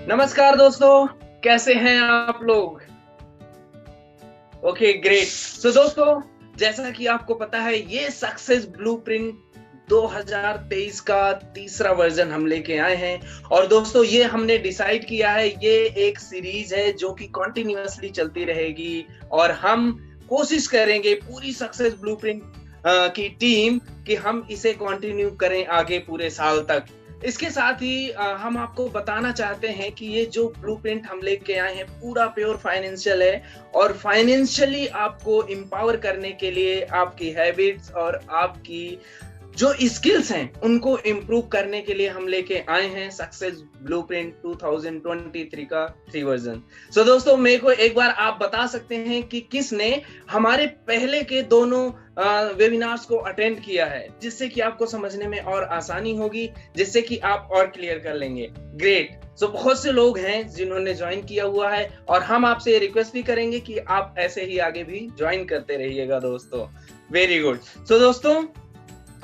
नमस्कार दोस्तों, कैसे हैं आप लोग? Okay, great. सो दोस्तों, जैसा कि आपको पता है, ये सक्सेस ब्लूप्रिंट 2023 का तीसरा वर्जन हम लेके आए हैं। और दोस्तों, ये हमने डिसाइड किया है, ये एक सीरीज है जो कि कंटिन्यूअसली चलती रहेगी और हम कोशिश करेंगे पूरी सक्सेस ब्लूप्रिंट की टीम कि हम इसे कंटिन्यू करें आगे पूरे साल तक। इसके साथ ही हम आपको बताना चाहते हैं कि ये जो ब्लूप्रिंट हम लेके आए हैं पूरा प्योर फाइनेंशियल है और फाइनेंशियली आपको एम्पावर करने के लिए आपकी हैबिट्स और आपकी जो स्किल्स हैं उनको इम्प्रूव करने के लिए हम लेके आए हैं सक्सेस ब्लूप्रिंट 2023 का 3 वर्जन। सो दोस्तों, मेरे को एक बार आप बता सकते हैं कि किसने हमारे पहले के दोनों वेबिनार्स को अटेंड किया है, जिससे कि आपको समझने में और आसानी होगी, जिससे कि आप और क्लियर कर लेंगे। ग्रेट। सो बहुत से लोग हैं जिन्होंने ज्वाइन किया हुआ है और हम आपसे रिक्वेस्ट भी करेंगे कि आप ऐसे ही आगे भी ज्वाइन करते रहिएगा दोस्तों। Very good. सो दोस्तों,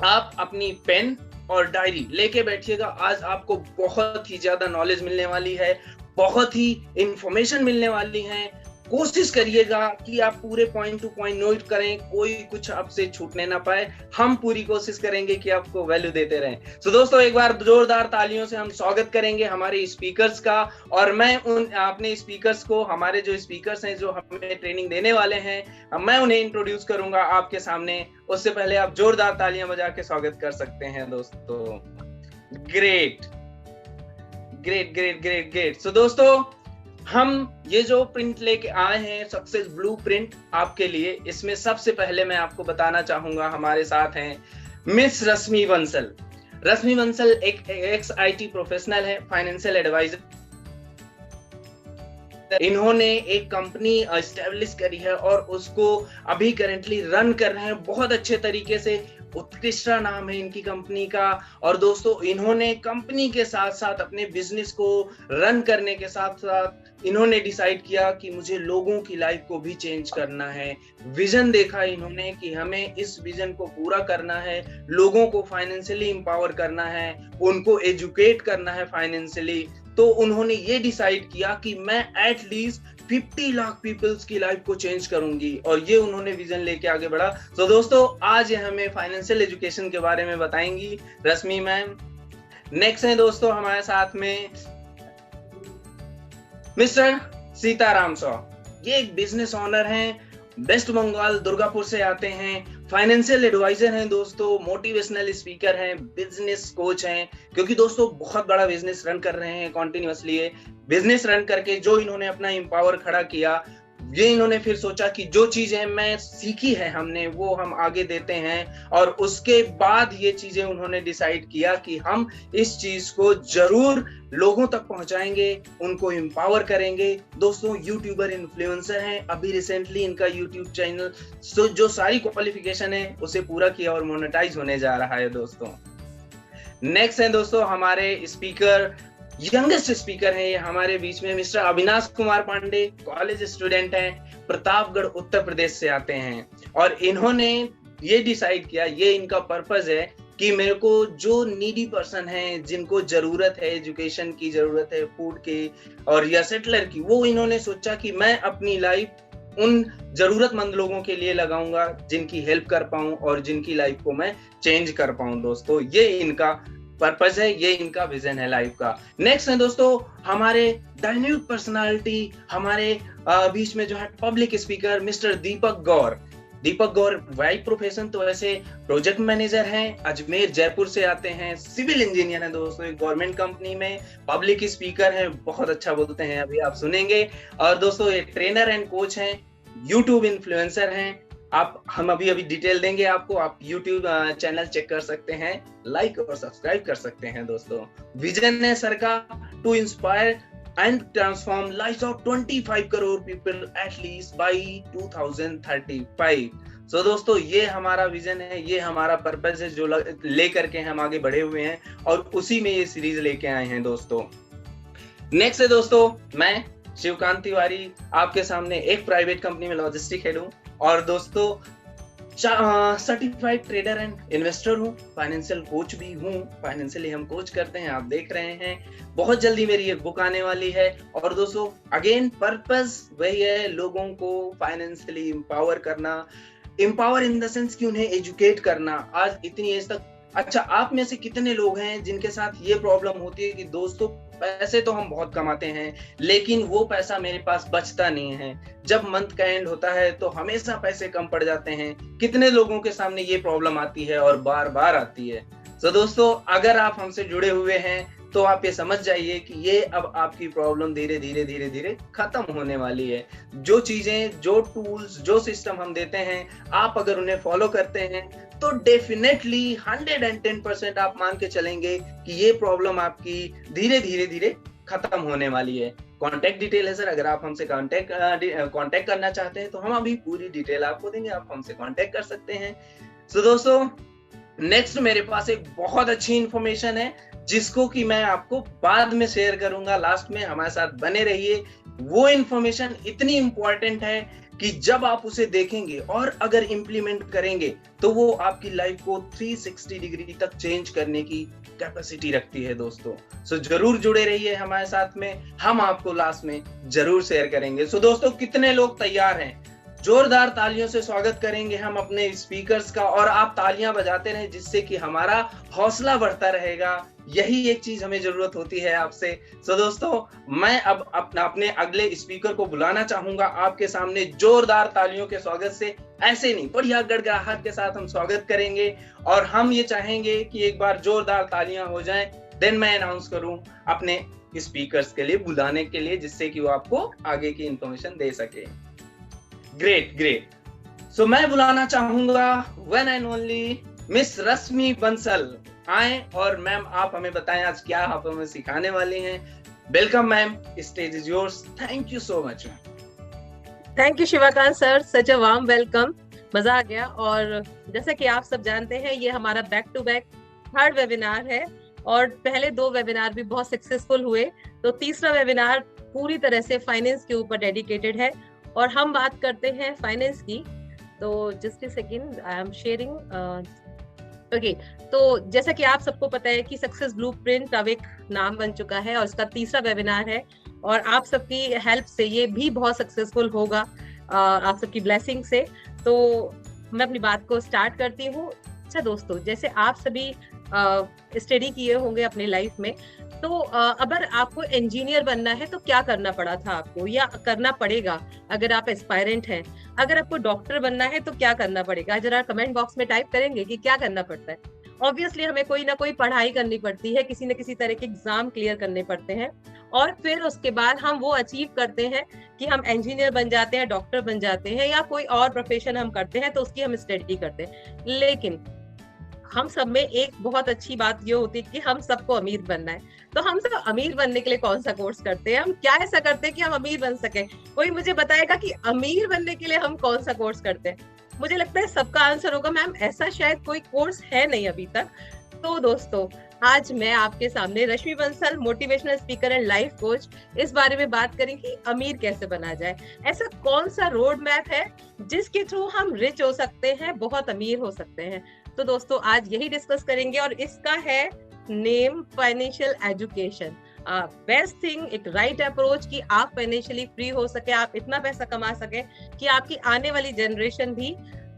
आप अपनी पेन और डायरी लेके बैठिएगा। आज आपको बहुत ही ज्यादा नॉलेज मिलने वाली है, बहुत ही इंफॉर्मेशन मिलने वाली है। कोशिश करिएगा कि आप पूरे पॉइंट टू पॉइंट नोट करें, कोई कुछ आपसे छूटने ना पाए। हम पूरी कोशिश करेंगे कि आपको वैल्यू देते रहें। सो दोस्तों, एक बार जोरदार तालियों से हम स्वागत करेंगे हमारे स्पीकर्स का। और मैं उन अपने स्पीकर्स को, हमारे जो स्पीकर्स हैं जो हमें ट्रेनिंग देने वाले हैं, मैं उन्हें इंट्रोड्यूस करूंगा आपके सामने। उससे पहले आप जोरदार तालियां बजा के स्वागत कर सकते हैं दोस्तों। Great great great great great. So दोस्तों, हम ये जो प्रिंट लेके आए हैं सक्सेस ब्लूप्रिंट आपके लिए, इसमें सबसे पहले मैं आपको बताना चाहूंगा हमारे साथ हैं मिस रश्मि बंसल। रश्मि बंसल एक एक्स आईटी प्रोफेशनल है, फाइनेंशियल एडवाइजर। इन्होंने एक कंपनी एस्टेब्लिश करी है और उसको अभी करेंटली रन कर रहे हैं बहुत अच्छे तरीके से। उत्कृष्ट नाम है इनकी कंपनी का। और दोस्तों, इन्होंने कंपनी के साथ साथ अपने बिजनेस को रन करने के साथ साथ इन्होंने डिसाइड किया कि मुझे लोगों की लाइफ को भी चेंज करना है। विजन देखा इन्होंने कि हमें इस विजन को पूरा करना है, लोगों को फाइनेंशियली एम्पावर करना है, उनको एजुकेट करना है फाइनेंशियली। तो उन्होंने ये डिसाइड किया कि मैं एटलीस्ट 50 लाख पीपल्स की लाइफ को चेंज करूंगी, और ये उन्होंने विजन लेके आगे बढ़ा। तो दोस्तों, आज हमें फाइनेंशियल एजुकेशन के बारे में बताएंगी रश्मि मैम। नेक्स्ट है दोस्तों हमारे साथ में मिस्टर सीताराम सौ। ये एक बिजनेस ओनर हैं, वेस्ट बंगाल दुर्गापुर से आते हैं। फाइनेंशियल एडवाइजर हैं दोस्तों, मोटिवेशनल स्पीकर हैं, बिजनेस कोच हैं। क्योंकि दोस्तों, बहुत बड़ा बिजनेस रन कर रहे हैं कॉन्टिन्यूअसली। बिजनेस रन करके जो इन्होंने अपना एम्पावर खड़ा किया, ये इन्होंने फिर सोचा कि जो चीजें मैं सीखी है हमने वो हम आगे देते हैं। और उसके बाद ये चीजें उन्होंने डिसाइड किया कि हम इस चीज को जरूर लोगों तक पहुंचाएंगे, उनको एम्पावर करेंगे। दोस्तों, यूट्यूबर इन्फ्लुएंसर हैं। अभी रिसेंटली इनका यूट्यूब चैनल जो सारी क्वालिफिकेशन है उसे पूरा किया और मोनेटाइज होने जा रहा है दोस्तों। नेक्स्ट है दोस्तों हमारे स्पीकर, यंगेस्ट स्पीकर है ये हमारे बीच में, mister Avinash Kumar Pandey. College student हैं, प्रतापगढ़ उत्तर प्रदेश से आते हैं। और इन्होंने ये डिसाइड किया, ये इनका पर्पस है कि मेरे को जो नीडी पर्सन है, जिनको जरूरत है, एजुकेशन की जरूरत है, फूड की और या सेटलर की, वो इन्होंने सोचा कि मैं अपनी लाइफ उन जरूरतमंद लोगों के लिए लगाऊंगा जिनकी हेल्प कर पाऊं और जिनकी लाइफ को मैं चेंज कर पाऊं। दोस्तों, ये इनका पर्पस है, ये इनका विजन है लाइफ का। नेक्स्ट है दोस्तों हमारे डायनेमिक पर्सनालिटी, हमारे बीच में जो है public speaker, mister Deepak Gaur. Deepak Gaur by profession तो ऐसे प्रोजेक्ट मैनेजर हैं, अजमेर जयपुर से आते हैं। सिविल इंजीनियर हैं दोस्तों, एक गवर्नमेंट कंपनी में। पब्लिक स्पीकर हैं, बहुत अच्छा बोलते हैं, अभी आप सुनेंगे। और दोस्तों, ये ट्रेनर एंड कोच हैं, यूट्यूब इन्फ्लुएंसर हैं। हम अभी डिटेल देंगे आपको, आप YouTube चैनल चेक कर सकते हैं, लाइक और सब्सक्राइब कर सकते हैं दोस्तों। विजन है सर का to inspire and transform lives of 25 crore people at least by 2035। So दोस्तों, ये हमारा विजन है, ये हमारा पर्पस है जो लेकर के हम आगे बढ़े हुए हैं और उसी में ये सीरीज लेके आए हैं दोस्तों। नेक्स्ट है दोस्तों, मैं शिवकांत तिवारी आपके सामने एक प्राइवेट कंपनी में लॉजिस्टिक हेड हूँ। और दोस्तों, सर्टिफाइड ट्रेडर एंड इन्वेस्टर हूँ, फाइनेंशियल कोच भी हूँ, फाइनेंशियली हम कोच करते हैं, आप देख रहे हैं। बहुत जल्दी मेरी एक बुक आने वाली है। और दोस्तों अगेन पर्पस वही है, लोगों को फाइनेंशियली एम्पावर करना, एम्पावर इन द सेंस कि उन्हें एजुकेट करना। आज इतनी एज तक, अच्छा आप में से कितने लोग हैं जिनके साथ ये प्रॉब्लम होती है कि दोस्तों पैसे तो हम बहुत कमाते हैं लेकिन वो पैसा मेरे पास बचता नहीं है, जब मंथ का एंड होता है तो हमेशा पैसे कम पड़ जाते हैं। कितने लोगों के सामने ये प्रॉब्लम आती है और बार बार आती है। तो दोस्तों अगर आप हमसे जुड़े हुए हैं तो आप ये समझ जाइए कि ये अब आपकी प्रॉब्लम धीरे धीरे धीरे धीरे खत्म होने वाली है। जो चीजें, जो टूल्स, जो सिस्टम हम देते हैं, आप अगर उन्हें फॉलो करते हैं तो डेफिनेटली 110% आप मान के चलेंगे कि ये प्रॉब्लम आपकी धीरे धीरे धीरे खत्म होने वाली है। कॉन्टेक्ट डिटेल है सर, अगर आप हमसे कॉन्टेक्ट करना चाहते हैं तो हम अभी पूरी डिटेल आपको देंगे, आप हमसे कॉन्टेक्ट कर सकते हैं। तो दोस्तों नेक्स्ट मेरे पास एक बहुत अच्छी इंफॉर्मेशन है जिसको कि मैं आपको बाद में शेयर करूंगा। लास्ट में हमारे साथ बने रहिए। वो इंफॉर्मेशन इतनी इंपॉर्टेंट है कि जब आप उसे देखेंगे और अगर इंप्लीमेंट करेंगे तो वो आपकी लाइफ को 360 डिग्री तक चेंज करने की कैपेसिटी रखती है दोस्तों। सो जरूर जुड़े रहिए हमारे साथ में, हम आपको लास्ट में जरूर शेयर करेंगे। सो दोस्तों कितने लोग तैयार हैं? जोरदार तालियों से स्वागत करेंगे हम अपने स्पीकर्स का, और आप तालियां बजाते रहें जिससे कि हमारा हौसला बढ़ता रहेगा। यही एक चीज हमें जरूरत होती है आपसे। सो दोस्तों मैं अब अपने अगले स्पीकर को बुलाना चाहूंगा आपके सामने। जोरदार तालियों के स्वागत से, ऐसे नहीं, बढ़िया गड़गड़ाहट के साथ हम स्वागत करेंगे। और हम ये चाहेंगे कि एक बार जोरदार तालियां हो जाएं, देन मैं अनाउंस करूं अपने स्पीकर्स के लिए बुलाने के लिए, जिससे कि वो आपको आगे की इंफॉर्मेशन दे सके। ग्रेट। सो मैं बुलाना चाहूंगा वन एंड ओनली मिस रश्मि बंसल। आए और मैम आप हमें बताएं आज क्या आप हमें सिखाने वाली हैं। Welcome ma'am, stage is yours. Thank you so much. Thank you Shivakant sir, such a warm welcome. मजा आ गया। और जैसा कि आप सब जानते हैं ये हमारा back to back 3rd webinar है और पहले 2 वेबिनार भी बहुत सक्सेसफुल हुए, तो तीसरा वेबिनार पूरी तरह से फाइनेंस के ऊपर डेडिकेटेड है और हम बात करते हैं फाइनेंस की। तो just a second, I am sharing. Okay, तो जैसा कि आप सबको पता है कि सक्सेस ब्लूप्रिंट अब एक नाम बन चुका है और इसका तीसरा वेबिनार है और आप सबकी हेल्प से ये भी बहुत सक्सेसफुल होगा, आप सबकी ब्लेसिंग से। तो मैं अपनी बात को स्टार्ट करती हूँ। अच्छा दोस्तों, जैसे आप सभी स्टडी किए होंगे अपनी लाइफ में, तो अगर आपको इंजीनियर बनना है तो क्या करना पड़ा था आपको या करना पड़ेगा अगर आप एस्पायरेंट हैं। अगर आपको डॉक्टर बनना है तो क्या करना पड़ेगा, जरा कमेंट बॉक्स में टाइप करेंगे कि क्या करना पड़ता है। ऑब्वियसली हमें कोई ना कोई पढ़ाई करनी पड़ती है, किसी न किसी तरह के एग्जाम क्लियर करने पड़ते हैं और फिर उसके बाद हम वो अचीव करते हैं कि हम इंजीनियर बन जाते हैं, डॉक्टर बन जाते हैं या कोई और प्रोफेशन हम करते हैं तो उसकी हम स्टडी करते हैं। लेकिन हम सब में एक बहुत अच्छी बात ये होती है कि हम सबको अमीर बनना है। तो हम सब अमीर बनने के लिए कौन सा कोर्स करते हैं, हम क्या ऐसा करते हैं कि हम अमीर बन सके? कोई मुझे बताएगा कि अमीर बनने के लिए हम कौन सा कोर्स करते हैं? मुझे लगता है सबका आंसर होगा मैम ऐसा शायद कोई कोर्स है नहीं अभी तक। तो दोस्तों आज मैं आपके सामने Rashmi Bansal, motivational speaker and life coach, इस बारे में बात करेंगे अमीर कैसे बना जाए। ऐसा कौन सा रोड मैप है जिसके थ्रू हम रिच हो सकते हैं, बहुत अमीर हो सकते हैं। तो दोस्तों आज यही डिस्कस करेंगे और इसका है name financial education. Best thing, एक राइट अप्रोच कि आप फाइनेंशियली फ्री हो सके, आप इतना पैसा कमा सके कि आपकी आने वाली जनरेशन भी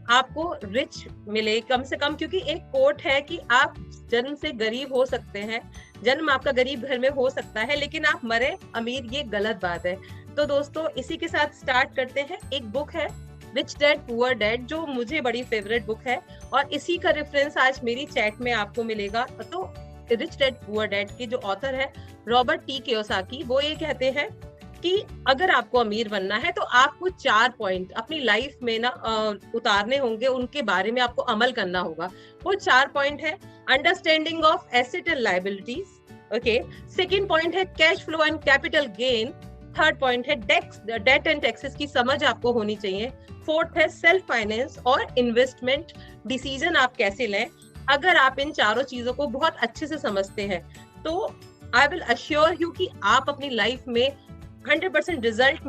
आपको रिच मिले कम से कम। क्योंकि एक कोट है कि आप जन्म से गरीब हो सकते हैं, जन्म आपका गरीब घर में हो सकता है लेकिन आप मरे अमीर, ये गलत बात है। तो दोस्तों इसी के साथ स्टार्ट करते हैं। एक बुक है रिच डैड पुअर डैड, जो मुझे बड़ी फेवरेट बुक है और इसी का रेफरेंस आज मेरी चैट में आपको मिलेगा। तो रिच डैड पुअर डैड के जो ऑथर है रॉबर्ट टी कियोसाकी, वो ये कहते हैं कि अगर आपको अमीर बनना है तो आपको 4 पॉइंट अपनी लाइफ में ना उतारने होंगे, उनके बारे में आपको अमल करना होगा। वो 4 पॉइंट है understanding of asset and liabilities, okay. Second point है cash flow and capital gain. Third point है डेट एंड टैक्सेस की समझ आपको होनी चाहिए। फोर्थ है सेल्फ फाइनेंस और इन्वेस्टमेंट डिसीजन आप कैसे लें। अगर आप इन चारों चीजों को बहुत अच्छे से समझते हैं तो आई विल अश्योर यू कि आप अपनी लाइफ में 100% रिजल्ट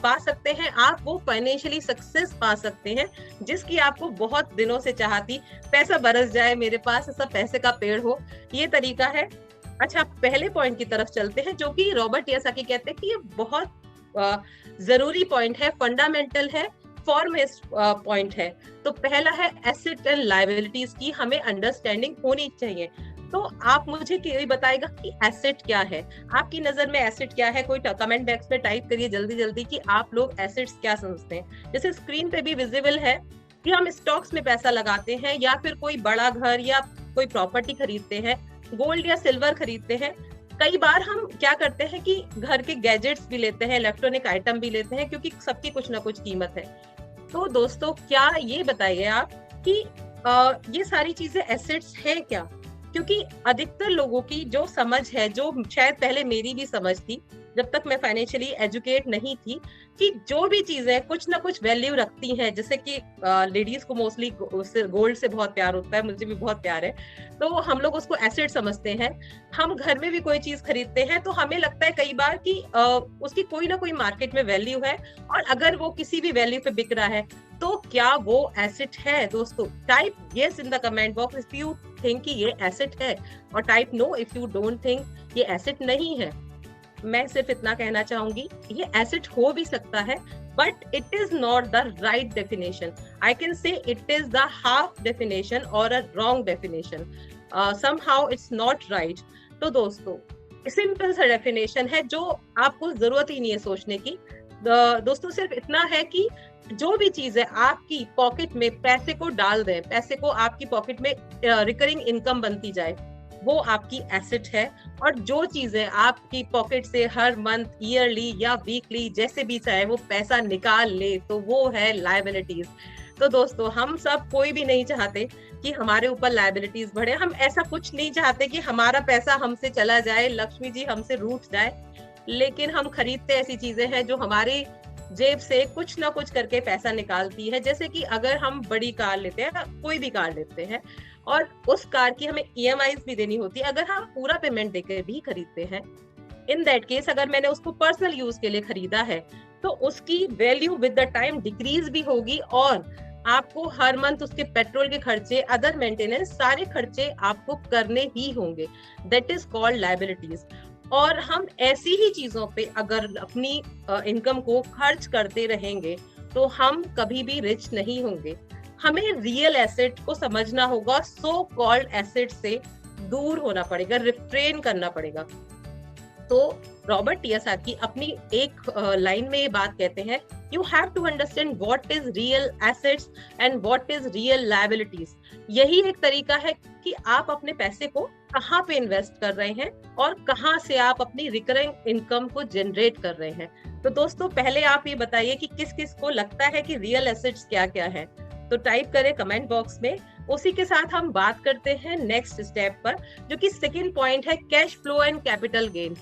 पा सकते हैं, आप वो फाइनेंशियली सक्सेस पा सकते हैं जिसकी आपको बहुत दिनों से चाहती, पैसा बरस जाए मेरे पास, ऐसा पैसे का पेड़ हो, ये तरीका है। अच्छा, पहले पॉइंट की तरफ चलते हैं जो कि रॉबर्ट कियोसाकी कहते हैं कि ये बहुत जरूरी पॉइंट है, फंडामेंटल है, फॉर्मेस्ट पॉइंट है। तो पहला है एसेट एंड लायबिलिटीज की हमें अंडरस्टैंडिंग होनी चाहिए। तो आप मुझे ये बताएगा कि एसेट क्या है, आपकी नजर में एसेट क्या है? कोई कमेंट बॉक्स में टाइप करिए जल्दी जल्दी कि आप लोग एसेट्स क्या समझते हैं। जैसे स्क्रीन पे भी विजिबल है कि हम स्टॉक्स में पैसा लगाते हैं, या फिर कोई बड़ा घर या कोई प्रॉपर्टी खरीदते हैं, गोल्ड या सिल्वर खरीदते हैं। कई बार हम क्या करते हैं कि घर के गैजेट्स भी लेते हैं, इलेक्ट्रॉनिक आइटम भी लेते हैं, क्योंकि सबकी कुछ ना कुछ कीमत है। तो दोस्तों, क्या ये बताइए आप कि ये सारी चीजें एसेट्स हैं क्या? क्योंकि अधिकतर लोगों की जो समझ है, जो शायद पहले मेरी भी समझ थी जब तक मैं फाइनेंशियली एजुकेट नहीं थी, कि जो भी चीजें कुछ ना कुछ वैल्यू रखती हैं, जैसे कि लेडीज को मोस्टली गोल्ड से बहुत प्यार होता है, मुझे भी बहुत प्यार है, तो हम लोग उसको एसेट समझते हैं। हम घर में भी कोई चीज खरीदते हैं तो हमें लगता है कई बार कि उसकी कोई ना कोई मार्केट में वैल्यू है, और अगर वो किसी भी वैल्यू पे बिक रहा है तो क्या वो एसेट है? दोस्तों, type yes in the comment box if you think कि ये एसेट है, और type know if you don't think ये एसेट नहीं है। मैं सिर्फ इतना कहना चाहूंगी, ये एसेट हो भी सकता है, but it is not the right definition. I can say it is the half definition और a wrong definition, somehow it's not right. तो दोस्तों, सिंपल सा डेफिनेशन है जो आपको जरूरत ही नहीं है सोचने की। दोस्तों, सिर्फ इतना है कि जो भी चीज है आपकी पॉकेट में पैसे को डाल दें, पैसे को आपकी पॉकेट में रिकरिंग इनकम बनती जाए, वो आपकी एसेट है। और जो चीजें आपकी पॉकेट से हर मंथ, ईयरली या वीकली जैसे भी चाहे वो पैसा निकाल ले, तो वो है लायबिलिटीज। तो दोस्तों, हम सब कोई भी नहीं चाहते कि हमारे ऊपर लायबिलिटीज बढ़े, हम ऐसा कुछ नहीं चाहते कि हमारा पैसा हमसे चला जाए, लक्ष्मी जी हमसे रूठ जाए, लेकिन हम खरीदते ऐसी चीजें हैं जो हमारी जेब से कुछ ना कुछ करके पैसा निकालती है। जैसे कि अगर हम बड़ी कार लेते हैं, कोई भी कार लेते हैं, और उस कार की हमें EMIs भी देनी होती है, अगर हम पूरा पेमेंट देकर भी खरीदते हैं, इन दैट केस अगर मैंने उसको पर्सनल यूज के लिए खरीदा है तो उसकी value with the time decrease भी होगी, और आपको हर मंथ उसके पेट्रोल के खर्चे, अदर मेंटेनेंस, सारे खर्चे आपको करने ही होंगे। That is called liabilities. और हम ऐसी ही चीजों पे अगर अपनी इनकम को खर्च करते रहेंगे तो हम कभी भी रिच नहीं होंगे। हमें रियल एसेट को समझना होगा, सो कॉल्ड एसेट से दूर होना पड़ेगा, रिफ्रेन करना पड़ेगा। तो रॉबर्ट कियोसाकी अपनी एक लाइन में ये बात कहते हैं, you have to understand what is real assets and what is real liabilities. यही एक तरीका है कि आप अपने पैसे को कहाँ पे इन्वेस्ट कर रहे हैं और कहाँ से आप अपनी रिकरिंग इनकम को जनरेट कर रहे हैं। तो दोस्तों, पहले आप ये बताइए कि किस किस को लगता है कि रियल एसेट्स क्या क्या है, तो टाइप करें कमेंट बॉक्स में। उसी के साथ हम बात करते हैं नेक्स्ट स्टेप पर, जो कि सेकंड पॉइंट है, cash flow and capital gain.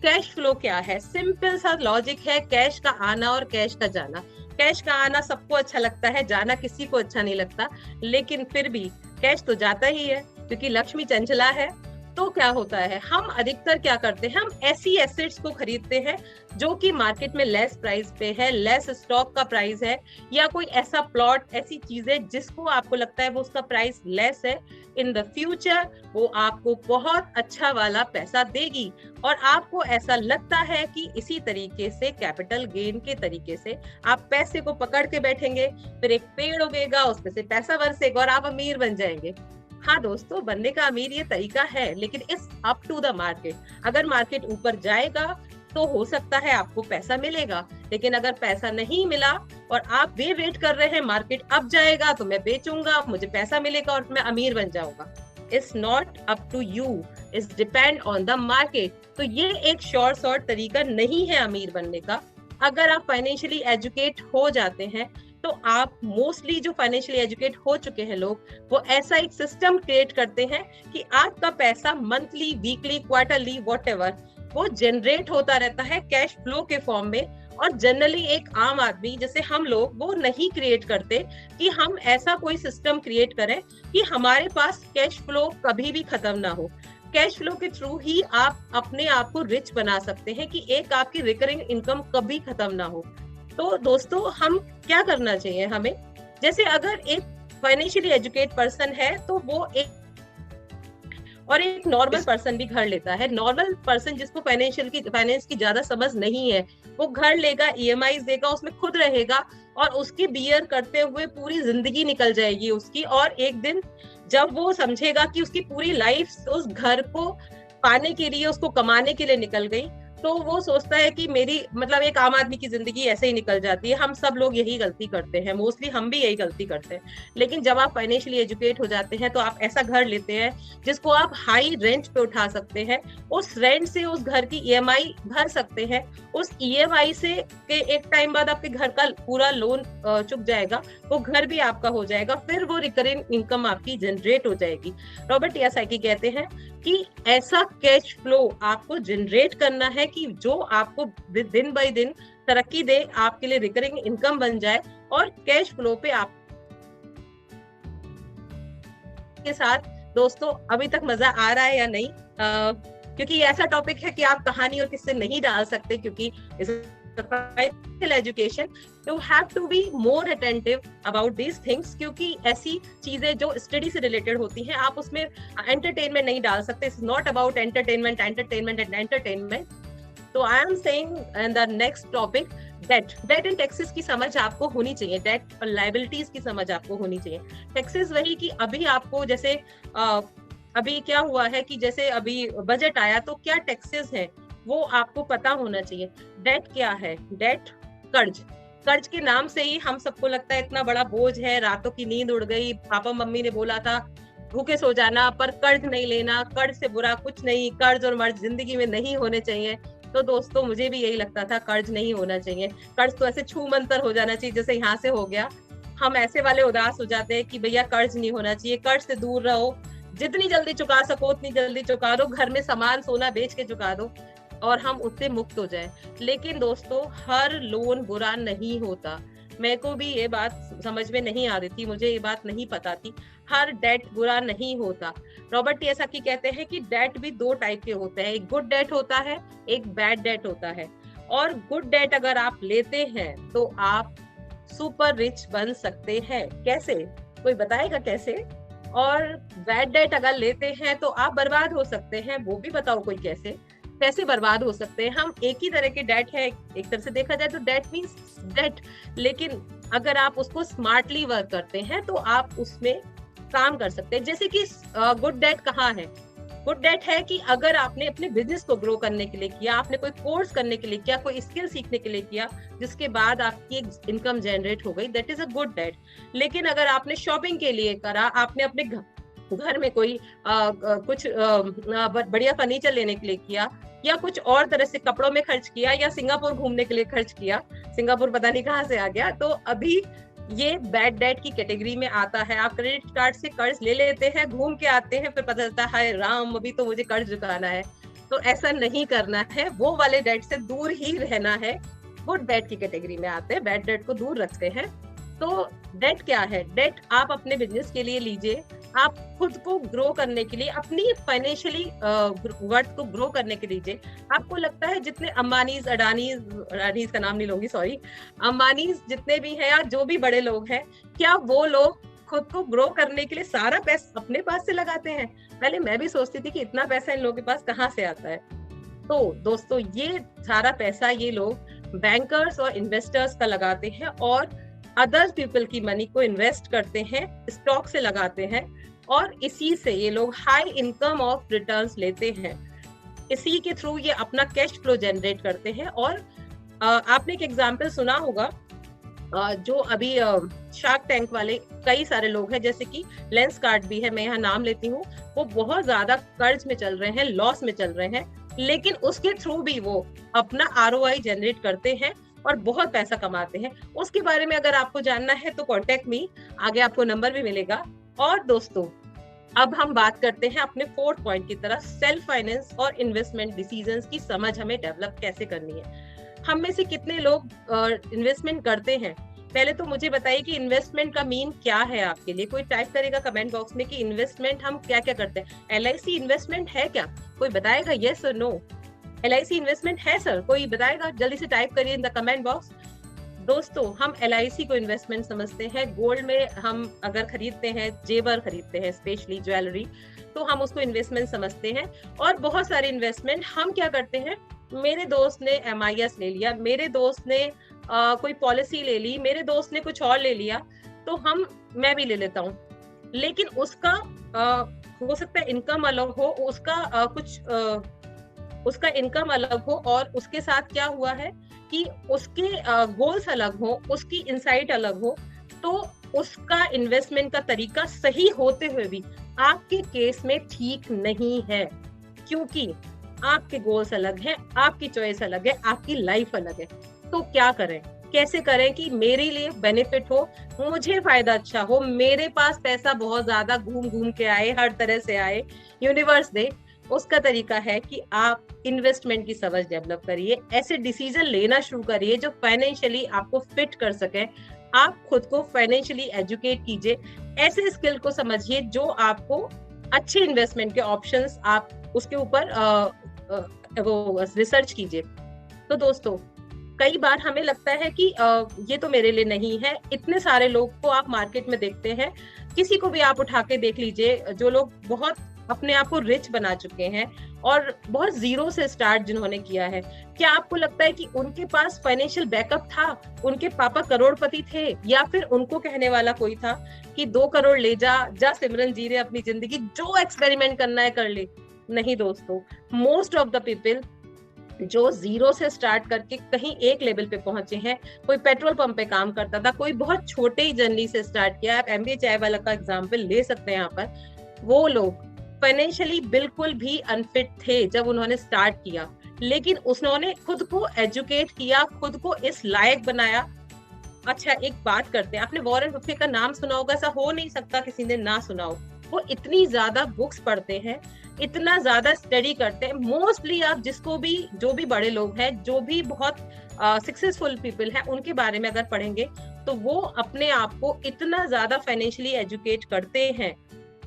Cash flow क्या है? सिंपल सा लॉजिक है, कैश का आना और कैश का जाना। कैश का आना सबको अच्छा लगता है, जाना किसी को अच्छा नहीं लगता, लेकिन फिर भी कैश तो जाता ही है क्योंकि लक्ष्मी चंचला है। तो क्या होता है, हम अधिकतर क्या करते हैं, हम ऐसी एसेट्स को खरीदते हैं जो कि मार्केट में लेस प्राइस पे है, लेस स्टॉक का प्राइस है, या कोई ऐसा प्लॉट, ऐसी चीजें जिसको आपको लगता है वो उसका प्राइस लेस है, इन द फ्यूचर वो आपको बहुत अच्छा वाला पैसा देगी। और आपको ऐसा लगता है कि इसी तरीके से कैपिटल गेन के तरीके से आप पैसे को पकड़ के बैठेंगे, फिर एक पेड़ उगेगा, उसमें से पैसा बरसेगा और आप अमीर बन जाएंगे। हाँ दोस्तों, बनने का अमीर ये तरीका है, लेकिन it's up to the market. अगर मार्केट ऊपर जाएगा तो हो सकता है आपको पैसा मिलेगा, लेकिन अगर पैसा नहीं मिला और आप भी वेट कर रहे हैं मार्केट अप जाएगा तो मैं बेचूंगा, मुझे पैसा मिलेगा और मैं अमीर बन जाऊंगा, it's not up to you, it's depend on the market. तो ये एक शॉर्ट तरीका नहीं है अमीर बनने का। अगर आप फाइनेंशियली एजुकेट हो जाते हैं तो आप, मोस्टली जो फाइनेंशियली एजुकेट हो चुके हैं लोग, वो ऐसा एक सिस्टम क्रिएट करते हैं कि आपका पैसा मंथली, वीकली, क्वार्टरली, व्हाटएवर, वो जनरेट होता रहता है कैश फ्लो के फॉर्म में। और जनरली एक आम आदमी जैसे हम लोग वो नहीं क्रिएट करते कि हम ऐसा कोई सिस्टम क्रिएट करें कि हमारे पास कैश फ्लो कभी भी खत्म ना हो। कैश फ्लो के थ्रू ही आप अपने आप को रिच बना सकते हैं कि एक आपकी रिकरिंग इनकम कभी खत्म ना हो। तो दोस्तों हम क्या करना चाहिए हमें, जैसे अगर एक फाइनेंशियली एजुकेट पर्सन है तो वो एक नॉर्मल पर्सन भी घर लेता है। नॉर्मल पर्सन जिसको फाइनेंस की ज्यादा समझ नहीं है, वो घर लेगा, ईएमआई देगा, उसमें खुद रहेगा और उसकी बियर करते हुए पूरी जिंदगी निकल जाएगी उसकी। और एक दिन जब वो समझेगा कि उसकी पूरी लाइफ उस घर को पाने के लिए, उसको कमाने के लिए निकल गई, तो वो सोचता है कि मेरी मतलब एक आम आदमी की जिंदगी ऐसे ही निकल जाती है। हम सब लोग यही गलती करते हैं, मोस्टली हम भी यही गलती करते हैं। लेकिन जब आप फाइनेंशियली एजुकेट हो जाते हैं तो आप ऐसा घर लेते हैं जिसको आप हाई रेंट पे उठा सकते हैं, उस रेंट से उस घर की ईएमआई भर सकते हैं, उस ईएमआई से के एक टाइम बाद आपके घर का पूरा लोन चुक जाएगा, वो घर भी आपका हो जाएगा, फिर वो रिकरिंग इनकम आपकी जनरेट हो जाएगी। रॉबर्ट कियोसाकी कहते हैं कि ऐसा कैश फ्लो आपको जनरेट करना है कि जो आपको दिन बाय दिन तरक्की दे, आपके लिए रिकरिंग इनकम बन जाए और कैश फ्लो पे आप के साथ। दोस्तों अभी तक मजा आ रहा है या नहीं? क्योंकि ये ऐसा टॉपिक है कि आप कहानी और किस्से नहीं डाल सकते, क्योंकि financial education you have to be more attentive about these things, क्योंकि ऐसी चीजें जो स्टडी से रिलेटेड होती हैं आप उसमें एंटरटेनमेंट नहीं डाल सकते। It's not about entertainment and entertainment. तो I am saying in the next topic, debt and taxes की समझ आपको होनी चाहिए, डेट और लायबिलिटीज की समझ आपको होनी चाहिए। टैक्सेस वही कि अभी आपको जैसे अभी क्या हुआ है कि जैसे अभी बजट आया तो क्या टैक्सेस है वो आपको पता होना चाहिए। डेट क्या है? डेट कर्ज के नाम से ही हम सबको लगता है इतना बड़ा बोझ है, रातों की नींद उड़ गई, पापा मम्मी ने बोला था भूखे सो जाना, पर कर्ज नहीं लेना, कर्ज से बुरा कुछ नहीं, कर्ज और मर्ज जिंदगी में नहीं होने चाहिए। तो दोस्तों मुझे भी यही लगता था, कर्ज नहीं होना चाहिए, कर्ज तो ऐसे छू मंतर हो जाना चाहिए जैसे यहाँ से हो गया। हम ऐसे वाले उदास हो जाते हैं कि भैया कर्ज नहीं होना चाहिए, कर्ज से दूर रहो, जितनी जल्दी चुका सको उतनी जल्दी चुका दो, घर में सामान सोना बेच के चुका दो और हम उससे मुक्त हो जाए। लेकिन दोस्तों हर लोन बुरा नहीं होता। मेरे को भी ये बात समझ में नहीं आ रही थी, मुझे ये बात नहीं पता थी। हर डेट बुरा नहीं होता। रॉबर्ट कियोसाकी कहते हैं कि डेट भी दो टाइप के होते हैं, एक गुड डेट होता है, एक बैड डेट होता है। और गुड डेट अगर आप लेते हैं तो आप सुपर रिच बन सकते हैं। कैसे? कोई बताएगा कैसे? और बैड डेट अगर लेते हैं तो आप बर्बाद हो सकते हैं, वो भी बताओ कोई कैसे बर्बाद हो सकते हैं। हम एक ही तरह के डेट है, एक तरह से देखा जाए तो डेट मींस डेट, लेकिन अगर आप उसको स्मार्टली वर्क करते हैं तो आप उसमें काम कर सकते हैं। जैसे कि गुड डेट कहाँ है? गुड डेट है कि अगर आपने अपने बिजनेस को ग्रो करने के लिए किया, आपने कोई कोर्स करने के लिए किया, कोई स्किल सीखने के लिए किया, जिसके बाद आपकी एक इनकम जनरेट हो गई, that is a good date. लेकिन अगर आपने शॉपिंग के लिए करा, आपने अपने घर में कोई कुछ बढ़िया फर्नीचर लेने के लिए किया, या कुछ और तरह से कपड़ों में खर्च किया, या सिंगापुर घूमने के लिए खर्च किया, सिंगापुर पता नहीं कहाँ से आ गया, तो अभी ये बैड डेट की कैटेगरी में आता है। आप क्रेडिट कार्ड से कर्ज ले लेते हैं, घूम के आते हैं, फिर पता चलता है राम अभी तो मुझे कर्ज चुकाना है। तो ऐसा नहीं करना है, वो वाले डेट से दूर ही रहना है। गुड डेट की कैटेगरी में आते हैं, बैड डेट को दूर रखते हैं। तो डेट क्या है? डेट आप अपने बिजनेस के लिए लीजिए, आप खुद को ग्रो करने के लिए, अपनी फाइनेंशियली वर्थ को ग्रो करने के लीजिए। आपको लगता है जितने अम्बानीज, अडानीज का नाम नहीं लूंगी, सॉरी, अम्बानीज जितने भी हैं या जो भी बड़े लोग हैं, क्या वो लोग खुद को ग्रो करने के लिए सारा पैसा अपने पास से लगाते हैं? पहले मैं भी सोचती थी कि इतना पैसा इन लोगों के पास कहाँ से आता है। तो दोस्तों ये सारा पैसा ये लोग बैंकर्स और इन्वेस्टर्स का लगाते हैं और अदर पीपल की मनी को इन्वेस्ट करते हैं, स्टॉक से लगाते हैं, और इसी से ये लोग हाई इनकम ऑफ रिटर्न्स लेते हैं। इसी के थ्रू ये अपना कैश फ्लो जनरेट करते हैं। और आपने एक एग्जांपल सुना होगा, जो अभी शार्क टैंक वाले कई सारे लोग हैं, जैसे कि लेंसकार्ट भी है, मैं यहाँ नाम लेती हूँ, वो बहुत ज्यादा कर्ज में चल रहे हैं, लॉस में चल रहे हैं, लेकिन उसके थ्रू भी वो अपना ROI जनरेट करते हैं और बहुत पैसा कमाते हैं। उसके बारे में अगर आपको जानना है तो कॉन्टेक्ट मी, आगे आपको नंबर भी मिलेगा। और दोस्तों अब हम बात करते हैं अपने 4th पॉइंट की तरफ, सेल्फ फाइनेंस और इन्वेस्टमेंट डिसीजंस की समझ हमें डेवलप कैसे करनी है। हम में से कितने लोग इन्वेस्टमेंट करते हैं? पहले तो मुझे बताइए कि इन्वेस्टमेंट का मीन क्या है आपके लिए। कोई टाइप करेगा कमेंट बॉक्स में कि इन्वेस्टमेंट हम क्या क्या करते हैं। LIC इन्वेस्टमेंट है क्या? कोई बताएगा यस और नो? LIC इन्वेस्टमेंट है सर? कोई बताएगा? जल्दी से टाइप करिए इन द कमेंट बॉक्स। दोस्तों, हम LIC को इन्वेस्टमेंट समझते हैं। गोल्ड में हम अगर खरीदते हैं, जेवर खरीदते हैं, स्पेशली ज्वेलरी, तो हम उसको इन्वेस्टमेंट समझते हैं। और बहुत सारे इन्वेस्टमेंट हम क्या करते हैं, मेरे दोस्त ने MIS ले लिया, मेरे दोस्त ने कोई पॉलिसी ले ली, मेरे दोस्त ने कुछ और ले लिया, तो मैं भी ले लेता हूँ। लेकिन उसका हो सकता है इनकम अलग हो, उसका इनकम अलग हो, और उसके साथ क्या हुआ है कि उसके गोल्स अलग हो, उसकी इनसाइट अलग हो, तो उसका इन्वेस्टमेंट का तरीका सही होते हुए भी आपके केस में ठीक नहीं है, क्योंकि आपके गोल्स अलग हैं, आपकी चॉइस अलग है, आपकी लाइफ अलग है। तो क्या करें, कैसे करें कि मेरे लिए बेनिफिट हो, मुझे फायदा अच्छा हो, मेरे पास पैसा बहुत ज्यादा घूम घूम के आए, हर तरह से आए, यूनिवर्स दे। उसका तरीका है कि आप इन्वेस्टमेंट की समझ डेवलप करिए, ऐसे डिसीजन लेना शुरू करिए जो फाइनेंशियली आपको फिट कर सके। आप खुद को फाइनेंशियली एजुकेट कीजिए, ऐसे स्किल को समझिए जो आपको अच्छे इन्वेस्टमेंट के ऑप्शंस, आप उसके ऊपर वो रिसर्च कीजिए। तो दोस्तों, कई बार हमें लगता है कि ये तो मेरे लिए नहीं है। इतने सारे लोग को आप मार्केट में देखते हैं, किसी को भी आप उठा के देख लीजिए, जो लोग बहुत अपने आप को रिच बना चुके हैं और बहुत जीरो से स्टार्ट जिन्होंने किया है, क्या आपको लगता है कि उनके पास फाइनेंशियल बैकअप था? उनके पापा करोड़पति थे, या फिर उनको कहने वाला कोई था कि 2 करोड़ ले जा सिमरन, जी रहे अपनी जिंदगी, जो एक्सपेरिमेंट करना है कर ले? नहीं दोस्तों, मोस्ट ऑफ द पीपल जो जीरो से स्टार्ट करके कहीं एक लेवल पे पहुंचे हैं, कोई पेट्रोल पंप पे काम करता था, कोई बहुत छोटे ही जर्नी से स्टार्ट किया, आप MBA चाय वाला का एग्जांपल ले सकते हैं यहाँ पर। वो लोग फाइनेंशियली बिल्कुल भी अनफिट थे जब उन्होंने स्टार्ट किया, लेकिन उन्होंने खुद को एजुकेट किया, खुद को इस लायक बनाया। अच्छा, एक बात करते हैं, आपने वॉरेन बफे का नाम सुना होगा, ऐसा हो नहीं सकता किसी ने ना सुना हो। वो इतनी ज्यादा बुक्स पढ़ते हैं, इतना ज्यादा स्टडी करते हैं। मोस्टली आप जिसको भी, जो भी बड़े लोग हैं, जो भी बहुत सक्सेसफुल पीपल हैं, उनके बारे में अगर पढ़ेंगे तो वो अपने आप को इतना ज्यादा फाइनेंशियली एजुकेट करते हैं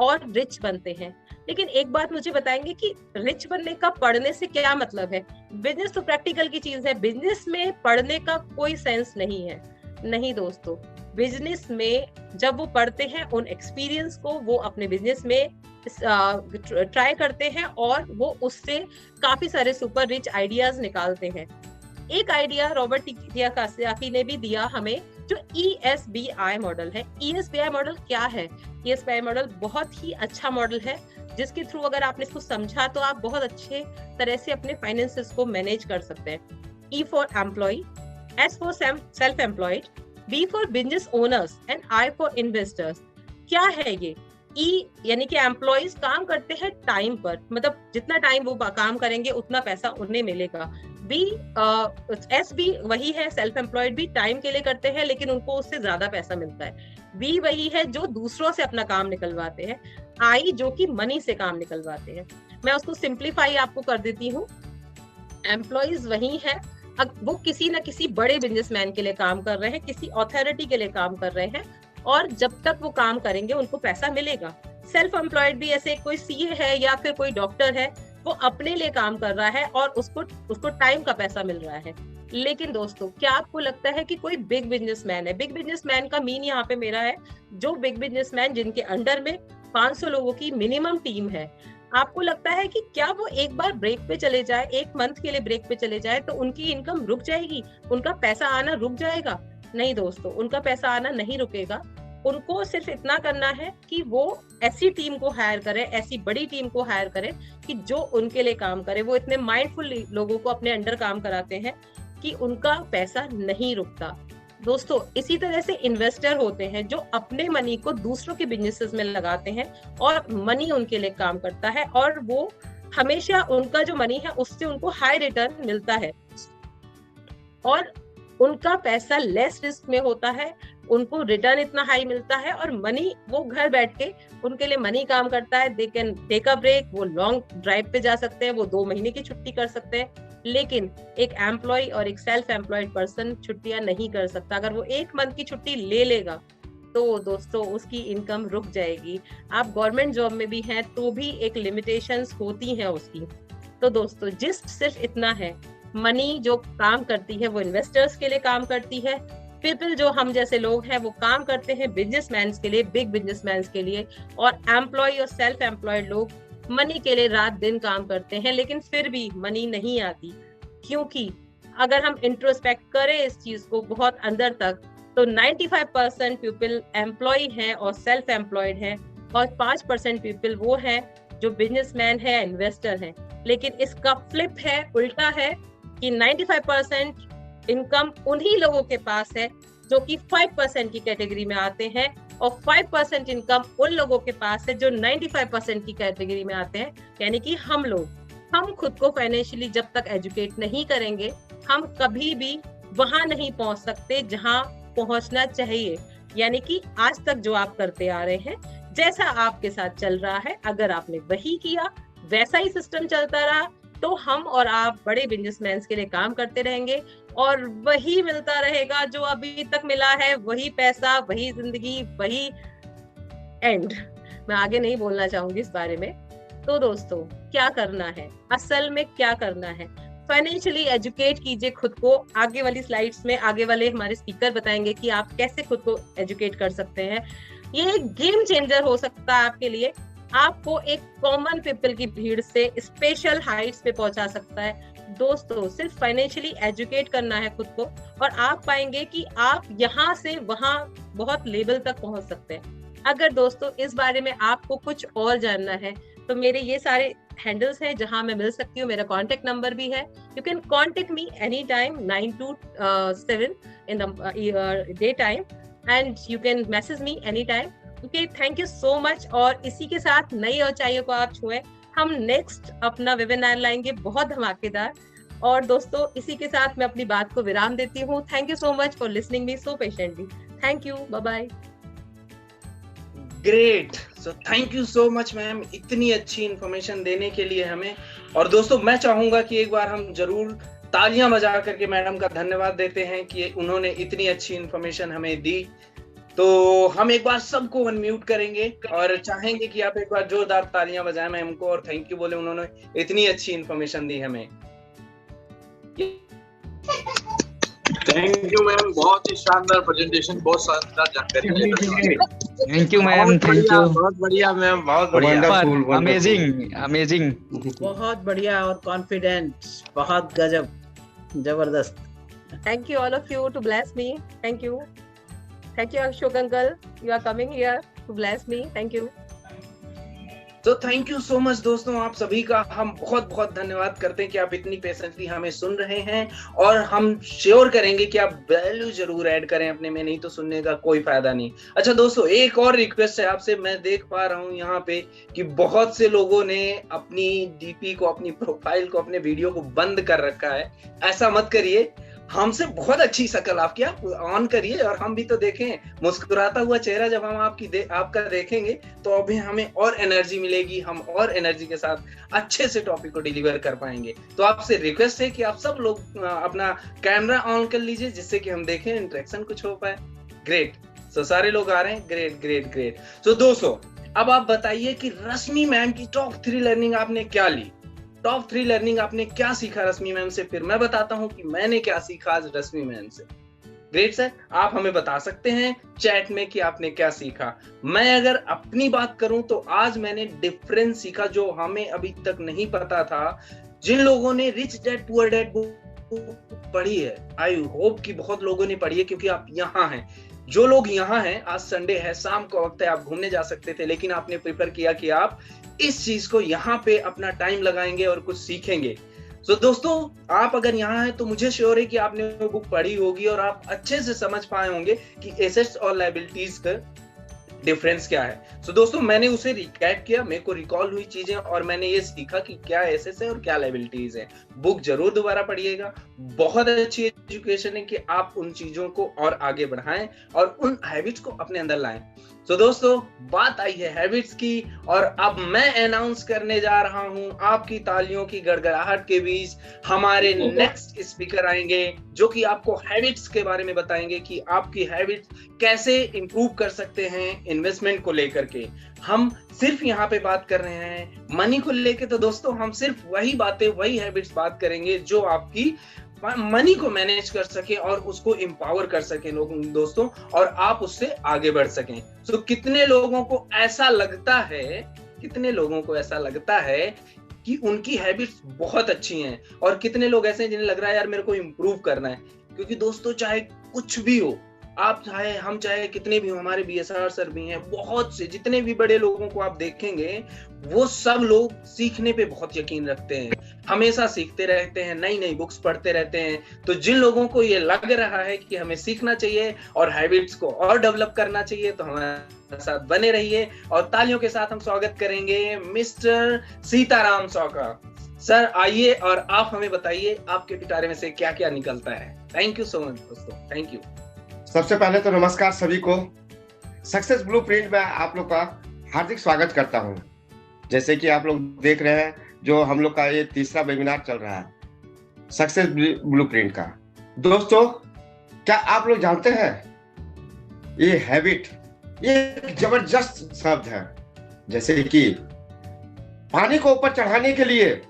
और रिच बनते हैं। लेकिन एक बात मुझे बताएंगे कि रिच बनने का पढ़ने से क्या मतलब है? बिजनेस तो प्रैक्टिकल की चीज है, बिजनेस में पढ़ने का कोई सेंस नहीं है। नहीं दोस्तों, बिजनेस में जब वो पढ़ते हैं, उन एक्सपीरियंस को वो अपने बिजनेस में ट्राई करते हैं और वो उससे काफी सारे सुपर रिच आइडियाज निकालते हैं। एक आइडिया रॉबर्ट कियोसाकी ने भी दिया हमें, जो ESBI मॉडल है। ESBI मॉडल क्या है? ESBI मॉडल बहुत ही अच्छा मॉडल है, जिसके थ्रू अगर आपने इसको समझा तो आप बहुत अच्छे तरह से अपने फाइनेंसेस को मैनेज कर सकते हैं। E for employ, S for self employed, B for business owners and I for investors. क्या है ये? E यानी कि एम्प्लॉयज काम करते हैं टाइम पर, मतलब जितना टाइम वो काम करेंगे उतना पैसा उन्हें मिलेगा। S भी वही है, सेल्फ एम्प्लॉयड भी टाइम के लिए करते हैं लेकिन उनको उससे ज्यादा पैसा मिलता है। B वही है जो दूसरों से अपना काम निकलवाते हैं। I जो कि मनी से काम निकलवाते हैं। मैं उसको सिंप्लीफाई आपको कर देती हूँ। एम्प्लॉयज वही है, वो किसी न किसी बड़े बिजनेसमैन के लिए काम कर रहे हैं, किसी अथॉरिटी के लिए काम कर रहे हैं, और जब तक वो काम करेंगे उनको पैसा मिलेगा। सेल्फ एम्प्लॉयड भी ऐसे कोई CA है या फिर कोई डॉक्टर है, वो अपने लिए काम कर रहा है और उसको टाइम का पैसा मिल रहा है। लेकिन दोस्तों, क्या आपको लगता है कि कोई बिग बिजनेसमैन है? बिग बिजनेसमैन का मीन यहाँ पे मेरा है जो बिग बिजनेसमैन जिनके अंडर में 500 लोगों की मिनिमम टीम है, आपको लगता है कि क्या वो एक बार ब्रेक पे चले जाए, एक मंथ के लिए ब्रेक पे चले जाए तो उनकी इनकम रुक जाएगी, उनका पैसा आना रुक जाएगा? नहीं दोस्तों, उनका पैसा आना नहीं रुकेगा। उनको सिर्फ इतना करना है कि वो ऐसी टीम को हायर करें, ऐसी बड़ी टीम को हायर करें कि जो उनके लिए काम करे। वो इतने माइंडफुल लोगों को अपने अंडर काम कराते हैं कि उनका पैसा नहीं रुकता। दोस्तों, इसी तरह से इन्वेस्टर होते हैं जो अपने मनी को दूसरों के बिजनेसेस में लगाते हैं और मनी उनके लिए काम करता है, और वो हमेशा उनका जो मनी है उससे उनको हाई रिटर्न मिलता है और उनका पैसा लेस रिस्क में होता है, उनको रिटर्न इतना हाई मिलता है और मनी, वो घर बैठ के उनके लिए मनी काम करता है। They can take a break, वो लॉन्ग ड्राइव पे जा सकते हैं, वो 2 महीने की छुट्टी कर सकते हैं। लेकिन एक एम्प्लॉय और एक सेल्फ एम्प्लॉयड पर्सन छुट्टियां नहीं कर सकता। अगर वो 1 मंथ की छुट्टी ले लेगा तो दोस्तों उसकी इनकम रुक जाएगी। आप गवर्नमेंट जॉब में भी हैं तो भी एक लिमिटेशंस होती हैं उसकी। तो दोस्तों जिस्ट सिर्फ इतना है, मनी जो काम करती है वो इन्वेस्टर्स के लिए काम करती है, पीपल जो हम जैसे लोग हैं वो काम करते हैं बिजनेसमैन के लिए, बिग बिजनेसमैन के लिए, और एम्प्लॉय और सेल्फ एम्प्लॉयड लोग मनी के लिए रात दिन काम करते हैं, लेकिन फिर भी मनी नहीं आती। क्योंकि अगर हम इंट्रोस्पेक्ट करें इस चीज को बहुत अंदर तक, तो 95% पीपल एम्प्लॉय हैं और सेल्फ एम्प्लॉयड हैं, और 5% पीपल वो हैं जो बिजनेसमैन है, इन्वेस्टर हैं। लेकिन इसका फ्लिप है, उल्टा है, कि 95% इनकम उन्हीं लोगों के पास है जो कि 5% की कैटेगरी में आते हैं, और 5% इनकम उन लोगों के पास है जो 95% की कैटेगरी में आते हैं, यानी कि हम लोग। हम खुद को फाइनेंशियली जब तक एजुकेट नहीं करेंगे, हम कभी भी वहां नहीं पहुंच सकते जहां पहुंचना चाहिए। यानी कि आज तक जो आप करते आ रहे हैं, जैसा आपके साथ चल रहा है, अगर आपने वही किया, वैसा ही सिस्टम चलता रहा, तो हम और आप बड़े बिजनेसमैन के लिए काम करते रहेंगे और वही मिलता रहेगा जो अभी तक मिला है, वही पैसा, वही जिंदगी, वही एंड। मैं आगे नहीं बोलना चाहूंगी इस बारे में। तो दोस्तों क्या करना है, असल में क्या करना है? फाइनेंशियली एजुकेट कीजिए खुद को। आगे वाली स्लाइड्स में आगे वाले हमारे स्पीकर बताएंगे कि आप कैसे खुद को एजुकेट कर सकते हैं। ये एक गेम चेंजर हो सकता है आपके लिए, आपको एक कॉमन पीपल की भीड़ से स्पेशल हाइट्स पे पहुंचा सकता है। दोस्तों सिर्फ फाइनेंशियली एजुकेट करना है खुद को, और आप पाएंगे कि आप यहाँ से वहां बहुत लेवल तक पहुंच सकते हैं। अगर दोस्तों इस बारे में आपको कुछ और जानना है तो मेरे ये सारे हैंडल्स हैं जहां मैं मिल सकती हूँ। मेरा कॉन्टेक्ट नंबर भी है, you can contact me any time 9 to 7 in the day time, and you can message me any time. Okay, thank you so much. और इसी के साथ नई ऊंचाइयों को आप छुएं। हम नेक्स्ट अपना वेबिनार लाएंगे बहुत धमाकेदार। और दोस्तों इसी के साथ मैं अपनी बात को विराम देती हूँ। Thank you so much for listening me so patiently. Thank you, bye bye. Great, so thank you so much ma'am, इतनी अच्छी इंफॉर्मेशन देने के लिए हमें। और दोस्तों मैं चाहूंगा कि एक बार हम जरूर तालियां बजा करके मैडम का धन्यवाद देते हैं कि उन्होंने इतनी अच्छी इंफॉर्मेशन हमें दी। तो हम एक बार सबको अनम्यूट करेंगे और चाहेंगे कि आप एक बार जोरदार तालियां बजाएं मैम को और थैंक यू बोले, उन्होंने इतनी अच्छी इंफॉर्मेशन दी हमें। थैंक यू मैम, बहुत ही शानदार प्रेजेंटेशन, बहुत शानदार जानकारी। Thank you ma'am, thank you, बहुत बढ़िया मैम, बहुत बढ़िया, अमेजिंग अमेजिंग, बहुत बढ़िया और कॉन्फिडेंट, बहुत गजब, जबरदस्त। Thank you all of you to bless me. Thank you Ashok uncle, you are coming here to bless me. Thank you. तो थैंक यू सो मच दोस्तों, आप सभी का हम बहुत बहुत धन्यवाद करते हैं कि आप इतनी पेशेंटली हमें सुन रहे हैं, और हम श्योर करेंगे कि आप वैल्यू जरूर ऐड करें अपने में, नहीं तो सुनने का कोई फायदा नहीं। अच्छा दोस्तों, एक और रिक्वेस्ट है आपसे, मैं देख पा रहा हूँ यहाँ पे कि बहुत से लोगों ने अपनी डीपी को, अपनी प्रोफाइल को, अपने वीडियो को बंद कर रखा है। ऐसा मत करिए, हमसे बहुत अच्छी शक्ल आपकी, आप ऑन करिए और हम भी तो देखें मुस्कुराता हुआ चेहरा। जब हम आपका देखेंगे तो अभी हमें और एनर्जी मिलेगी, हम और एनर्जी के साथ अच्छे से टॉपिक को डिलीवर कर पाएंगे। तो आपसे रिक्वेस्ट है कि आप सब लोग अपना कैमरा ऑन कर लीजिए जिससे कि हम देखें, इंटरेक्शन कुछ हो पाए। ग्रेट, सो सारे लोग आ रहे हैं, ग्रेट ग्रेट ग्रेट। सो दोस्तों अब आप बताइए कि रश्मि मैम की टॉप 3 लर्निंग आपने क्या ली, टॉप 3 लर्निंग आपने क्या सीखा रश्मि मैम से, फिर मैं बताता हूं कि मैंने क्या सीखा आज रश्मि मैम से। ग्रेट सर, आप हमें बता सकते हैं चैट में कि आपने क्या सीखा। मैं अगर अपनी बात करूं तो आज मैंने डिफरेंस सीखा जो हमें अभी तक नहीं पता था। जिन लोगों ने rich dad poor dad book पढ़ी है, आई होप कि बहुत लोगों ने पढ़ी है क्योंकि आप यहाँ हैं। जो लोग यहाँ हैं, आज संडे है, शाम का वक्त है, आप घूमने जा सकते थे, लेकिन आपने प्रेफर किया कि आप इस चीज को यहाँ पे अपना टाइम लगाएंगे और कुछ सीखेंगे। सो दोस्तों आप अगर यहाँ हैं तो मुझे श्योर है कि आपने वो बुक पढ़ी होगी और आप अच्छे से समझ पाए होंगे कि एसेट्स और लायबिलिटीज का डिफरेंस क्या है। सो दोस्तों मैंने उसे रिकैप किया, मेरे को रिकॉल हुई चीजें और मैंने ये सीखा कि क्या एसेट्स है और क्या लायबिलिटीज है। बुक जरूर दोबारा पढ़िएगा, बहुत अच्छी एजुकेशन है कि आप उन चीजों को और आगे बढ़ाएं और उन हैबिट्स को अपने अंदर लाएं। तो दोस्तों बात आई है हैबिट्स की, और अब मैं अनाउंस करने जा रहा हूं आपकी तालियों की गड़गड़ाहट के बीच हमारे नेक्स्ट स्पीकर आएंगे, जो कि आपको हैबिट्स के बारे में बताएंगे कि आपकी हैबिट्स कैसे इंप्रूव कर सकते हैं इन्वेस्टमेंट को लेकर के। हम सिर्फ यहाँ पे बात कर रहे हैं मनी को लेके, तो दोस्तों हम सिर्फ वही बातें, वही हैबिट्स बात करेंगे जो आपकी मनी को मैनेज कर सके और उसको एम्पावर कर सके लोगों दोस्तों, और आप उससे आगे बढ़ सकें। तो कितने लोगों को ऐसा लगता है कि उनकी हैबिट्स बहुत अच्छी हैं, और कितने लोग ऐसे हैं जिन्हें लग रहा है यार मेरे को इम्प्रूव करना है। क्योंकि दोस्तों चाहे कुछ भी हो, आप चाहे हम चाहे कितने भी, हमारे बीएसआर सर भी हैं, बहुत से जितने भी बड़े लोगों को आप देखेंगे वो सब लोग सीखने पे बहुत यकीन रखते हैं, हमेशा सीखते रहते हैं, नई नई बुक्स पढ़ते रहते हैं। तो जिन लोगों को ये लग रहा है कि हमें सीखना चाहिए और हैबिट्स को और डेवलप करना चाहिए, तो हमारे साथ बने रहिए। और तालियों के साथ हम स्वागत करेंगे मिस्टर सीताराम सौ का। सर आइए और आप हमें बताइए आपके पिटारे में से क्या क्या निकलता है। थैंक यू सो मच दोस्तों, थैंक यू। सबसे पहले तो नमस्कार सभी को। सक्सेस ब्लूप्रिंट में आप लोग का हार्दिक स्वागत करता हूं। जैसे कि आप लोग देख रहे हैं, जो हम लोग का ये तीसरा वेबिनार चल रहा है सक्सेस ब्लूप्रिंट का। दोस्तों क्या आप लोग जानते हैं, ये हैबिट ये एक जबरदस्त शब्द है। जैसे कि पानी को ऊपर चढ़ाने के लिए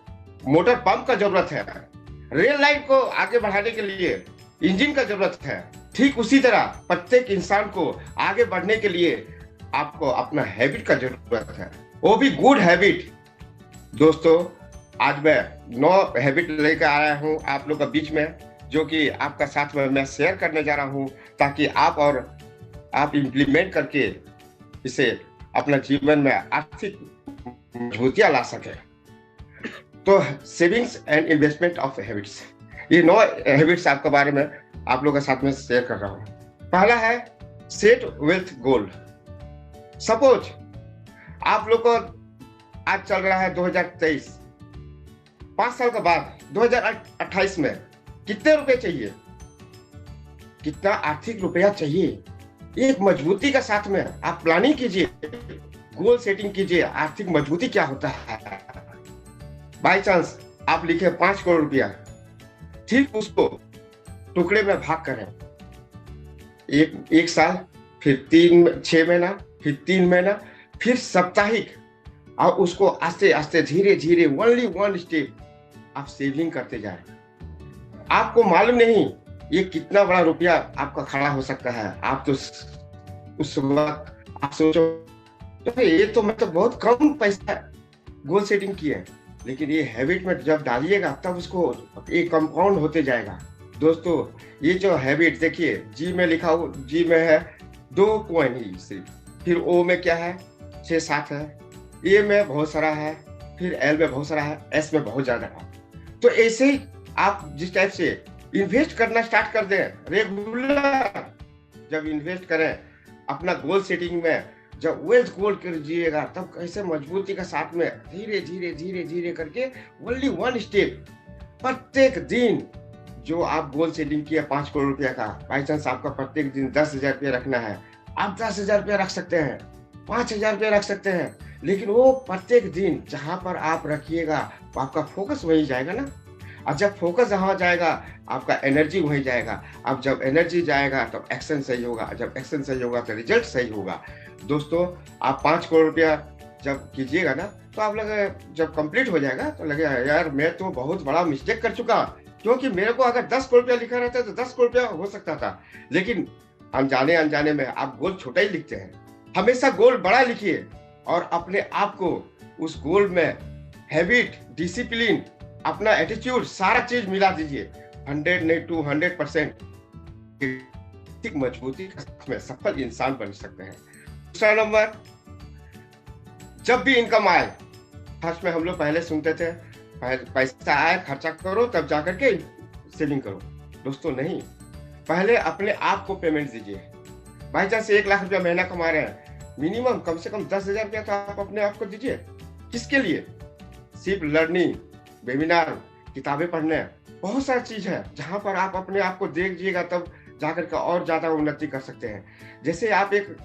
मोटर पंप का जरूरत है, रेल लाइन को आगे बढ़ाने के लिए इंजन का जरूरत है, ठीक उसी तरह प्रत्येक इंसान को आगे बढ़ने के लिए आपको अपना हैबिट का जरूरत है, वो भी गुड हैबिट। दोस्तों आज मैं 9 हैबिट लेकर आया हूँ आप लोग के बीच में, जो कि आपका साथ में मैं शेयर करने जा रहा हूँ, ताकि आप इम्प्लीमेंट करके इसे अपना जीवन में आर्थिक मजबूतियां ला सके। तो savings and investment of habits, ये 9 हैबिट्स आपके बारे में आप लोगों के साथ में शेयर कर रहा हूं। पहला है सेट वेल्थ गोल। सपोज आप लोग को आज चल रहा है 2023, 5 साल के बाद 2028 में कितने रुपए चाहिए, कितना आर्थिक रुपया चाहिए, एक मजबूती के साथ में आप प्लानिंग कीजिए, गोल सेटिंग कीजिए। आर्थिक मजबूती क्या होता है? बाय चांस आप लिखे 5 करोड़ रुपया, ठीक उसको टुकड़े में भाग करें, एक साल, फिर 6 महीना, फिर 3 महीना, फिर साप्ताहिक, और उसको आस्ते आस्ते धीरे धीरे ओनली 1 स्टेप आप सेविंग करते जाएं। आपको मालूम नहीं ये कितना बड़ा रुपया आपका खड़ा हो सकता है। आप तो उस वक्त आप सोचो तो ये तो मतलब बहुत कम पैसा गोल सेटिंग की है, लेकिन ये हैबिट में जब डालिएगा तब उसको एक कंपाउंड होते जाएगा। दोस्तों ये जो हैबिट देखिए, जी में लिखा हो, जी में है 2 कॉइन ही सिर्फ, फिर ओ में क्या है 6-7 है, ए में बहुत सारा है, फिर एल में बहुत सारा है, एस में बहुत ज्यादा है। तो ऐसे ही आप जिस टाइप से इन्वेस्ट करना स्टार्ट कर दें, रेगुलर जब इन्वेस्ट करें अपना गोल सेटिंग में, जब वेल्थ गोल कीजिएगा तब कैसे मजबूती के साथ में धीरे धीरे धीरे धीरे करके ओनली 1 स्टेप प्रत्येक दिन जो आप गोल सेटिंग किया 5 करोड़ रुपया का, बाई चांस आपका प्रत्येक दिन 10,000 रुपया रखना है, आप 10,000 रुपया रख सकते हैं, 5,000 रुपया रख सकते हैं, लेकिन वो प्रत्येक दिन जहां पर आप रखिएगा आपका फोकस वहीं जाएगा ना। और जब फोकस जहाँ जाएगा आपका एनर्जी वहीं जाएगा। अब जब एनर्जी जाएगा तब एक्शन सही होगा, जब एक्शन सही होगा तो रिजल्ट सही होगा। दोस्तों आप 5 करोड़ रुपया जब कीजिएगा ना, तो आप लगे जब कंप्लीट हो जाएगा तो लगेगा यार मैं तो बहुत बड़ा मिस्टेक कर चुका, क्योंकि मेरे को अगर 10 करोड़ रुपया लिखा रहता तो 10 करोड़ रुपया हो सकता था। लेकिन अनजाने में आप गोल छोटा ही लिखते हैं। हमेशा गोल बड़ा लिखिए और अपने आप को उस गोल में हैबिट, डिसिप्लिन, अपना एटीट्यूड सारा चीज मिला दीजिए। 100 नहीं 200% मजबूती में सफल इंसान बन सकते हैं। दूसरा नंबर, जब भी इनकम आए, फर्स्ट में हम लोग पहले सुनते थे पैसा आए खर्चा करो तब जाकर के सेविंग करो। दोस्तों नहीं, पहले अपने आप को पेमेंट दीजिए। बाई चांस 1 लाख रुपया महीना कमा रहे हैं, मिनिमम कम से कम 10,000 रुपया तो आप अपने आप को दीजिए। किसके लिए? सिर्फ लर्निंग, वेबिनार, किताबें पढ़ने, बहुत सारी चीज है जहां पर आप अपने आप को देखिएगा तब जाकर के और ज्यादा उन्नति कर सकते हैं। जैसे आप एक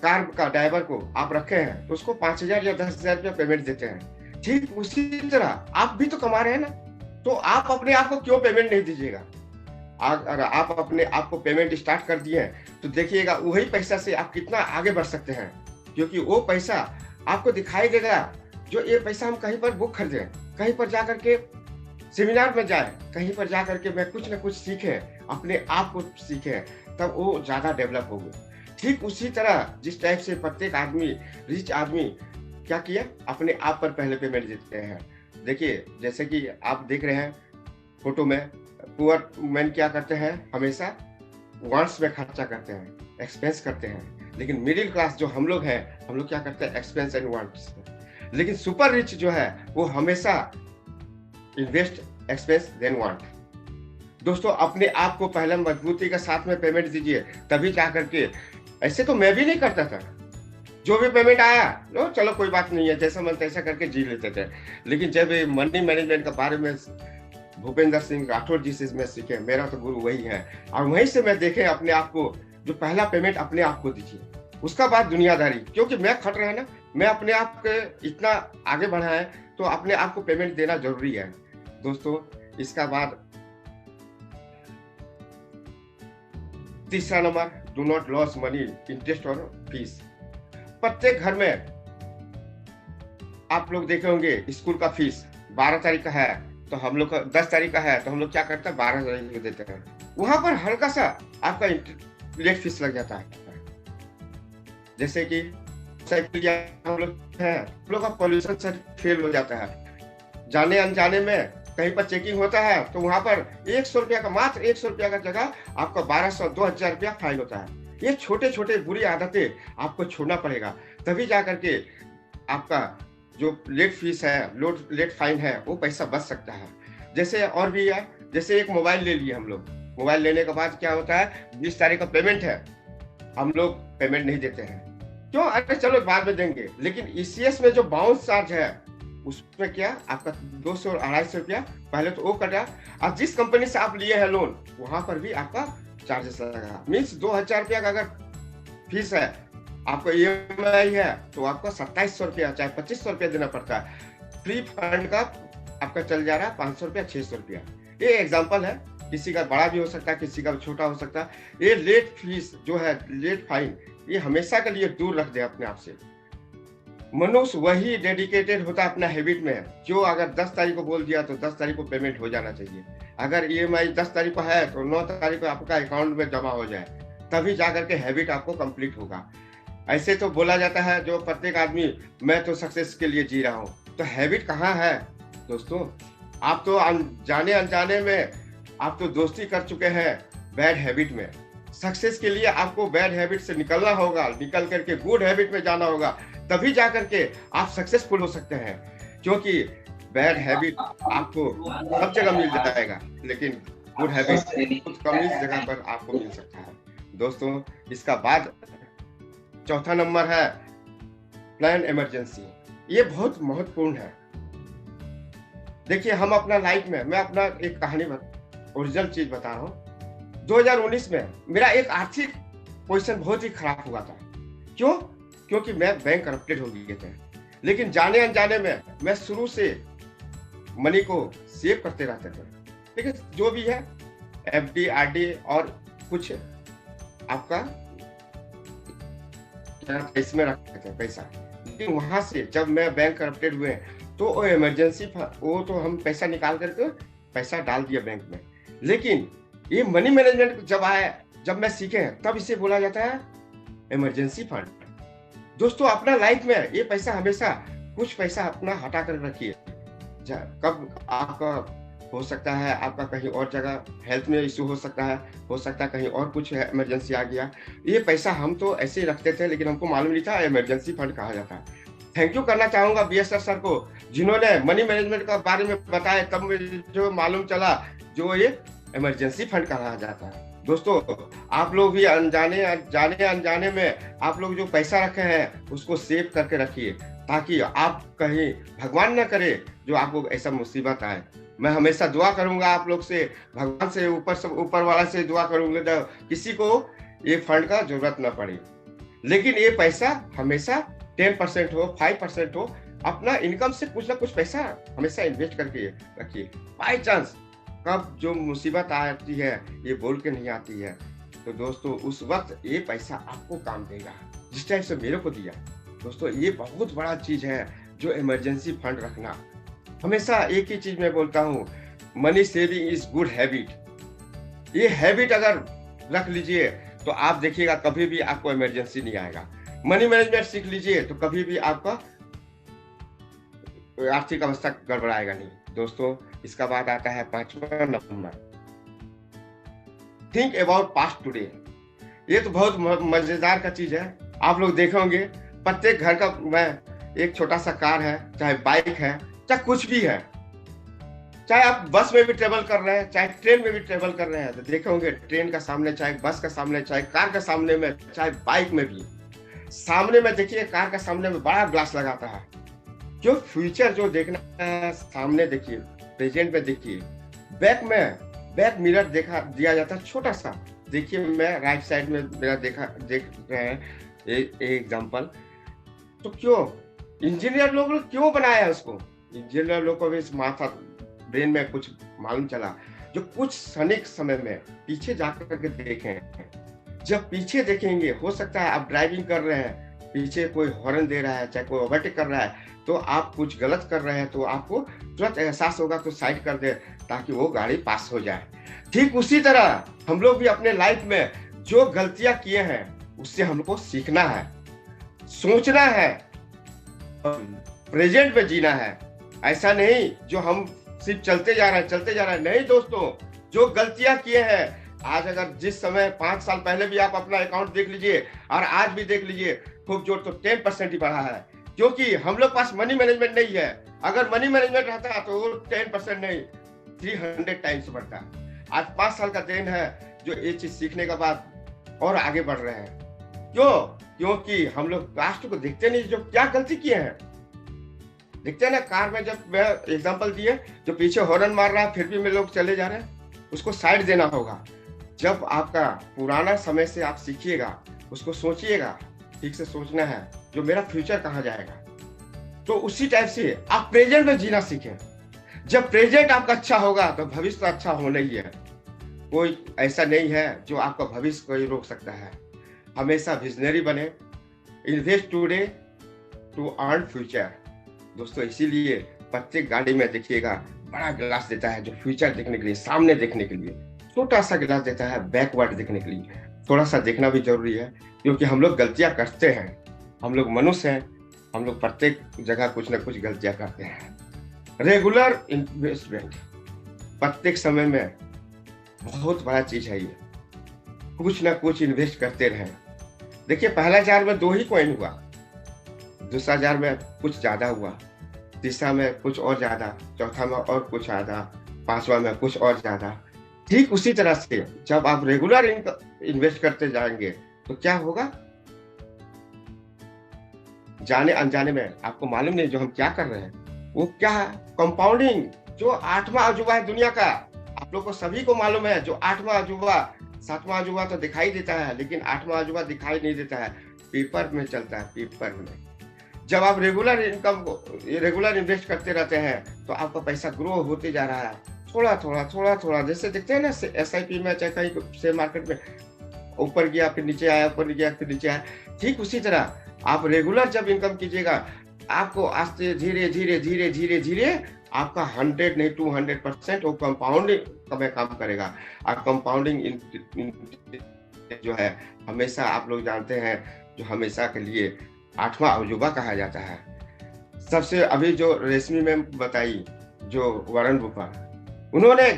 कार का ड्राइवर को आप रखे हैं तो उसको 5,000 या 10,000 रुपया पेमेंट देते हैं, ठीक उसी तरह आप भी तो कमा रहे हैं ना, तो आप अपने आप को क्यों पेमेंट नहीं दीजिएगा? अगर आप अपने आप को पेमेंट स्टार्ट कर दिए हैं तो देखिएगा वही पैसा से आप कितना आगे बढ़ सकते हैं, क्योंकि वो पैसा आपको दिखाई देगा। जो ये पैसा हम कहीं पर बुक खरीदें, कहीं पर जाकर के सेमिनार में जाए, कहीं पर जाकर के मैं कुछ ना कुछ सीखे, अपने आप को सीखे, तब वो ज्यादा डेवलप होगा। ठीक उसी तरह जिस टाइप से प्रत्येक आदमी, रिच आदमी क्या किया, अपने आप पर पहले पेमेंट देते हैं। देखिए जैसे कि आप देख रहे हैं फोटो में, पुअर मैन क्या करते हैं, हमेशा वांट्स में खर्चा करते हैं, एक्सपेंस करते हैं। लेकिन मिडिल क्लास जो हम लोग हैं, हम लोग क्या करते हैं, एक्सपेंस एंड वांट्स। लेकिन सुपर रिच जो है वो हमेशा इन्वेस्ट, एक्सपेंस देन वांट। दोस्तों अपने आप को पहले मजबूती के साथ में पेमेंट दीजिए, तभी जा करके। ऐसे तो मैं भी नहीं करता था, जो भी पेमेंट आया लो चलो कोई बात नहीं है, जैसा मन तैसा करके जी लेते थे। लेकिन जब मनी मैनेजमेंट के बारे में भूपेंद्र सिंह राठौर जी से मैं सीखे, मेरा तो गुरु वही है, और वहीं से मैं देखे अपने आप को, जो पहला पेमेंट अपने आप को दीजिए, उसका बाद दुनियादारी। क्योंकि मैं खट रहा है ना, मैं अपने आप के इतना आगे बढ़ा है तो अपने आप को पेमेंट देना जरूरी है दोस्तों। इसका बाद तीसरा number, do not loss money, interest और फीस। प्रत्येक घर में आप लोग देखे होंगे स्कूल का फीस 12 तारीख का है तो हम लोग का 10 तारीख का है, तो हम लोग क्या करते हैं 12 तारीख को देते हैं। वहां पर हल्का सा आपका लेट फीस लग जाता है। जैसे कि साइकिल हम लोग का पॉल्यूशन फेल हो जाता है, जाने अनजाने में कहीं पर चेकिंग होता है तो वहां पर 100 रुपया का, मात्र 100 रुपया का जगह आपका 1200-2000 रुपया फाइन होता है। ये छोटे छोटे बुरी आदतें आपको छोड़ना पड़ेगा, तभी जाकर के आपका जो लेट फीस है, लेट फाइन है, वो पैसा बच सकता है। जैसे और भी है, जैसे एक मोबाइल ले लिए हम लोग, मोबाइल लेने के बाद क्या होता है, 20 तारीख का पेमेंट है, हम लोग पेमेंट नहीं देते हैं। क्यों? अरे चलो बाद में देंगे। लेकिन ईसीएस में जो बाउंस चार्ज है उसमें क्या आपका 200-250 रुपया पहले तो वो कटा, और जिस कंपनी से आप लिए हैं लोन वहां पर भी आपका चार्जेस लगा। मीन्स 2000 रुपया का अगर फीस है, आपका ईएमआई है तो आपको 2700 रुपया चाहे 2500 रुपया देना पड़ता है। फ्री फंड का आपका चल जा रहा है 500 रुपया, 600 रुपया। ये एग्जाम्पल है, किसी का बड़ा भी हो सकता है, किसी का छोटा हो सकता है। ये लेट फीस जो है, लेट फाइन, ये हमेशा के लिए दूर रख दे अपने आप से। मनुष्य वही डेडिकेटेड होता है अपना हैबिट में, जो अगर 10 तारीख को बोल दिया तो 10 तारीख को पेमेंट हो जाना चाहिए। अगर ईएमआई 10 तारीख को है तो 9 तारीख को आपका अकाउंट में जमा हो जाए, तभी जाकर के हैबिट आपको कंप्लीट होगा। ऐसे तो बोला जाता है जो प्रत्येक आदमी मैं तो सक्सेस के लिए जी रहा हूँ, तो हैबिट कहाँ है दोस्तों? आप तो जाने अनजाने में आप तो दोस्ती कर चुके हैं बैड हैबिट में। सक्सेस के लिए आपको बैड हैबिट से निकलना होगा, निकल करके गुड हैबिट में जाना होगा, तभी जाकर के आप सक्सेसफुल हो सकते हैं। क्योंकि बैड हैबिट आपको सब जगह मिल जाएगा, लेकिन गुड हैबिट कुछ कम ही जगह पर आपको मिल सकता है दोस्तों। इसका बाद चौथा नंबर है प्लान इमरजेंसी। ये बहुत महत्वपूर्ण है। देखिए हम अपना लाइफ में, मैं अपना एक कहानी ओरिजिनल चीज बता रहा हूँ। 2019 में मेरा एक आर्थिक पोजीशन बहुत ही खराब हुआ था। क्यों? क्योंकि मैं बैंक करप्टेड हो गए थे। लेकिन जाने अनजाने में मैं शुरू से मनी को सेव करते रहते थे। लेकिन जो भी है एफडी, आरडी और कुछ आपका इसमें रखते थे पैसा। लेकिन वहां से जब मैं बैंक करप्टेड हुए तो वो इमरजेंसी, वो तो हम पैसा निकाल करके पैसा डाल दिया बैंक में। लेकिन ये मनी मैनेजमेंट जब आया, जब मैं सीखे, तब इसे बोला जाता है इमरजेंसी फंड। दोस्तों अपना लाइफ में ये पैसा हमेशा कुछ पैसा अपना हटा कर रखिए। कब आपका हो सकता है, आपका कहीं और जगह हेल्थ में इशू हो सकता है कहीं और कुछ इमरजेंसी आ गया। ये पैसा हम तो ऐसे ही रखते थे, लेकिन हमको मालूम नहीं था इमरजेंसी फंड कहा जाता है। थैंक यू करना चाहूंगा बीएसआर सर को, जिन्होंने मनी मैनेजमेंट के बारे में बताया, तब मुझे जो मालूम चला जो ये इमरजेंसी फंड कहा जाता है। दोस्तों आप लोग भी अनजाने में आप लोग जो पैसा रखे हैं उसको सेव करके रखिए, ताकि आप कहीं भगवान न करे जो आपको ऐसा मुसीबत आए। मैं हमेशा दुआ करूंगा आप लोग से, भगवान से, ऊपर वाला से दुआ करूंगा किसी को ये फंड का जरूरत न पड़े। लेकिन ये पैसा हमेशा 10% हो, 5% हो, अपना इनकम से कुछ ना कुछ पैसा हमेशा इन्वेस्ट करके रखिए। बाई चांस कब जो मुसीबत आती है ये बोल के नहीं आती है, तो दोस्तों उस वक्त ये पैसा आपको काम देगा, जिस टाइप से मेरे को दिया। दोस्तों ये बहुत बड़ा चीज है जो इमरजेंसी फंड रखना। हमेशा एक ही चीज मैं बोलता हूँ, money saving is good habit. ये हैबिट अगर रख लीजिए तो आप देखिएगा कभी भी आपको इमरजेंसी नहीं आएगा। मनी मैनेजमेंट सीख लीजिए तो कभी भी आपका आर्थिक अवस्था गड़बड़ाएगा नहीं। दोस्तों इसका बाद आता है 5वां number, think about past today. ये तो बहुत मजेदार का चीज है। आप लोग देखेंगे प्रत्येक घर का में एक छोटा सा कार है, चाहे बाइक है, चाहे कुछ भी है, चाहे आप बस में भी ट्रेवल कर रहे हैं, चाहे ट्रेन में भी ट्रेवल कर रहे हैं, तो देखे होंगे ट्रेन का सामने, चाहे बस का सामने, चाहे कार का सामने में, चाहे बाइक में भी सामने में देखिए, कार का सामने में बड़ा ग्लास लगाता है। जो फ्यूचर जो देखना है सामने देखिए, प्रेजेंट में देखिए, बैक मिरर दिया जाता है छोटा सा। देखिए मैं राइट साइड में मेरा देख रहे हैं एक एग्जांपल। तो क्यों इंजीनियर लोग क्यों बनाया है उसको? इंजीनियर लोग को भी माथा ब्रेन में कुछ मालूम चला, जो कुछ क्षणिक समय में पीछे जाकर के देखें। जब पीछे देखेंगे, हो सकता है आप ड्राइविंग कर रहे हैं, पीछे कोई हॉर्न दे रहा है, चाहे कोई ओवरटेक कर रहा है, तो आप कुछ गलत कर रहे हैं, तो आपको तुरंत एहसास होगा तो साइड कर दे ताकि वो गाड़ी पास हो जाए। ठीक उसी तरह हम लोग भी अपने लाइफ में जो गलतियां किए हैं उससे हमको सीखना है, सोचना है, प्रेजेंट में जीना है। ऐसा नहीं जो हम सिर्फ चलते जा रहे हैं, नहीं दोस्तों, जो गलतियां किए हैं आज, अगर जिस समय 5 साल पहले भी आप अपना अकाउंट देख लीजिए और आज भी देख लीजिए, खूब जोर तो 10% ही बढ़ा है, क्योंकि हम लोग पास मनी मैनेजमेंट नहीं है। अगर मनी मैनेजमेंट रहता तो वो 10% नहीं 300 टाइम्स बढ़ता। आज 5 साल का देन है जो ये चीज सीखने के बाद और आगे बढ़ रहे हैं। क्यों? क्योंकि हम लोग राष्ट्र को देखते नहीं, जो क्या गलती किए हैं देखते हैं ना। कार में जब मैं एग्जांपल दिए, जो पीछे हॉर्न मार रहा है फिर भी में लोग चले जा रहे हैं, उसको साइड देना होगा। जब आपका पुराना समय से आप सीखिएगा, उसको सोचिएगा, ठीक से सोचना है जो मेरा फ्यूचर कहाँ जाएगा। तो उसी टाइप से आप प्रेजेंट में जीना सीखें। जब प्रेजेंट आपका अच्छा होगा तो भविष्य तो अच्छा होना ही है। कोई ऐसा नहीं है जो आपका भविष्य को ही रोक सकता है। हमेशा विजनरी बने, invest today to earn future. दोस्तों इसीलिए प्रत्येक गाड़ी में देखिएगा बड़ा ग्लास देता है जो फ्यूचर देखने के लिए, सामने देखने के लिए, छोटा सा ग्लास देता है बैकवर्ड देखने के लिए। थोड़ा सा देखना भी जरूरी है, क्योंकि हम लोग गलतियां करते हैं, हम लोग मनुष्य हैं, हम लोग प्रत्येक जगह कुछ ना कुछ गलतियां करते हैं। रेगुलर इन्वेस्टमेंट प्रत्येक समय में बहुत बड़ा चीज है। ये कुछ ना कुछ इन्वेस्ट करते रहें। देखिए पहला जार में 2 ही कॉइन हुआ, दूसरा जार में कुछ ज्यादा हुआ, तीसरा में कुछ और ज्यादा, चौथा में और कुछ ज्यादा, 5वां में कुछ और ज्यादा। ठीक उसी तरह से जब आप रेगुलर इन्वेस्ट करते जाएंगे तो क्या होगा, जाने अनजाने में आपको मालूम नहीं जो हम क्या कर रहे हैं वो क्या है, कंपाउंडिंग। जो 8वां अजूबा है दुनिया का, आप लोग को सभी को मालूम है, जो 8वां अजूबा, 7वां अजूबा तो दिखाई देता है, लेकिन 8वां अजूबा दिखाई नहीं देता है, पेपर में चलता है, पेपर में। जब आप रेगुलर इन्वेस्ट करते रहते हैं तो आपका पैसा ग्रो होते जा रहा है, थोड़ा थोड़ा, जैसे देखते हैं ना SIP में, चाहे कहीं शेयर मार्केट में ऊपर गया फिर नीचे आया, ऊपर गया फिर नीचे आया। ठीक उसी तरह आप रेगुलर जब इनकम कीजिएगा, आपको आस्ते धीरे आपका 100 नहीं 200% वो कंपाउंडिंग में काम करेगा। और कंपाउंडिंग जो है हमेशा आप लोग जानते हैं, जो हमेशा के लिए 8वां अजूबा कहा जाता है। सबसे अभी जो रेशमी मैम बताई, जो वॉरेन बफेट, उन्होंने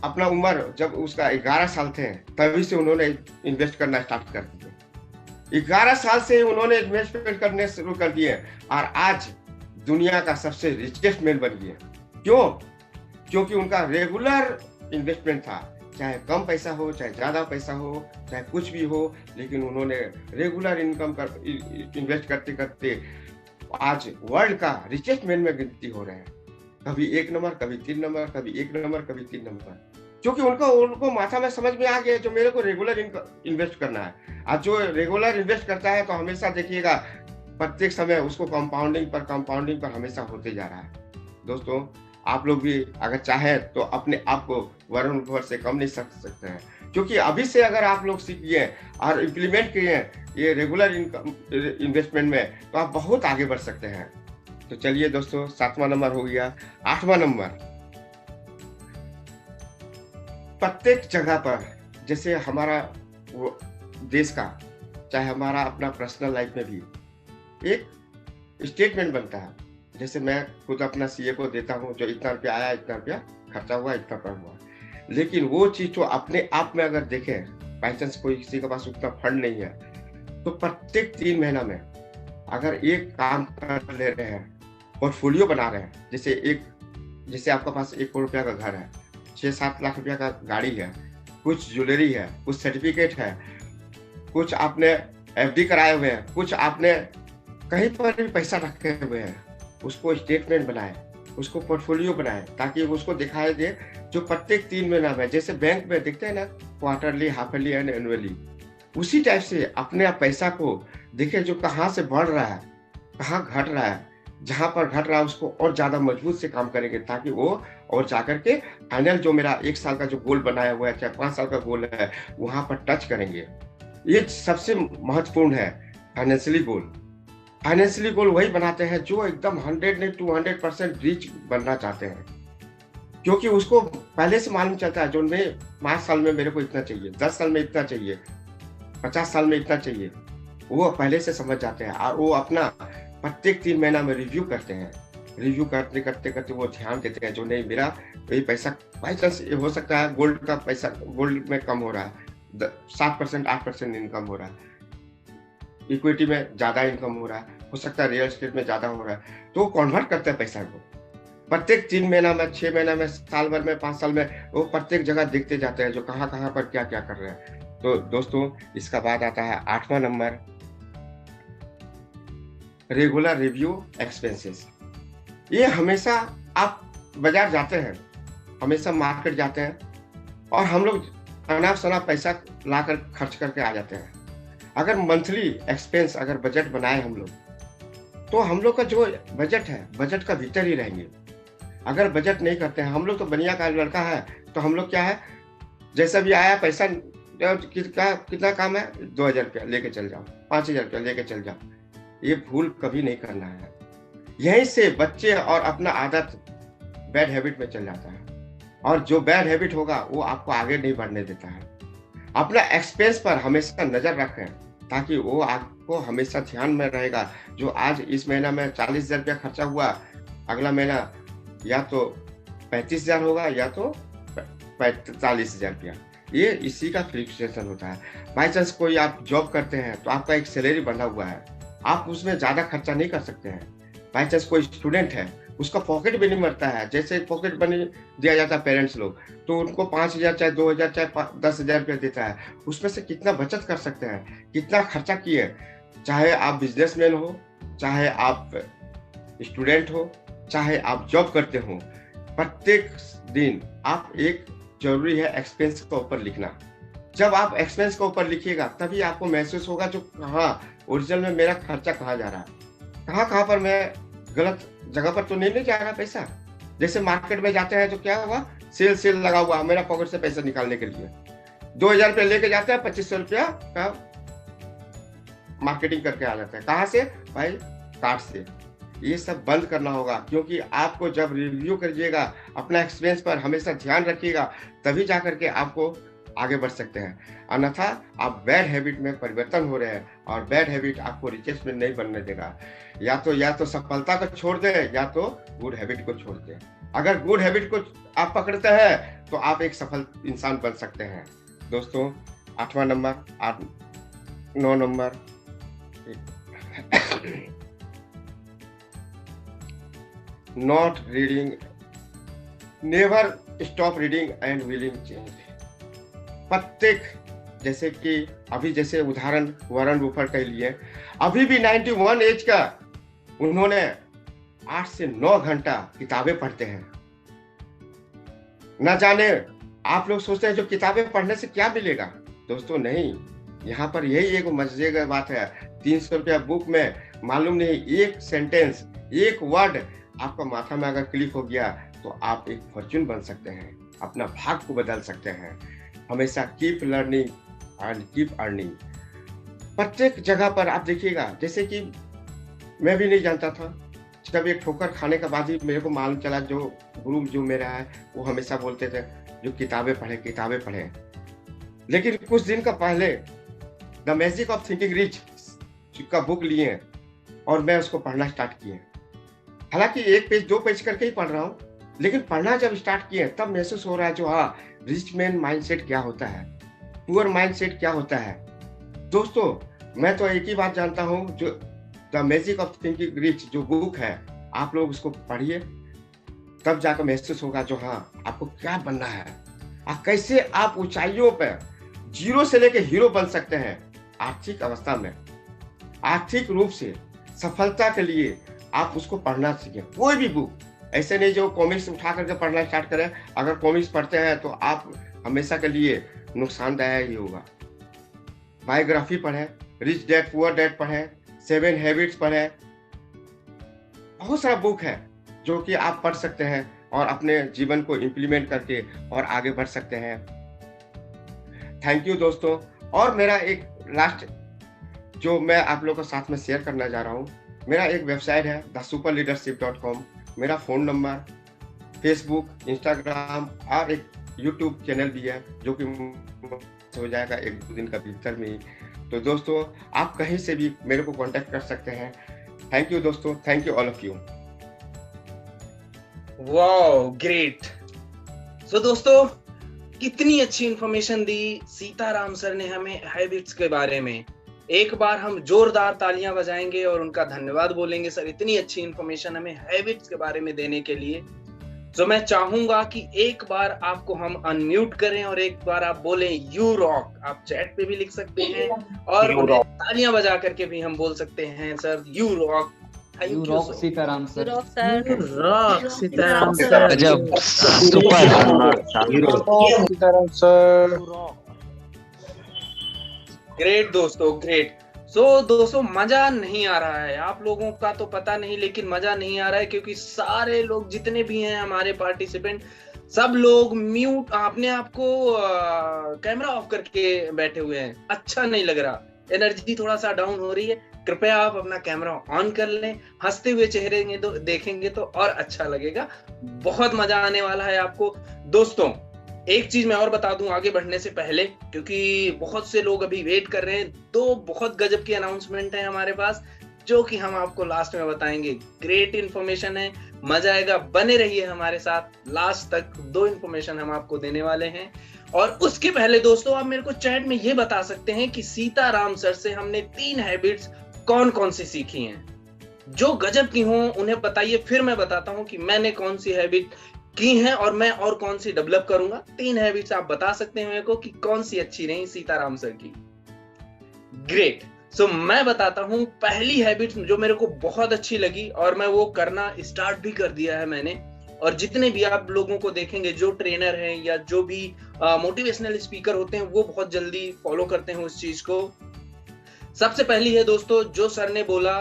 अपना उम्र जब उसका 11 साल थे तभी से उन्होंने इन्वेस्ट करना स्टार्ट कर दिया। 11 साल से उन्होंने इन्वेस्टमेंट करने शुरू कर दिए और आज दुनिया का सबसे रिचेस्ट मैन बन गए। क्यों? क्योंकि उनका रेगुलर इन्वेस्टमेंट था, चाहे कम पैसा हो, चाहे ज्यादा पैसा हो, चाहे कुछ भी हो, लेकिन उन्होंने रेगुलर इन्वेस्ट करते करते आज वर्ल्ड का रिचेस्ट मैन में गिनती हो रहे हैं। कभी 1 नंबर, कभी 3 नंबर, कभी 1 नंबर, कभी 3 नंबर। क्योंकि उनको माथा में समझ में आ गया जो मेरे को रेगुलर इन्वेस्ट करना है। आज जो रेगुलर इन्वेस्ट करता है तो हमेशा देखिएगा प्रत्येक समय उसको कंपाउंडिंग पर हमेशा होते जा रहा है। दोस्तों आप लोग भी अगर चाहें तो अपने आप को वरुण बफेट से कम नहीं समझ सकते हैं, क्योंकि अभी से अगर आप लोग सीखिए और इम्प्लीमेंट किए ये रेगुलर इन्वेस्टमेंट में तो आप बहुत आगे बढ़ सकते हैं। तो चलिए दोस्तों 7वां नंबर हो गया। 8वां नंबर, प्रत्येक जगह पर जैसे हमारा वो देश का चाहे हमारा अपना पर्सनल लाइफ में भी एक स्टेटमेंट बनता है। जैसे मैं खुद अपना सीए को देता हूँ जो इतना रुपया आया, इतना रुपया खर्चा हुआ, इतना पर हुआ, लेकिन वो चीज तो अपने आप में अगर देखें, बाई चांस कोई किसी के पास उतना फंड नहीं है तो प्रत्येक 3 महीना में अगर एक काम कर ले रहे हैं, पोर्टफोलियो बना रहे हैं, जैसे आपका पास 1 करोड़ रुपया का घर है, 6-7 लाख रुपया का गाड़ी है, कुछ ज्वेलरी है, कुछ सर्टिफिकेट है, कुछ आपने एफडी कराए हुए हैं, कुछ आपने कहीं पर भी पैसा रखे हुए हैं, उसको स्टेटमेंट बनाए, उसको पोर्टफोलियो बनाए, ताकि उसको दिखाई दे जो प्रत्येक 3 महीना में, जैसे बैंक में देखते हैं ना क्वार्टरली, हाफली एंड एनुअली, उसी टाइप से अपने आप पैसा को देखे जो कहाँ से बढ़ रहा है, कहाँ घट रहा है, जहां पर घट रहा है उसको और ज्यादा मजबूत से काम करेंगे, ताकि वो और जाकर के फाइनल जो मेरा 1 साल का जो गोल बनाया हुआ है, चाहे 5 साल का गोल है, वहां पर टच करेंगे। ये सबसे महत्वपूर्ण है फाइनेंशियली गोल। फाइनेंशियली गोल वही बनाते हैं जो एकदम 100 नहीं 200% रीच बनना चाहते हैं, क्योंकि उसको पहले से मालूम चलता है जो मैं 5 साल में मेरे को इतना चाहिए, 10 साल में इतना चाहिए, 50 साल में इतना चाहिए, वो पहले से समझ जाते हैं। और वो अपना प्रत्येक 3 महीना में रिव्यू करते हैं। रिव्यू करते करते वो ध्यान देते हैं जो नहीं मेरा ये पैसा बाई चांस हो सकता है गोल्ड का पैसा गोल्ड में कम हो रहा है, 7% 8% इनकम हो रहा है, इक्विटी में ज्यादा इनकम हो रहा हो सकता है रियल एस्टेट में ज्यादा हो रहा है, तो वो कन्वर्ट करते हैं पैसा को प्रत्येक 3 महीना में, 6 महीना में, साल भर में, 5 साल में, वो प्रत्येक जगह देखते जाते हैं जो कहाँ पर क्या क्या कर रहे हैं। तो दोस्तों इसका बाद आता है 8वां नंबर, रेगुलर रिव्यू एक्सपेंसेस। ये हमेशा आप बाजार जाते हैं, हमेशा मार्केट जाते हैं और हम लोग अनाप शनाप पैसा लाकर खर्च करके आ जाते हैं। अगर मंथली एक्सपेंस अगर बजट बनाए हम लोग, तो हम लोग का जो बजट है बजट का भीतर ही रहेंगे। अगर बजट नहीं करते हैं, हम लोग तो बनिया का लड़का है, तो हम लोग क्या है, जैसा भी आया पैसा कितना काम है, 2000 रुपया लेके चल जाओ, 5000 रुपया लेके चल जाओ, ये भूल कभी नहीं करना है। यहीं से बच्चे और अपना आदत बैड हैबिट में चल जाता है, और जो बैड हैबिट होगा वो आपको आगे नहीं बढ़ने देता है। अपना एक्सपेंस पर हमेशा नजर रखें, ताकि वो आपको हमेशा ध्यान में रहेगा जो आज इस महीना में 40,000 रुपया खर्चा हुआ, अगला महीना या तो 35,000 होगा या तो 45,000 रुपया। ये इसी का फ्लक्चुएशन होता है। बाई चांस कोई आप जॉब करते हैं तो आपका एक सैलरी बना हुआ है, आप उसमें ज्यादा खर्चा नहीं कर सकते हैं। बाई चांस कोई स्टूडेंट है, उसका पॉकेट मनी मरता है, जैसे पॉकेट मनी दिया जाता है पेरेंट्स लोग, तो उनको 5,000 चाहे 2,000 चाहे 10,000 रुपया देता है, उसमें से कितना बचत कर सकते हैं, कितना खर्चा किए। चाहे आप बिजनेसमैन हो, चाहे आप स्टूडेंट हो, चाहे आप जॉब करते हो, प्रत्येक दिन आप एक जरूरी है एक्सपेंस के ऊपर लिखना। जब आप एक्सपेंस के ऊपर लिखिएगा तभी आपको महसूस होगा जो हाँ ओरिजिनल में मेरा खर्चा कहाँ जा रहा है, कहाँ पर मैं गलत जगह पर तो नहीं जा रहा पैसा। जैसे मार्केट में जाते हैं तो क्या हुआ, सेल लगा हुआ, मेरा पॉकेट से पैसा निकालने के लिए 2,000 रुपया लेके जाते हैं, 2,500 रुपया का मार्केटिंग करके आ जाता है। कहाँ से भाई, कार्ड से। ये सब बंद करना होगा, क्योंकि आपको जब रिव्यू करिएगा अपना एक्सपेंस पर हमेशा ध्यान रखिएगा, तभी जाकर के आपको आगे बढ़ सकते हैं। अन्यथा आप बैड हैबिट में परिवर्तन हो रहे हैं, और बैड हैबिट आपको रिचेस में नहीं बनने देगा। या तो सफलता को छोड़ दे, या तो गुड हैबिट को छोड़ दे। अगर गुड हैबिट को आप पकड़ते हैं तो आप एक सफल इंसान बन सकते हैं। दोस्तों 8वां number, 9 number, not reading, never stop reading and willing change. प्रत्येक, जैसे कि अभी जैसे उदाहरण वॉरेन बफेट के लिए, अभी भी 91 एज का उन्होंने 8 से 9 घंटा किताबें पढ़ते हैं। न जाने आप लोग सोचते हैं जो किताबें पढ़ने से क्या मिलेगा, दोस्तों नहीं, यहाँ पर यही एक मजे की बात है। 300 रुपया बुक में मालूम नहीं एक सेंटेंस, एक वर्ड आपका माथा में अगर क्लिक हो गया तो आप एक फॉर्च्यून बन सकते हैं, अपना भाग को बदल सकते हैं। हमेशा keep learning and keep earning. प्रत्येक जगह पर आप देखिएगा, जैसे कि मैं भी नहीं जानता था, जब एक ठोकर खाने के बाद ही मेरे को मालूम चला, जो गुरु जो मेरा है वो हमेशा बोलते थे जो किताबें पढ़े। लेकिन कुछ दिन का पहले the magic of thinking rich का बुक लिए और मैं उसको पढ़ना स्टार्ट किए। हालांकि 1 पेज 2 पेज करके ही पढ़ रहा हूँ, लेकिन पढ़ना जब स्टार्ट किए तब महसूस हो रहा है जो हाँ, रिच मैन माइंडसेट क्या होता है, पुअर माइंडसेट क्या होता है। दोस्तों मैं तो एक ही बात जानता हूँ, जो the magic of thinking rich जो बुक है, आप लोग उसको पढ़िए, तब जाकर महसूस होगा जो हाँ, आपको क्या बनना है और कैसे आप ऊंचाइयों पर 0 से लेकर हीरो बन सकते हैं। आर्थिक अवस्था में आर्थिक रूप से सफलता के लिए आप उसको पढ़ना सीखें। कोई भी बुक ऐसे नहीं जो कॉमिक्स उठा करके पढ़ना स्टार्ट करें। अगर कॉमिक्स पढ़ते हैं तो आप हमेशा के लिए नुकसानदायक ही होगा। बायोग्राफी पढ़ें, रिच डैड पुअर डैड पढ़ें, 7 हैबिट्स पढ़ें, बहुत सारा बुक है जो कि आप पढ़ सकते हैं और अपने जीवन को इम्प्लीमेंट करके और आगे बढ़ सकते हैं। थैंक यू दोस्तों। और मेरा एक लास्ट जो मैं आप लोगों के साथ में शेयर करना जा रहा हूँ, मेरा एक वेबसाइट है thesuperleadership.com। मेरा फ़ोन नंबर, फेसबुक, इंस्टाग्राम और एक यूट्यूब चैनल भी है जो कि हो जाएगा 1-2 दिन का भीतर में ही। तो दोस्तों आप कहीं से भी मेरे को कांटेक्ट कर सकते हैं। थैंक यू दोस्तों, thank you all of you. Wow great. So दोस्तों कितनी अच्छी इंफॉर्मेशन दी सीताराम सर ने हमें हैबिट्स के बारे में। एक बार हम जोरदार तालियां बजाएंगे और उनका धन्यवाद बोलेंगे सर इतनी अच्छी इंफॉर्मेशन हमें हैबिट्स के बारे में देने के लिए। तो मैं चाहूंगा कि एक बार आपको हम अनम्यूट करें और एक बार आप बोलें यू रॉक। आप चैट पे भी लिख सकते हैं और तालियां बजा करके भी हम बोल सकते हैं sir you rock. You rock Sitaram sir. Rock Sitaram sir. गजब, सुपर सीताराम सर। ग्रेट दोस्तों, ग्रेट। सो दोस्तों मजा नहीं आ रहा है, आप लोगों का तो पता नहीं, लेकिन मजा नहीं आ रहा है क्योंकि सारे लोग जितने भी हैं हमारे पार्टिसिपेंट, सब लोग म्यूट अपने आप को कैमरा ऑफ करके बैठे हुए हैं। अच्छा नहीं लग रहा, एनर्जी थोड़ा सा डाउन हो रही है। कृपया आप अपना कैमरा ऑन कर लें, हंसते हुए चेहरे देखेंगे तो और अच्छा लगेगा। बहुत मजा आने वाला है आपको। दोस्तों एक चीज मैं और बता दूं आगे बढ़ने से पहले, क्योंकि बहुत से लोग अभी वेट कर रहे हैं। 2 बहुत गजब की अनाउंसमेंट है हमारे पास जो कि हम आपको लास्ट में बताएंगे। ग्रेट इन्फॉर्मेशन है, मजा आएगा, बने रहिए हमारे साथ लास्ट तक। 2 इन्फॉर्मेशन हम आपको देने वाले हैं। और उसके पहले दोस्तों आप मेरे को चैट में ये बता सकते हैं कि सीताराम सर से हमने 3 हैबिट्स कौन कौन सी सीखी हैं जो गजब की हों, उन्हें बताइए। फिर मैं बताता हूं कि मैंने कौन सी हैबिट की हैं और मैं और कौन सी डेवलप करूंगा। 3 हैबिट्स आप बता सकते हैं मेरे को कि कौन सी अच्छी रही सीताराम सर की। ग्रेट। सो मैं बताता हूं पहली हैबिट जो मेरे को बहुत अच्छी लगी और मैं वो करना स्टार्ट भी कर दिया है मैंने। और जितने भी आप लोगों को देखेंगे जो ट्रेनर हैं या जो भी मोटिवेशनल स्पीकर होते हैं वो बहुत जल्दी फॉलो करते हैं उस चीज को। सबसे पहली है दोस्तों जो सर ने बोला,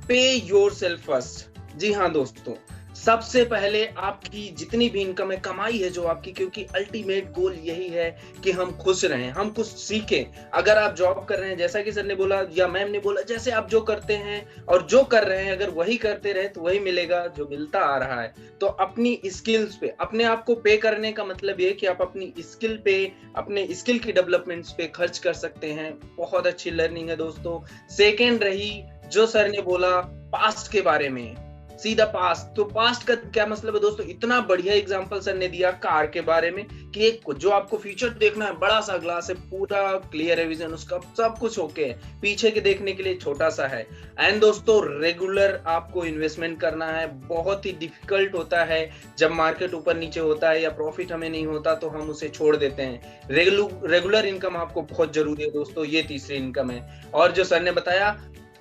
पे योरसेल्फ फर्स्ट। जी हाँ दोस्तों, सबसे पहले आपकी जितनी भी इनकम है, कमाई है जो आपकी, क्योंकि अल्टीमेट गोल यही है कि हम खुश रहें, हम कुछ सीखें। अगर आप जॉब कर रहे हैं, जैसा कि सर ने बोला या मैम ने बोला, जैसे आप जो करते हैं और जो कर रहे हैं अगर वही करते रहे तो वही मिलेगा जो मिलता आ रहा है। तो अपनी स्किल्स पे अपने आप को पे करने का मतलब ये कि आप अपनी स्किल पे, अपने स्किल की डेवलपमेंट्स पे खर्च कर सकते हैं। बहुत अच्छी लर्निंग है दोस्तों। सेकेंड रही जो सर ने बोला पास्ट के बारे में, सीधा पास्ट। तो पास्ट का क्या मतलब है दोस्तों, इतना बढ़िया एग्जांपल सर ने दिया कार के बारे में कि एक जो आपको फ्यूचर देखना है, बड़ा सा ग्लास है, पूरा क्लियर है विजन उसका, सब कुछ ओके है, पीछे के देखने के लिए छोटा सा है। एंड दोस्तों रेगुलर आपको इन्वेस्टमेंट करना है। बहुत ही डिफिकल्ट होता है जब मार्केट ऊपर नीचे होता है या प्रॉफिट हमें नहीं होता तो हम उसे छोड़ देते हैं। रेगुलर इनकम आपको बहुत जरूरी है दोस्तों, ये तीसरी इनकम है। और जो सर ने बताया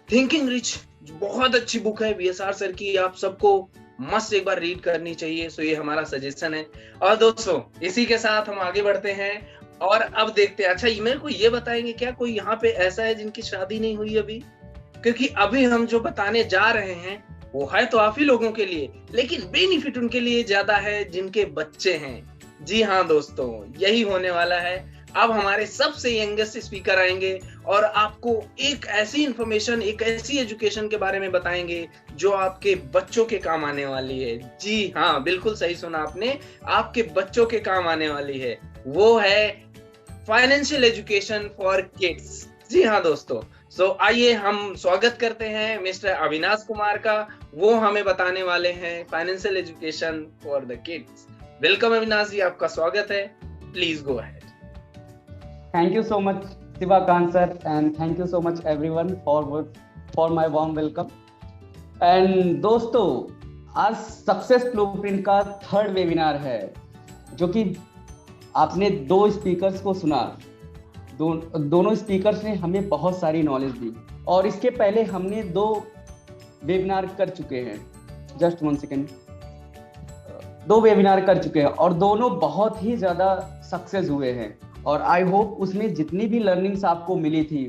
थिंकिंग रिच, बहुत अच्छी बुक है VSR सर की, आप सबको मस्त एक बार रीड करनी चाहिए। सो ये हमारा सजेशन है। और दोस्तों इसी के साथ हम आगे बढ़ते हैं और अब देखते हैं। अच्छा मेरे को ये बताएंगे क्या कोई यहाँ पे ऐसा है जिनकी शादी नहीं हुई अभी? क्योंकि अभी हम जो बताने जा रहे हैं वो है तो काफी लोगों के लिए, लेकिन बेनिफिट उनके लिए ज्यादा है जिनके बच्चे हैं। जी हाँ दोस्तों, यही होने वाला है। अब हमारे सबसे यंगेस्ट स्पीकर आएंगे और आपको एक ऐसी इंफॉर्मेशन, एक ऐसी एजुकेशन के बारे में बताएंगे जो आपके बच्चों के काम आने वाली है। जी हाँ, बिल्कुल सही सुना आपने, आपके बच्चों के काम आने वाली है। वो है फाइनेंशियल एजुकेशन फॉर किड्स। जी हाँ दोस्तों, सो आइए हम स्वागत करते हैं मिस्टर अविनाश कुमार का। वो हमें बताने वाले हैं financial education for the kids. Welcome Avinash ji, आपका स्वागत है। Please go ahead. Thank you so much, Shivakant sir, and thank you so much everyone for my warm welcome. And दोस्तों, आज सक्सेस ब्लूप्रिंट का 3rd वेबिनार है, जो कि आपने 2 स्पीकर्स को सुना। दोनों स्पीकर्स ने हमें बहुत सारी नॉलेज दी और इसके पहले हमने 2 वेबिनार कर चुके हैं। जस्ट 1 सेकेंड, 2 वेबिनार कर चुके हैं और दोनों बहुत ही ज्यादा सक्सेस हुए हैं। और आई होप उसमें जितनी भी लर्निंग्स आपको मिली थी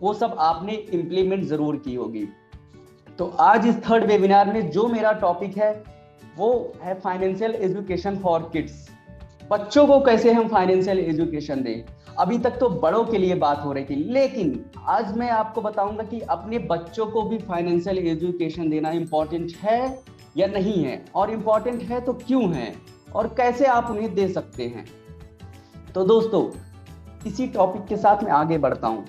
वो सब आपने इम्प्लीमेंट जरूर की होगी। तो आज इस 3rd वेबिनार में जो मेरा टॉपिक है वो है फाइनेंशियल एजुकेशन फॉर किड्स। बच्चों को कैसे हम फाइनेंशियल एजुकेशन दें। अभी तक तो बड़ों के लिए बात हो रही थी, लेकिन आज मैं आपको बताऊंगा कि अपने बच्चों को भी फाइनेंशियल एजुकेशन देना इम्पोर्टेंट है या नहीं है, और इम्पोर्टेंट है तो क्यों है, और कैसे आप उन्हें दे सकते हैं। तो दोस्तों, इसी टॉपिक के साथ मैं आगे बढ़ता हूं।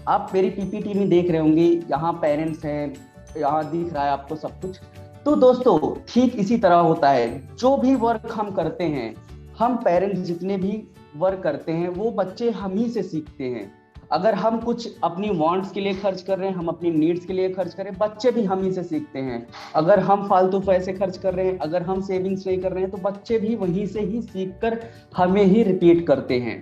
आप मेरी पीपीटी में देख रहे होंगे, यहाँ पेरेंट्स हैं, यहाँ दिख रहा है आपको सब कुछ। तो दोस्तों ठीक इसी तरह होता है, जो भी वर्क हम करते हैं, हम पेरेंट्स जितने भी वर्क करते हैं वो बच्चे हम ही से सीखते हैं। अगर हम कुछ अपनी वांट्स के लिए खर्च कर रहे हैं, हम अपनी नीड्स के लिए खर्च कर रहे हैं, बच्चे भी हम ही से सीखते हैं। अगर हम फालतू पैसे खर्च कर रहे हैं, अगर हम सेविंग्स नहीं कर रहे हैं, तो बच्चे भी वहीं से ही सीखकर हमें ही रिपीट करते हैं।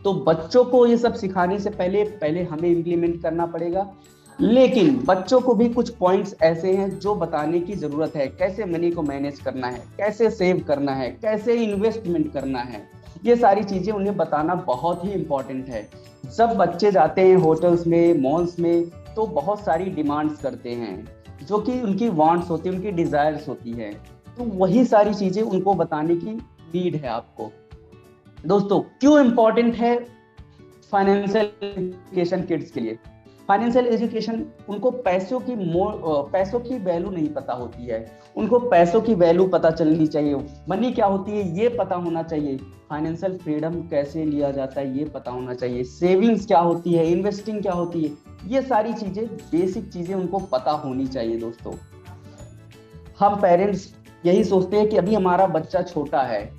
तो बच्चों को ये सब सिखाने से पहले हमें इम्प्लीमेंट करना पड़ेगा। लेकिन बच्चों को भी कुछ पॉइंट्स ऐसे हैं जो बताने की जरूरत है। कैसे मनी को मैनेज करना है, कैसे सेव करना है, कैसे इन्वेस्टमेंट करना है, ये सारी चीजें उन्हें बताना बहुत ही इम्पोर्टेंट है। जब बच्चे जाते हैं होटल्स में, मॉल्स में, तो बहुत सारी डिमांड्स करते हैं जो कि उनकी वांट्स होती है, उनकी डिजायर्स होती है। तो वही सारी चीजें उनको बताने की नीड है आपको। दोस्तों क्यों इम्पोर्टेंट है फाइनेंशियल एजुकेशन किड्स के लिए? फाइनेंशियल एजुकेशन, उनको पैसों की वैल्यू नहीं पता होती है। उनको पैसों की वैल्यू पता चलनी चाहिए। मनी क्या होती है ये पता होना चाहिए। फाइनेंशियल फ्रीडम कैसे लिया जाता है ये पता होना चाहिए। सेविंग्स क्या होती है, इन्वेस्टिंग क्या होती है, ये सारी चीजें, बेसिक चीजें उनको पता होनी चाहिए। दोस्तों हम पेरेंट्स यही सोचते हैं कि अभी हमारा बच्चा छोटा है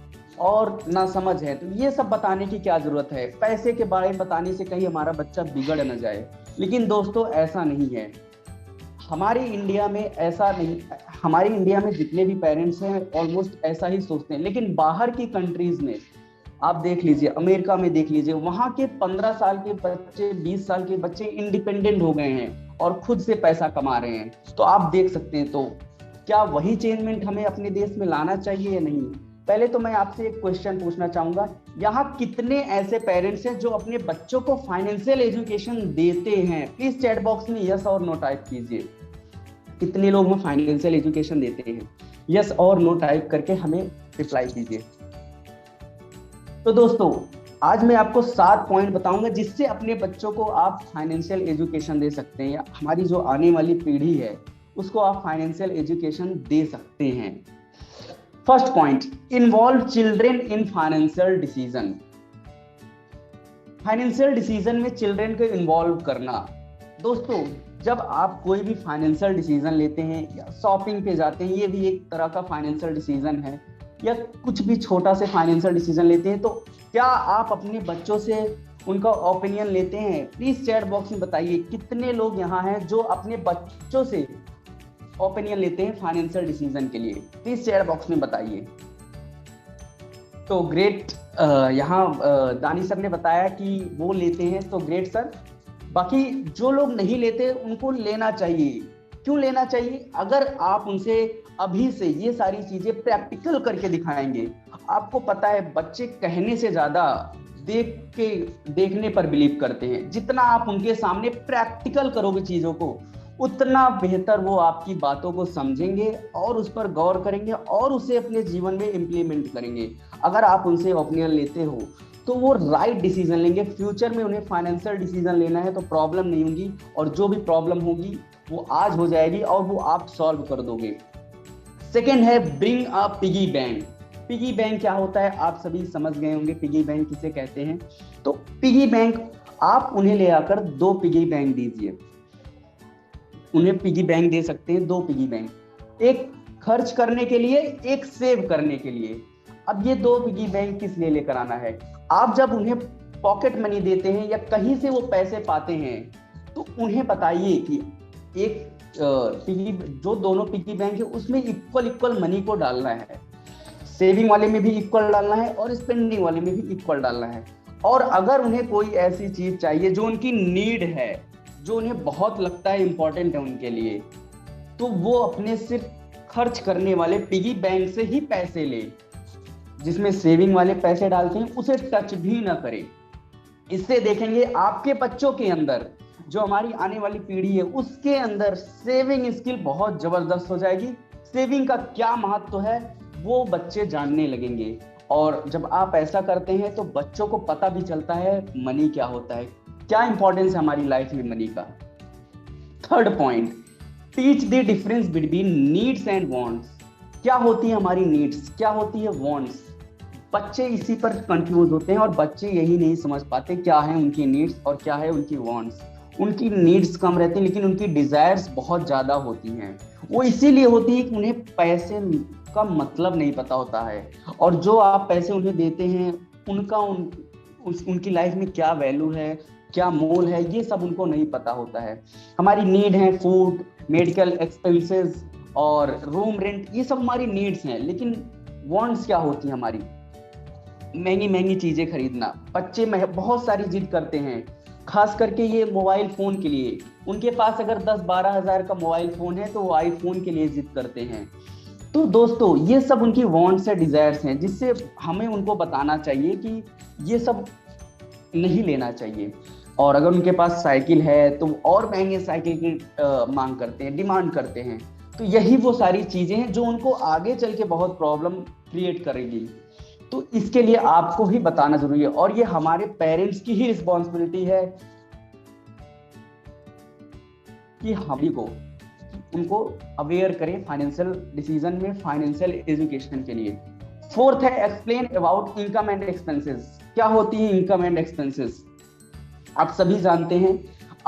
और ना समझ है, तो ये सब बताने की क्या जरूरत है। पैसे के बारे में बताने से कहीं हमारा बच्चा बिगड़ न जाए। लेकिन दोस्तों ऐसा नहीं है। हमारे इंडिया में ऐसा नहीं, हमारे इंडिया में जितने भी पेरेंट्स हैं ऑलमोस्ट ऐसा ही सोचते हैं। लेकिन बाहर की कंट्रीज में आप देख लीजिए, अमेरिका में देख लीजिए, वहाँ के 15 साल के बच्चे, 20 साल के बच्चे इंडिपेंडेंट हो गए हैं और खुद से पैसा कमा रहे हैं। तो आप देख सकते हैं। तो क्या वही चेंजमेंट हमें अपने देश में लाना चाहिए या नहीं? पहले तो मैं आपसे एक क्वेश्चन पूछना चाहूंगा, यहाँ कितने ऐसे पेरेंट्स हैं जो अपने बच्चों को फाइनेंशियल एजुकेशन देते हैं? प्लीज चैट बॉक्स में यस और नो टाइप कीजिए। कितने लोग में फाइनेंशियल एजुकेशन देते हैं? यस और नो टाइप करके हमें रिप्लाई कीजिए। तो दोस्तों आज मैं आपको 7 पॉइंट बताऊंगा जिससे अपने बच्चों को आप फाइनेंशियल एजुकेशन दे सकते हैं, या हमारी जो आने वाली पीढ़ी है उसको आप फाइनेंशियल एजुकेशन दे सकते हैं। First point, involve children in financial decision. Financial decision में चिल्ड्रेन को इन्वॉल्व करना। दोस्तों जब आप कोई भी फाइनेंशियल डिसीजन लेते हैं या शॉपिंग पे जाते हैं, ये भी एक तरह का फाइनेंशियल डिसीजन है, या कुछ भी छोटा से फाइनेंशियल डिसीजन लेते हैं, तो क्या आप अपने बच्चों से उनका ओपिनियन लेते हैं? प्लीज चैट बॉक्स में बताइए कितने लोग यहाँ हैं जो अपने बच्चों से ओपिनियन लेते हैं फाइनेंशियल डिसीजन के लिए। प्लीज चैट बॉक्स में बताइए। तो ग्रेट, यहाँ दानी सर ने बताया कि वो लेते हैं, तो ग्रेट सर। बाकी जो लोग नहीं लेते उनको लेना चाहिए। क्यों लेना चाहिए? अगर आप उनसे अभी से ये सारी चीजें प्रैक्टिकल करके दिखाएंगे। आपको पता है बच्चे कहने से ज्यादा देखने पर बिलीव करते हैं। जितना आप उनके सामने प्रैक्टिकल करोगे चीजों को, उतना बेहतर वो आपकी बातों को समझेंगे और उस पर गौर करेंगे और उसे अपने जीवन में इम्प्लीमेंट करेंगे। अगर आप उनसे ओपिनियन लेते हो तो वो राइट डिसीजन लेंगे। फ्यूचर में उन्हें फाइनेंशियल डिसीजन लेना है तो प्रॉब्लम नहीं होगी, और जो भी प्रॉब्लम होगी वो आज हो जाएगी और वो आप सॉल्व कर दोगे। सेकेंड है bring a piggy bank. Piggy bank क्या होता है आप सभी समझ गए होंगे, पिगी बैंक किसे कहते हैं। तो पिगी बैंक आप उन्हें ले आकर 2 पिगी बैंक दीजिए। उन्हें पिगी बैंक दे सकते हैं, 2 पिगी बैंक, एक खर्च करने के लिए, एक सेव करने के लिए। अब ये 2 पिगी बैंक किस लिए लेकर आना है? आप जब उन्हें पॉकेट मनी देते हैं या कहीं से वो पैसे पाते हैं तो उन्हें बताइए कि एक पिगी, जो दोनों पिगी बैंक है उसमें इक्वल मनी को डालना है। सेविंग वाले में भी इक्वल डालना है और स्पेंडिंग वाले में भी इक्वल डालना है। और अगर उन्हें कोई ऐसी चीज चाहिए जो उनकी नीड है, जो उन्हें बहुत लगता है इंपॉर्टेंट है उनके लिए, तो वो अपने सिर्फ खर्च करने वाले पिगी बैंक से ही पैसे ले। जिसमें सेविंग वाले पैसे डालते हैं उसे टच भी ना करें। इससे देखेंगे आपके बच्चों के अंदर, जो हमारी आने वाली पीढ़ी है उसके अंदर सेविंग स्किल बहुत जबरदस्त हो जाएगी। सेविंग का क्या महत्व है वो बच्चे जानने लगेंगे। और जब आप ऐसा करते हैं तो बच्चों को पता भी चलता है मनी क्या होता है, क्या इंपॉर्टेंस है हमारी लाइफ में मनी का। Third point, teach the difference between needs and wants. क्या होती है हमारी नीड्स, क्या होती है वांट्स। बच्चे इसी पर कंफ्यूज होते हैं और बच्चे यही नहीं समझ पाते क्या है उनकी नीड्स और क्या है उनकी वांट्स। उनकी नीड्स कम रहती हैं लेकिन उनकी डिजायर्स बहुत ज्यादा होती हैं। वो इसीलिए होती है कि उन्हें पैसे का मतलब नहीं पता होता है, और जो आप पैसे उन्हें देते हैं उनका उनकी लाइफ में क्या वैल्यू है, क्या मोल है, ये सब उनको नहीं पता होता है। हमारी नीड है फूड, मेडिकल एक्सपेंसेस और रूम रेंट, ये सब हमारी नीड्स हैं। लेकिन वांट्स क्या होती है हमारी? महंगी महंगी चीजें खरीदना। बच्चे बहुत सारी जिद करते हैं, खास करके ये मोबाइल फोन के लिए। उनके पास अगर 10-12 हजार का मोबाइल फोन है तो वो आईफोन के लिए जिद करते हैं। तो दोस्तों ये सब उनकी वांट्स है, डिजायर्स हैं, जिससे हमें उनको बताना चाहिए कि ये सब नहीं लेना चाहिए। और अगर उनके पास साइकिल है तो और महंगे साइकिल की मांग करते हैं, डिमांड करते हैं। तो यही वो सारी चीजें हैं जो उनको आगे चल के बहुत प्रॉब्लम क्रिएट करेगी। तो इसके लिए आपको ही बताना जरूरी है, और ये हमारे पेरेंट्स की ही रिस्पॉन्सिबिलिटी है कि हम ही को उनको अवेयर करें फाइनेंशियल डिसीजन में, फाइनेंशियल एजुकेशन के लिए। फोर्थ है explain about income and expenses. क्या होती है इनकम एंड एक्सपेंसेस? आप सभी जानते हैं,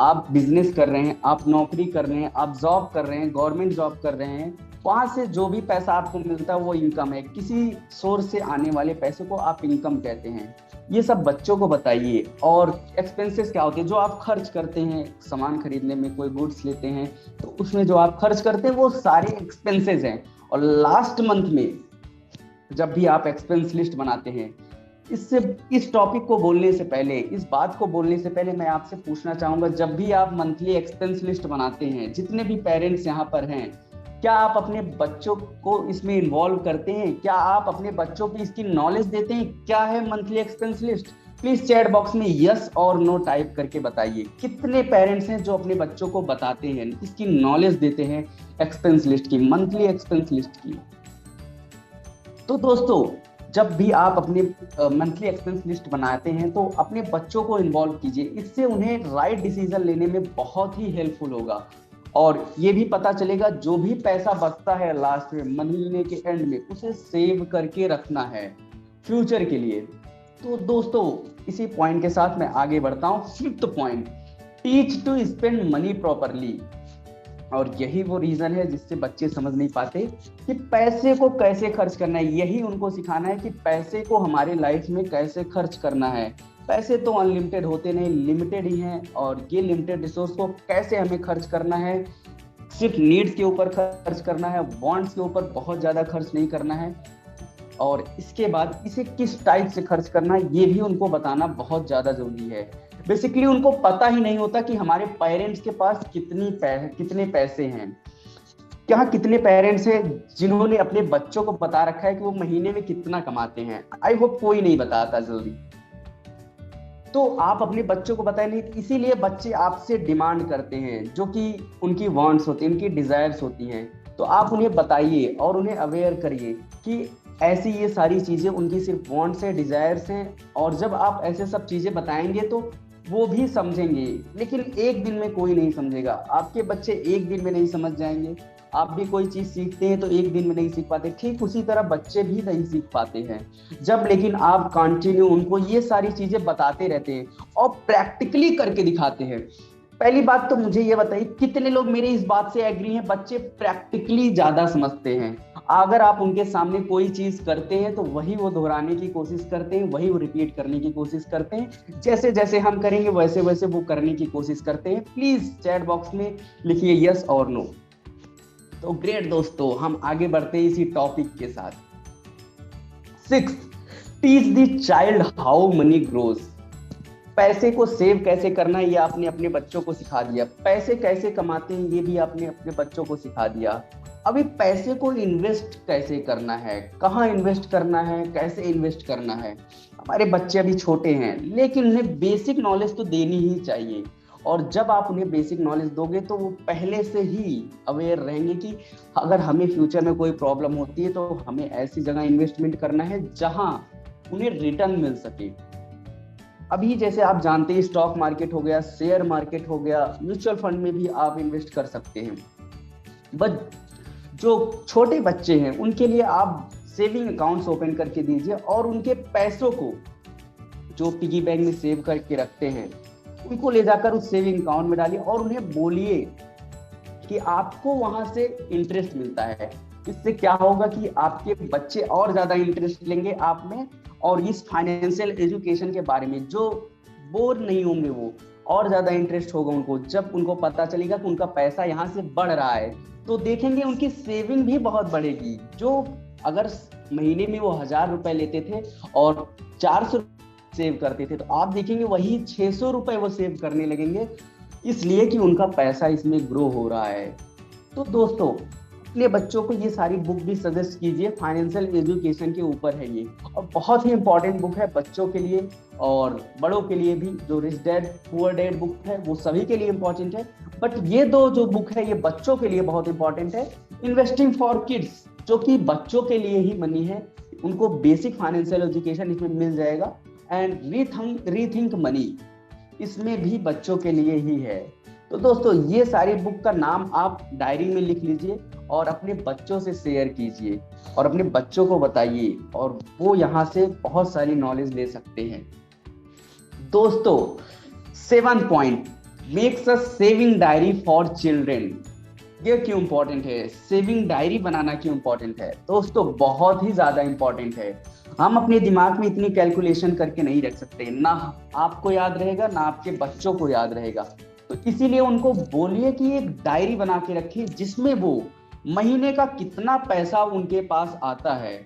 आप बिजनेस कर रहे हैं, आप नौकरी कर रहे हैं, आप जॉब कर रहे हैं, गवर्नमेंट जॉब कर रहे हैं, वहां से जो भी पैसा आपको मिलता है वो इनकम है। किसी सोर्स से आने वाले पैसे को आप इनकम कहते हैं। ये सब बच्चों को बताइए। और एक्सपेंसेस क्या होते हैं? जो आप खर्च करते हैं सामान खरीदने में, कोई गुड्स लेते हैं तो उसमें जो आप खर्च करते हैं वो सारे एक्सपेंसेस हैं। और लास्ट मंथ में जब भी आप एक्सपेंस लिस्ट बनाते हैं, इस टॉपिक को बोलने से पहले, इस बात को बोलने से पहले मैं आपसे पूछना चाहूंगा, जब भी आप मंथली एक्सपेंस लिस्ट बनाते हैं, जितने भी पेरेंट्स यहाँ पर हैं, क्या आप अपने बच्चों को इसमें इन्वॉल्व करते हैं? क्या आप अपने बच्चों को इसकी नॉलेज देते हैं? क्या है monthly expense list? Please chat box में यस और नो टाइप करके बताइए। कितने पेरेंट्स हैं जो अपने बच्चों को बताते हैं, इसकी नॉलेज देते हैं एक्सपेंस लिस्ट की, मंथली एक्सपेंस लिस्ट की? तो दोस्तों जब भी आप अपने मंथली एक्सपेंस लिस्ट बनाते हैं तो अपने बच्चों को इन्वॉल्व कीजिए। इससे उन्हें राइट डिसीजन लेने में बहुत ही हेल्पफुल होगा। और ये भी पता चलेगा जो भी पैसा बचता है लास्ट में, महीने के एंड में, उसे सेव करके रखना है फ्यूचर के लिए। तो दोस्तों इसी पॉइंट के साथ मैं आगे बढ़ता हूँ। Fifth point, teach to spend money properly. और यही वो रीजन है जिससे बच्चे समझ नहीं पाते कि पैसे को कैसे खर्च करना है। यही उनको सिखाना है कि पैसे को हमारे लाइफ में कैसे खर्च करना है। पैसे तो अनलिमिटेड होते नहीं, लिमिटेड ही हैं, और ये लिमिटेड रिसोर्स को कैसे हमें खर्च करना है। सिर्फ नीड्स के ऊपर खर्च करना है, वांट्स के ऊपर बहुत ज़्यादा खर्च नहीं करना है। और इसके बाद इसे किस टाइप से खर्च करना है ये भी उनको बताना बहुत ज़्यादा जरूरी है। बेसिकली उनको पता ही नहीं होता कि हमारे पेरेंट्स के पास कितने पैसे हैं। यहाँ कितने पेरेंट्स हैं जिन्होंने अपने बच्चों को बता रखा है कि वो महीने में कितना कमाते हैं? आई होप कोई नहीं बताता जल्दी। तो आप अपने बच्चों को बताएं नहीं, इसीलिए बच्चे आपसे डिमांड करते हैं, जो कि उनकी वांट्स होती हैं, उनकी डिजायर्स होती हैं। तो आप उन्हें बताइए और उन्हें अवेयर करिए कि ऐसी ये सारी चीजें उनकी सिर्फ वांट्स हैं, डिजायर्स हैं। और जब आप ऐसे सब चीजें बताएंगे तो वो भी समझेंगे, लेकिन एक दिन में कोई नहीं समझेगा। आपके बच्चे एक दिन में नहीं समझ जाएंगे। आप भी कोई चीज सीखते हैं तो एक दिन में नहीं सीख पाते, ठीक उसी तरह बच्चे भी नहीं सीख पाते हैं। जब लेकिन आप कंटिन्यू उनको ये सारी चीजें बताते रहते हैं और प्रैक्टिकली करके दिखाते हैं। पहली बात तो मुझे ये बताइए, कितने लोग मेरे इस बात से एग्री हैं, बच्चे प्रैक्टिकली ज्यादा समझते हैं। अगर आप उनके सामने कोई चीज करते हैं तो वही वो दोहराने की कोशिश करते हैं, वही वो रिपीट करने की कोशिश करते हैं। जैसे जैसे हम करेंगे वैसे वैसे वो करने की कोशिश करते हैं। प्लीज चैट बॉक्स में लिखिए यस और नो। तो ग्रेट दोस्तों, हम आगे बढ़ते हैं इसी टॉपिक के साथ। 6, teach the child how many grows. पैसे को सेव कैसे करना है ये आपने अपने बच्चों को सिखा दिया। पैसे कैसे कमाते हैं ये भी आपने अपने बच्चों को सिखा दिया। अभी पैसे को इन्वेस्ट कैसे करना है, कहाँ इन्वेस्ट करना है, कैसे इन्वेस्ट करना है। हमारे बच्चे अभी छोटे हैं, लेकिन उन्हें बेसिक नॉलेज तो देनी ही चाहिए। और जब आप उन्हें बेसिक नॉलेज दोगे तो वो पहले से ही अवेयर रहेंगे कि अगर हमें फ्यूचर में कोई प्रॉब्लम होती है तो हमें ऐसी जगह इन्वेस्टमेंट करना है जहां उन्हें रिटर्न मिल सके। अभी जैसे आप जानते हैं स्टॉक मार्केट हो गया, शेयर मार्केट हो गया, म्यूचुअल फंड में भी आप इन्वेस्ट कर सकते हैं। बट जो छोटे बच्चे हैं उनके लिए आप सेविंग अकाउंट्स ओपन करके दीजिए और उनके पैसों को जो पिगी बैंक में सेव करके रखते हैं उनको ले जाकर उस सेविंग अकाउंट में डालिए और उन्हें बोलिए कि आपको वहां से इंटरेस्ट मिलता है। इससे क्या होगा कि आपके बच्चे और ज्यादा इंटरेस्ट लेंगे आप में और इस फाइनेंशियल एजुकेशन के बारे में, जो बोर नहीं होंगे वो और ज्यादा इंटरेस्ट होगा उनको। जब उनको पता चलेगा कि उनका पैसा यहाँ से बढ़ रहा है तो देखेंगे उनकी सेविंग भी बहुत बढ़ेगी। जो अगर महीने में वो 1000 रुपए लेते थे और 400 सेव करते थे तो आप देखेंगे वही 600 रुपए वो सेव करने लगेंगे, इसलिए कि उनका पैसा इसमें ग्रो हो रहा है। तो दोस्तों अपने बच्चों को ये सारी बुक भी सजेस्ट कीजिए, फाइनेंशियल एजुकेशन के ऊपर है ये और बहुत ही इंपॉर्टेंट बुक है बच्चों के लिए और बड़ों के लिए भी। जो rich dad poor dad book है वो सभी के लिए इंपॉर्टेंट है, बट ये दो जो बुक है ये बच्चों के लिए बहुत इंपॉर्टेंट है। इन्वेस्टिंग फॉर किड्स जो कि बच्चों के लिए ही मनी है, उनको बेसिक फाइनेंशियल एजुकेशन इसमें मिल जाएगा। एंड रीथिंक मनी इसमें भी बच्चों के लिए ही है। तो दोस्तों ये सारी बुक का नाम आप डायरी में लिख लीजिए और अपने बच्चों से शेयर कीजिए और अपने बच्चों को बताइए और वो यहाँ से बहुत सारी नॉलेज ले सकते हैं। दोस्तों 7th point, makes a saving diary for children. ये क्यों इंपॉर्टेंट है, सेविंग डायरी बनाना क्यों इंपॉर्टेंट है? दोस्तों बहुत ही ज्यादा इंपॉर्टेंट है। हम अपने दिमाग में इतनी कैलकुलेशन करके नहीं रख सकते, ना आपको याद रहेगा ना आपके बच्चों को याद रहेगा। तो इसीलिए उनको बोलिए कि एक डायरी बना के रखिए जिसमें वो महीने का कितना पैसा उनके पास आता है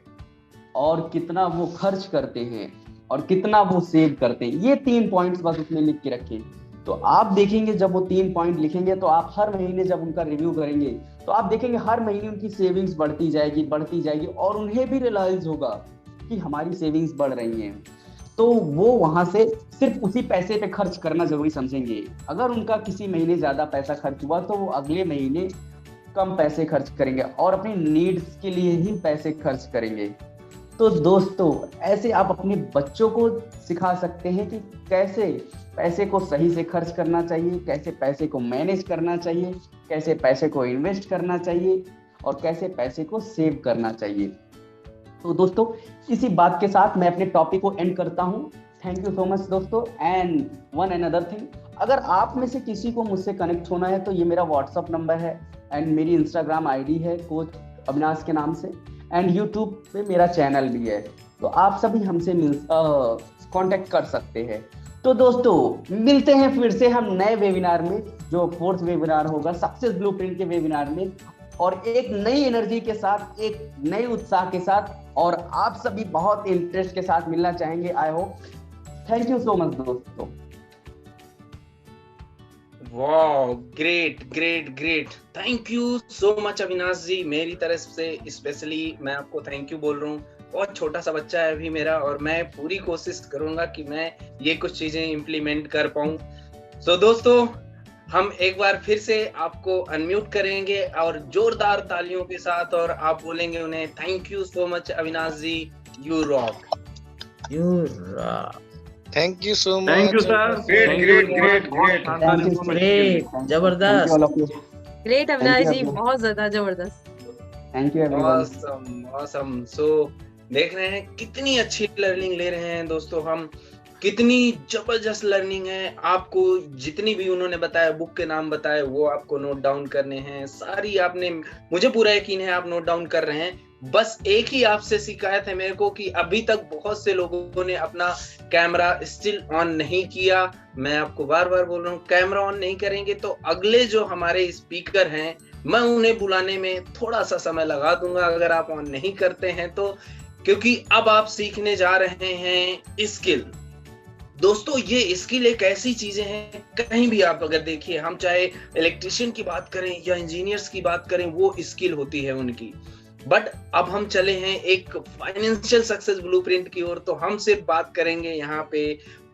और कितना वो खर्च करते हैं और कितना वो सेव करते हैं। ये 3 पॉइंट्स बस उसमें लिख के रखें। तो आप देखेंगे जब वो 3 पॉइंट लिखेंगे तो आप हर महीने जब उनका रिव्यू करेंगे तो आप देखेंगे हर महीने उनकी सेविंग्स बढ़ती जाएगी और उन्हें भी रियलाइज होगा कि हमारी सेविंग्स बढ़ रही हैं। तो वो वहां से सिर्फ उसी पैसे पे खर्च करना जरूरी समझेंगे। अगर उनका किसी महीने ज्यादा पैसा खर्च हुआ तो वो अगले महीने कम पैसे खर्च करेंगे और अपनी नीड्स के लिए ही पैसे खर्च करेंगे। तो दोस्तों ऐसे आप अपने बच्चों को सिखा सकते हैं कि कैसे पैसे को सही से खर्च करना चाहिए, कैसे पैसे को मैनेज करना चाहिए, कैसे पैसे को इन्वेस्ट करना चाहिए और कैसे पैसे को सेव करना चाहिए। तो दोस्तों इसी बात के साथ मैं अपने टॉपिक को एंड करता हूँ। थैंक यू सो मच दोस्तों। And one and other thing, अगर आप में से किसी को मुझसे कनेक्ट होना है तो ये मेरा व्हाट्सअप नंबर है एंड मेरी इंस्टाग्राम आईडी है कोच अविनाश के नाम से एंड यूट्यूब पे मेरा चैनल भी है। तो आप सभी हमसे कांटेक्ट कर सकते हैं। तो दोस्तों मिलते हैं फिर से हम नए वेबिनार में, जो 4th वेबिनार होगा सक्सेस ब्लूप्रिंट के वेबिनार में, और एक नई एनर्जी के साथ, एक नए उत्साह के साथ, और आप सभी बहुत इंटरेस्ट के साथ मिलना चाहेंगे। I hope. Thank you so much दोस्तों। वाह, great great great, thank you so much Avinash ji. मेरी तरफ से स्पेशली मैं आपको थैंक यू बोल रहा हूँ। बहुत छोटा सा बच्चा है अभी मेरा, और मैं पूरी कोशिश करूंगा कि मैं ये कुछ चीजें इम्प्लीमेंट कर पाऊं। सो दोस्तों, हम एक बार फिर से आपको अनम्यूट करेंगे और जोरदार तालियों के साथ, और आप बोलेंगे उन्हें thank you so much Avinash ji, you rock. Thank you so much. Thank you sir. Great great great great, great, जबरदस्त, ग्रेट अविनाश जी, बहुत ज्यादा जबरदस्त। Thank you everyone. Awesome awesome. So देख रहे हैं कितनी अच्छी लर्निंग ले रहे हैं दोस्तों हम, कितनी जबरदस्त लर्निंग है। आपको जितनी भी उन्होंने बताया, बुक के नाम बताए, वो आपको नोट डाउन करने हैं सारी। आपने, मुझे पूरा यकीन है आप नोट डाउन कर रहे हैं। बस एक ही आपसे शिकायत है मेरे को कि अभी तक बहुत से लोगों ने अपना कैमरा स्टिल ऑन नहीं किया। मैं आपको बार बार बोल रहा हूँ, कैमरा ऑन नहीं करेंगे तो अगले जो हमारे स्पीकर हैं, मैं उन्हें बुलाने में थोड़ा सा समय लगा दूंगा अगर आप ऑन नहीं करते हैं तो, क्योंकि अब आप सीखने जा रहे हैं स्किल। दोस्तों, ये स्किल एक ऐसी चीजें हैं, कहीं भी आप अगर देखिए, हम चाहे इलेक्ट्रिशियन की बात करें या इंजीनियर्स की बात करें, वो स्किल होती है उनकी। बट अब हम चले हैं एक फाइनेंशियल सक्सेस ब्लूप्रिंट की ओर, तो हम सिर्फ बात करेंगे यहाँ पे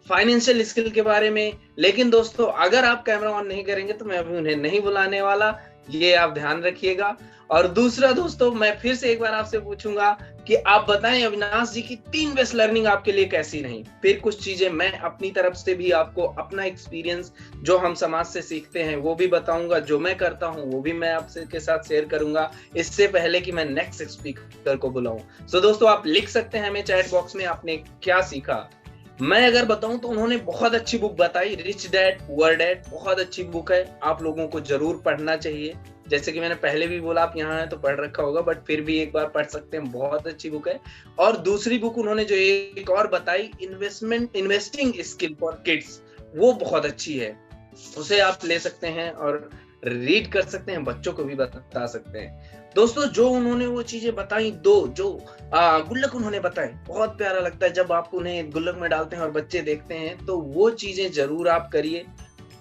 फाइनेंशियल स्किल के बारे में। लेकिन दोस्तों, अगर आप कैमरा ऑन नहीं करेंगे तो मैं अभी उन्हें नहीं बुलाने वाला, ये आप ध्यान रखिएगा। और दूसरा दोस्तों, मैं फिर से एक बार आपसे पूछूंगा कि आप बताएं अविनाश जी की 3 बेस्ट लर्निंग आपके लिए कैसी रही। फिर कुछ चीजें मैं अपनी तरफ से भी आपको अपना एक्सपीरियंस जो हम समाज से सीखते हैं वो भी बताऊंगा, जो मैं करता हूं वो भी मैं आपसे के साथ शेयर करूंगा, इससे पहले कि मैं नेक्स्ट स्पीकर को बुलाऊं। सो दोस्तों, आप लिख सकते हैं हमें चैट बॉक्स में आपने क्या सीखा। मैं अगर बताऊं तो उन्होंने बहुत अच्छी बुक बताई, रिच डैड पुअर डैड, बहुत अच्छी बुक है, आप लोगों को जरूर पढ़ना चाहिए। जैसे कि मैंने पहले भी बोला, आप यहाँ हैं तो पढ़ रखा होगा, बट फिर भी एक बार पढ़ सकते हैं, बहुत अच्छी बुक है। और दूसरी बुक उन्होंने जो एक और बताई, इन्वेस्टिंग स्किल फॉर किड्स, वो बहुत अच्छी है, उसे आप ले सकते हैं और रीड कर सकते हैं, बच्चों को भी बता सकते हैं। दोस्तों, जो उन्होंने वो चीजें बताई, जो गुल्लक उन्होंने बताए, बहुत प्यारा लगता है जब आप उन्हें गुल्लक में डालते हैं और बच्चे देखते हैं, तो वो चीजें जरूर आप करिए,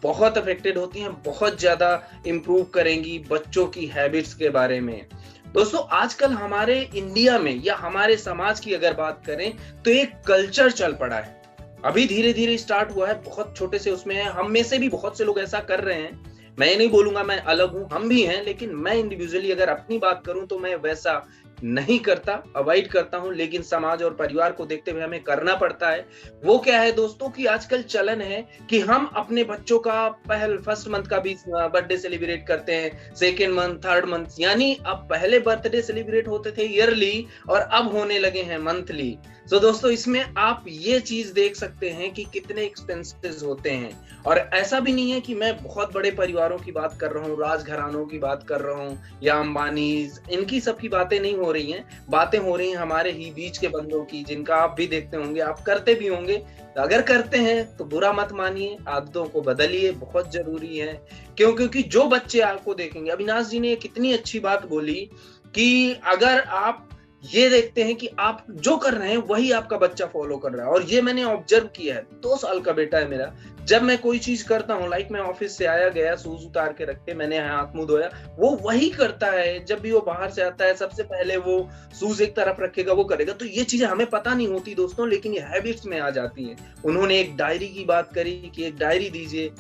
बहुत अफेक्टेड होती हैं, बहुत ज्यादा इंप्रूव करेंगी बच्चों की हैबिट्स के बारे में। दोस्तों, आजकल हमारे इंडिया में या हमारे समाज की अगर बात करें तो एक कल्चर चल पड़ा है, अभी धीरे धीरे स्टार्ट हुआ है, बहुत छोटे से उसमें है। हम में से भी बहुत से लोग ऐसा कर रहे हैं, मैं ये नहीं बोलूंगा मैं अलग हूं, हम भी हैं, लेकिन मैं इंडिविजुअली अगर अपनी बात करूं तो मैं वैसा नहीं करता, अवॉइड करता हूं, लेकिन समाज और परिवार को देखते हुए हमें करना पड़ता है। वो क्या है दोस्तों कि आजकल चलन है कि हम अपने बच्चों का फर्स्ट मंथ का भी बर्थडे सेलिब्रेट करते हैं, सेकेंड मंथ, थर्ड मंथ, यानी अब पहले बर्थडे सेलिब्रेट होते थे ईयरली और अब होने लगे हैं मंथली। सो दोस्तों, इसमें आप ये चीज देख सकते हैं कि कितने एक्सपेंसेस होते हैं। और ऐसा भी नहीं है कि मैं बहुत बड़े परिवारों की बात कर रहा हूँ, राजघरानों की बात कर रहा हूँ या अंबानी, इनकी सबकी बातें नहीं हो रही हैं, बातें हो रही हैं हमारे ही बीच के बंदों की, जिनका आप भी देखते होंगे, आप करते भी होंगे। अगर करते हैं तो बुरा मत मानिए, आदतों को बदलिए, बहुत जरूरी है। क्योंकि जो बच्चे आपको देखेंगे, अविनाश जी ने कितनी अच्छी बात बोली कि अगर आप ये देखते हैं कि आप जो कर रहे हैं वही आपका बच्चा फॉलो कर रहा है, और ये मैंने ऑब्जर्व किया है। 2 साल का बेटा है मेरा, जब मैं कोई चीज करता हूँ, लाइक मैं ऑफिस से आया गया, शूज उतार के रखे, मैंने हाथ मुंह धोया, वो वही करता है। जब भी वो बाहर से आता है, सबसे पहले वो शूज एक तरफ रखेगा, वो करेगा। तो ये चीजें हमें पता नहीं होती दोस्तों, लेकिन ये हैबिट्स में आ जाती है। उन्होंने एक डायरी की बात करी कि एक डायरी दीजिए,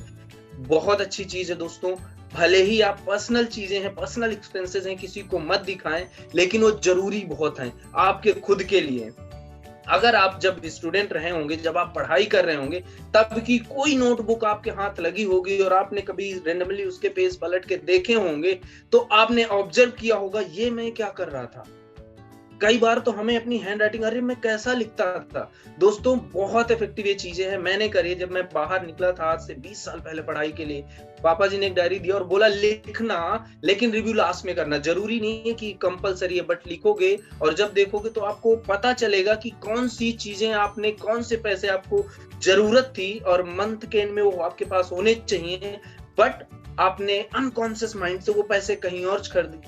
बहुत अच्छी चीज है दोस्तों। भले ही आप पर्सनल चीजें हैं, पर्सनल एक्सपेंसेस हैं, किसी को मत दिखाएं, लेकिन वो जरूरी बहुत हैं आपके खुद के लिए। अगर आप जब स्टूडेंट रहे होंगे, जब आप पढ़ाई कर रहे होंगे, तब की कोई नोटबुक आपके हाथ लगी होगी और आपने कभी रेंडमली उसके पेज पलट के देखे होंगे, तो आपने ऑब्जर्व किया होगा, ये मैं क्या कर रहा था। कई बार तो हमें अपनी हैंड राइटिंग, अरे मैं कैसा लिखता था। दोस्तों, बहुत इफेक्टिव ये चीजें हैं, मैंने करी। जब मैं बाहर निकला था आज से 20 साल पहले पढ़ाई के लिए, पापा जी ने एक डायरी दी और बोला लिखना, लेकिन रिव्यू लास्ट में करना। जरूरी नहीं है कि कंपलसरी है, बट लिखोगे और जब देखोगे तो आपको पता चलेगा कि कौन सी चीजें आपने, कौन से पैसे आपको जरूरत थी और मंथ के एंड में वो आपके पास होने चाहिए। बट आपने अनकॉन्शियस माइंड से वो पैसे कहीं और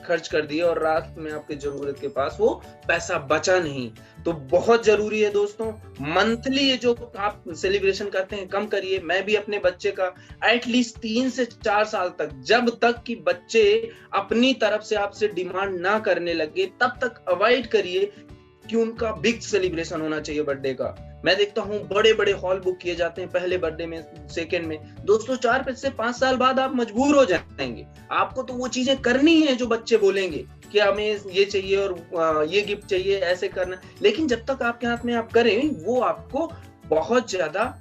खर्च कर दिए और रात में आपकी जरूरत के पास वो पैसा बचा नहीं। तो बहुत जरूरी है दोस्तों, मंथली ये जो आप सेलिब्रेशन करते हैं कम करिए। मैं भी अपने बच्चे का एटलीस्ट 3 से 4 साल तक, जब तक कि बच्चे अपनी तरफ से आपसे डिमांड ना करने लगे, तब तक अवॉइड करिए कि उनका बिग सेलिब्रेशन होना चाहिए बर्थडे का। मैं देखता हूँ बड़े बड़े हॉल बुक किए जाते हैं पहले बर्थडे में, सेकंड में। दोस्तों 4 से 5 साल बाद आप मजबूर हो जाएंगे, आपको तो वो चीजें करनी है जो बच्चे बोलेंगे कि हमें ये चाहिए और ये गिफ्ट चाहिए, ऐसे करना। लेकिन जब तक आपके हाथ में आप करें, वो आपको बहुत ज्यादा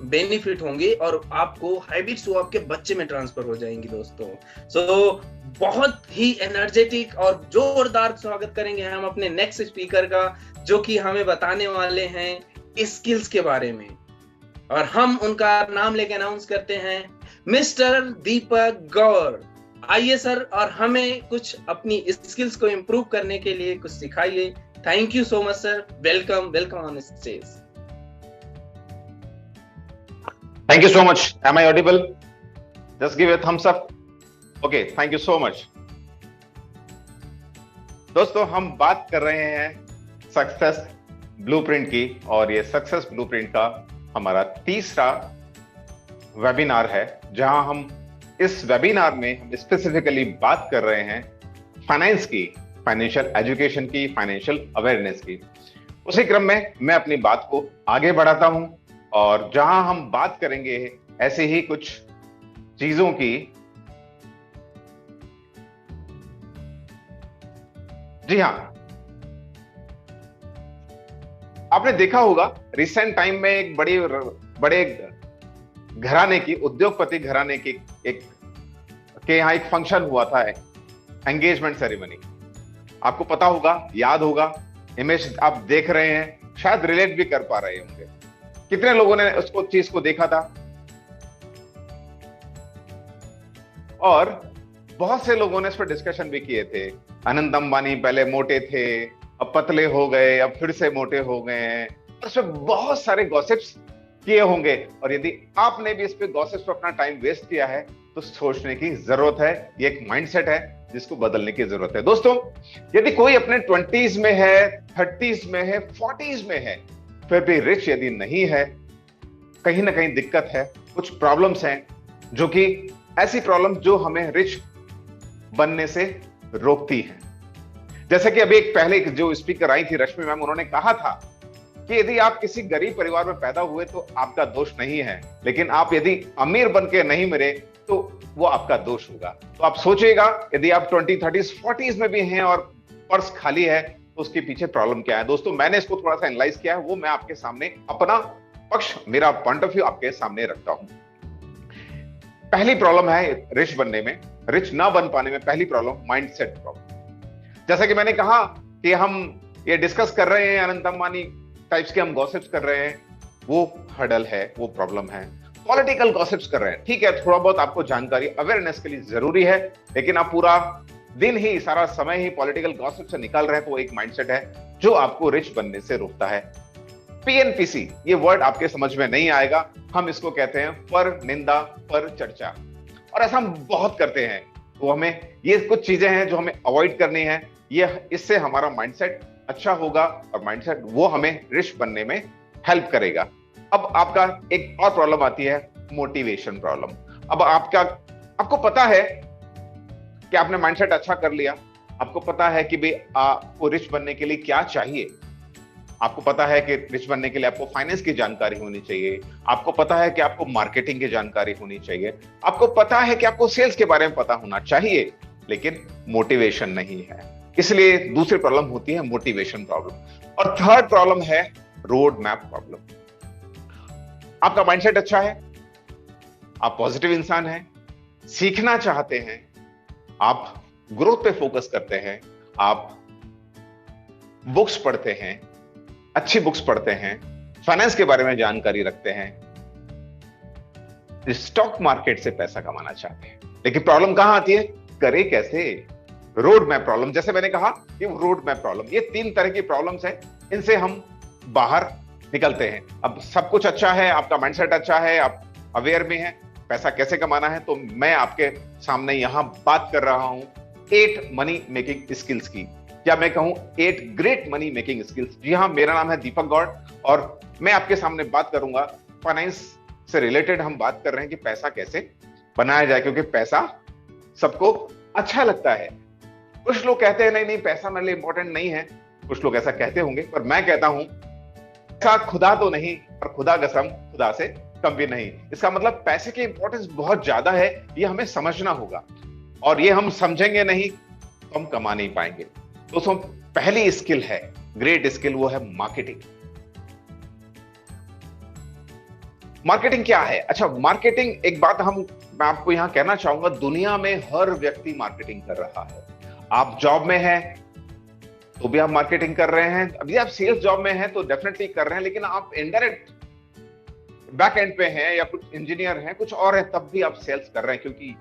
बेनिफिट होंगे और आपको हैबिट्स वो आपके बच्चे में ट्रांसफर हो जाएंगी दोस्तों। सो बहुत ही एनर्जेटिक और जोरदार स्वागत करेंगे हम अपने नेक्स्ट स्पीकर का, जो कि हमें बताने वाले हैं स्किल्स के बारे में। और हम उनका नाम लेके अनाउंस करते हैं मिस्टर दीपक गौर। आइए सर, और हमें कुछ अपनी स्किल्स को इम्प्रूव करने के लिए कुछ सिखाइए। Thank you so much sir, welcome welcome on stage. Thank you so much. Am I audible? Just give a thumbs up. Okay, thank you so much. दोस्तों, हम बात कर रहे हैं सक्सेस ब्लूप्रिंट की, और ये सक्सेस ब्लूप्रिंट का हमारा तीसरा वेबिनार है, जहां हम इस वेबिनार में हम स्पेसिफिकली बात कर रहे हैं फाइनेंस की, फाइनेंशियल एजुकेशन की, फाइनेंशियल अवेयरनेस की। उसी क्रम में मैं अपनी बात को आगे बढ़ाता हूं, और जहां हम बात करेंगे ऐसे ही कुछ चीजों की। जी हां, आपने देखा होगा रिसेंट टाइम में एक बड़े घराने की, उद्योगपति घराने की के यहां एक फंक्शन हुआ था, एंगेजमेंट सेरेमनी। आपको पता होगा, याद होगा, इमेज आप देख रहे हैं, शायद रिलेट भी कर पा रहे होंगे। कितने लोगों ने उसको चीज को देखा था? और बहुत से लोगों ने इस पर डिस्कशन भी किए थे। अनंत अंबानी पहले मोटे थे, अब पतले हो गए, अब फिर से मोटे हो गए हैं। इस पर बहुत सारे गॉसिप्स किए होंगे, और यदि आपने भी इस पे गॉसिप्स पर अपना टाइम वेस्ट किया है तो सोचने की जरूरत है। ये एक माइंडसेट है जिसको बदलने की जरूरत है। दोस्तों, यदि कोई अपने 20s में है, 30s में है, 40s में है, फिर भी रिच यदि नहीं है, कहीं ना कहीं दिक्कत है, कुछ प्रॉब्लम्स हैं, जो कि ऐसी प्रॉब्लम जो हमें रिच बनने से रोकती हैं। जैसे कि अभी एक पहले जो स्पीकर आई थी, रश्मि मैम, उन्होंने कहा था कि यदि आप किसी गरीब परिवार में पैदा हुए तो आपका दोष नहीं है, लेकिन आप यदि अमीर बन के नहीं मरे तो वो आपका दोष होगा। तो आप सोचिएगा, यदि आप 20, 30, 40s में भी हैं और पर्स खाली है, तो उसके पीछे प्रॉब्लम क्या है। दोस्तों, मैंने इसको थोड़ा सा एनालाइज किया है, वो मैं आपके सामने अपना पक्ष, मेरा पॉइंट ऑफ व्यू आपके सामने रखता हूं। पहली प्रॉब्लम है रिच बनने में, रिच ना बन पाने में पहली प्रॉब्लम माइंडसेट प्रॉब्लम। जैसा कि मैंने कहा कि हम ये डिस्कस कर रहे हैं, अनंत अंबानी टाइप्स के हम गॉसिप्स कर रहे हैं, वो हर्डल है, वो प्रॉब्लम है। पॉलिटिकल गॉसिप्स कर रहे हैं, ठीक है, थोड़ा बहुत आपको जानकारी अवेयरनेस के लिए जरूरी है, लेकिन आप पूरा दिन ही, सारा समय ही पॉलिटिकल गॉसिप से निकाल रहे हैं, तो वो एक माइंडसेट है जो आपको रिच बनने से रोकता है। पीएनपीसी, ये वर्ड आपके समझ में नहीं आएगा, हम इसको कहते हैं पर निंदा पर चर्चा, और ऐसा हम बहुत करते हैं। तो हमें ये कुछ चीजें हैं जो हमें अवॉइड करनी है, ये इससे हमारा माइंडसेट अच्छा होगा, और माइंडसेट वो हमें रिच बनने में हेल्प करेगा। अब आपका एक और प्रॉब्लम आती है, मोटिवेशन प्रॉब्लम। अब आपको पता है कि आपने माइंडसेट अच्छा कर लिया, आपको पता है कि भाई आपको रिच बनने के लिए क्या चाहिए। आपको पता है कि रिच बनने के लिए आपको फाइनेंस की जानकारी होनी चाहिए, आपको पता है कि आपको मार्केटिंग की जानकारी होनी चाहिए, आपको पता है कि आपको सेल्स के बारे में पता होना चाहिए, लेकिन मोटिवेशन नहीं है। इसलिए दूसरी प्रॉब्लम होती है मोटिवेशन प्रॉब्लम। और थर्ड प्रॉब्लम है रोड मैप प्रॉब्लम। आपका माइंडसेट अच्छा है, आप पॉजिटिव इंसान हैं, सीखना चाहते हैं, आप ग्रोथ पे फोकस करते हैं, आप बुक्स पढ़ते हैं, अच्छी बुक्स पढ़ते हैं, फाइनेंस के बारे में जानकारी रखते हैं, स्टॉक मार्केट से पैसा कमाना चाहते हैं, लेकिन प्रॉब्लम कहां आती है, करे कैसे? Road map problem. जैसे मैंने कहा कि रोड मैप प्रॉब्लम, ये 3 तरह की प्रॉब्लम्स हैं, इनसे हम बाहर निकलते हैं। अब सब कुछ अच्छा है, आपका माइंडसेट अच्छा है, आप अवेयर में हैं, पैसा कैसे कमाना है, तो मैं आपके सामने यहां बात कर रहा हूं 8 मनी मेकिंग स्किल्स की, या मैं कहूं 8 ग्रेट मनी मेकिंग स्किल्स। जी हाँ, मेरा नाम है दीपक गौड़ और मैं आपके सामने बात करूंगा फाइनेंस से रिलेटेड। हम बात कर रहे हैं कि पैसा कैसे बनाया जाए, क्योंकि पैसा सबको अच्छा लगता है। कुछ लोग कहते हैं नहीं नहीं पैसा मेरे लिए इंपॉर्टेंट नहीं है, कुछ लोग ऐसा कहते होंगे, पर मैं कहता हूं पैसा खुदा तो नहीं, पर खुदा कसम खुदा से कम भी नहीं। इसका मतलब पैसे की इंपॉर्टेंस बहुत ज्यादा है, ये हमें समझना होगा, और ये हम समझेंगे नहीं तो हम कमा नहीं पाएंगे। दोस्तों, पहली स्किल है, ग्रेट स्किल, वो है मार्केटिंग। मार्केटिंग क्या है? अच्छा, मार्केटिंग एक बात मैं आपको यहां कहना चाहूंगा, दुनिया में हर व्यक्ति मार्केटिंग कर रहा है। आप जॉब में हैं तो भी आप मार्केटिंग कर रहे हैं, अभी आप सेल्स जॉब में हैं तो डेफिनेटली कर रहे हैं, लेकिन आप इनडायरेक्ट बैक एंड पे हैं या कुछ इंजीनियर हैं, कुछ और है, तब भी आप सेल्स कर रहे हैं, क्योंकि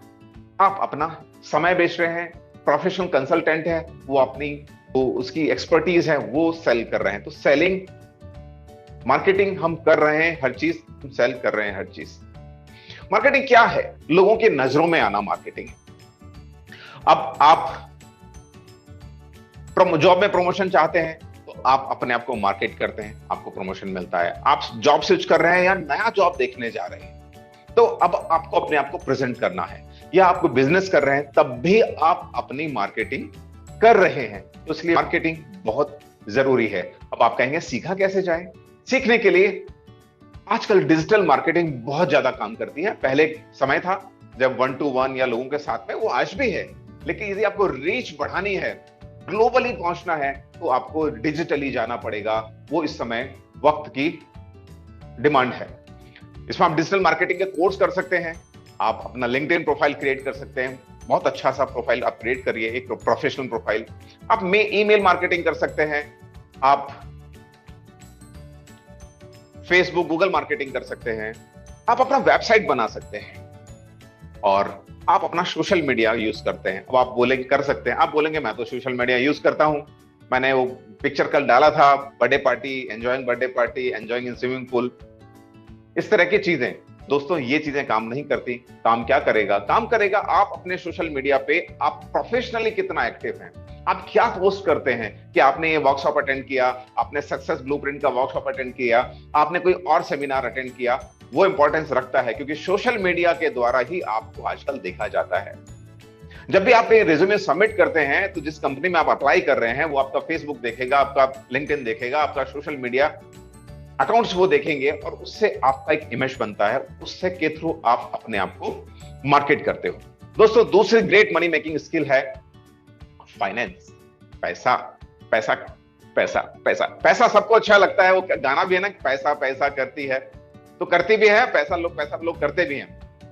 आप अपना समय बेच रहे हैं। प्रोफेशनल कंसल्टेंट है, वो अपनी उसकी एक्सपर्टीज है, वो सेल कर रहे हैं। तो सेलिंग, मार्केटिंग हम कर रहे हैं, हर चीज हम सेल कर रहे हैं, हर चीज। मार्केटिंग क्या है? लोगों की नजरों में आना मार्केटिंग है। अब आप जॉब में प्रमोशन चाहते हैं तो आप अपने आप को मार्केट करते हैं, आपको प्रमोशन मिलता है। आप जॉब स्विच कर रहे हैं या नया जॉब देखने जा रहे हैं, तो अब आपको अपने आप को प्रेजेंट करना है, या आपको बिजनेस कर रहे हैं तब भी आप अपनी मार्केटिंग कर रहे हैं। तो इसलिए मार्केटिंग बहुत जरूरी है। अब आप कहेंगे सीखा कैसे जाए? सीखने के लिए आजकल डिजिटल मार्केटिंग बहुत ज्यादा काम करती है। पहले समय था जब 1 to 1 या लोगों के साथ में, वो आज भी है, लेकिन यदि आपको रीच बढ़ानी है, ग्लोबली पहुंचना है, तो आपको डिजिटली जाना पड़ेगा। वो इस समय वक्त की डिमांड है। इसमें आप डिजिटल मार्केटिंग के कोर्स कर सकते हैं, आप अपना लिंक्डइन प्रोफाइल क्रिएट कर सकते हैं, बहुत अच्छा सा प्रोफाइल आप क्रिएट करिए, एक प्रोफेशनल प्रोफाइल। आप ईमेल मार्केटिंग कर सकते हैं, आप फेसबुक गूगल मार्केटिंग कर सकते हैं, आप अपना वेबसाइट बना सकते हैं, और आप अपना सोशल मीडिया यूज करते हैं। अब आप बोलेंगे कर सकते हैं, आप बोलेंगे मैं तो सोशल मीडिया यूज करता हूं, मैंने वो पिक्चर कल डाला था, birthday party, enjoying birthday party, enjoying in swimming pool, इस तरह की चीजें। दोस्तों, ये चीजें काम नहीं करती। काम क्या करेगा? काम करेगा आप अपने सोशल मीडिया पे आप प्रोफेशनली कितना एक्टिव हैं, आप क्या पोस्ट करते हैं कि आपने ये वर्कशॉप अटेंड किया, आपने सक्सेस ब्लूप्रिंट का वर्कशॉप अटेंड किया, आपने कोई और सेमिनार अटेंड किया, वो इंपॉर्टेंस रखता है, क्योंकि सोशल मीडिया के द्वारा ही आपको आजकल देखा जाता है। जब भी आप ये रिज्यूमे सबमिट करते हैं, तो जिस कंपनी में आप अप्लाई कर रहे हैं, वो आपका फेसबुक देखेगा, आपका लिंक्डइन देखेगा, आपका सोशल मीडिया अकाउंट्स वो देखेंगे, और उससे आपका एक इमेज बनता है, उससे के थ्रू आप अपने आप को मार्केट करते हो। दोस्तों, दूसरी ग्रेट मनी मेकिंग स्किल है फाइनेंस। पैसा पैसा पैसा पैसा पैसा सबको अच्छा लगता है, वो गाना भी है ना, पैसा पैसा करती है, तो करती भी है, पैसा लोग करते भी हैं।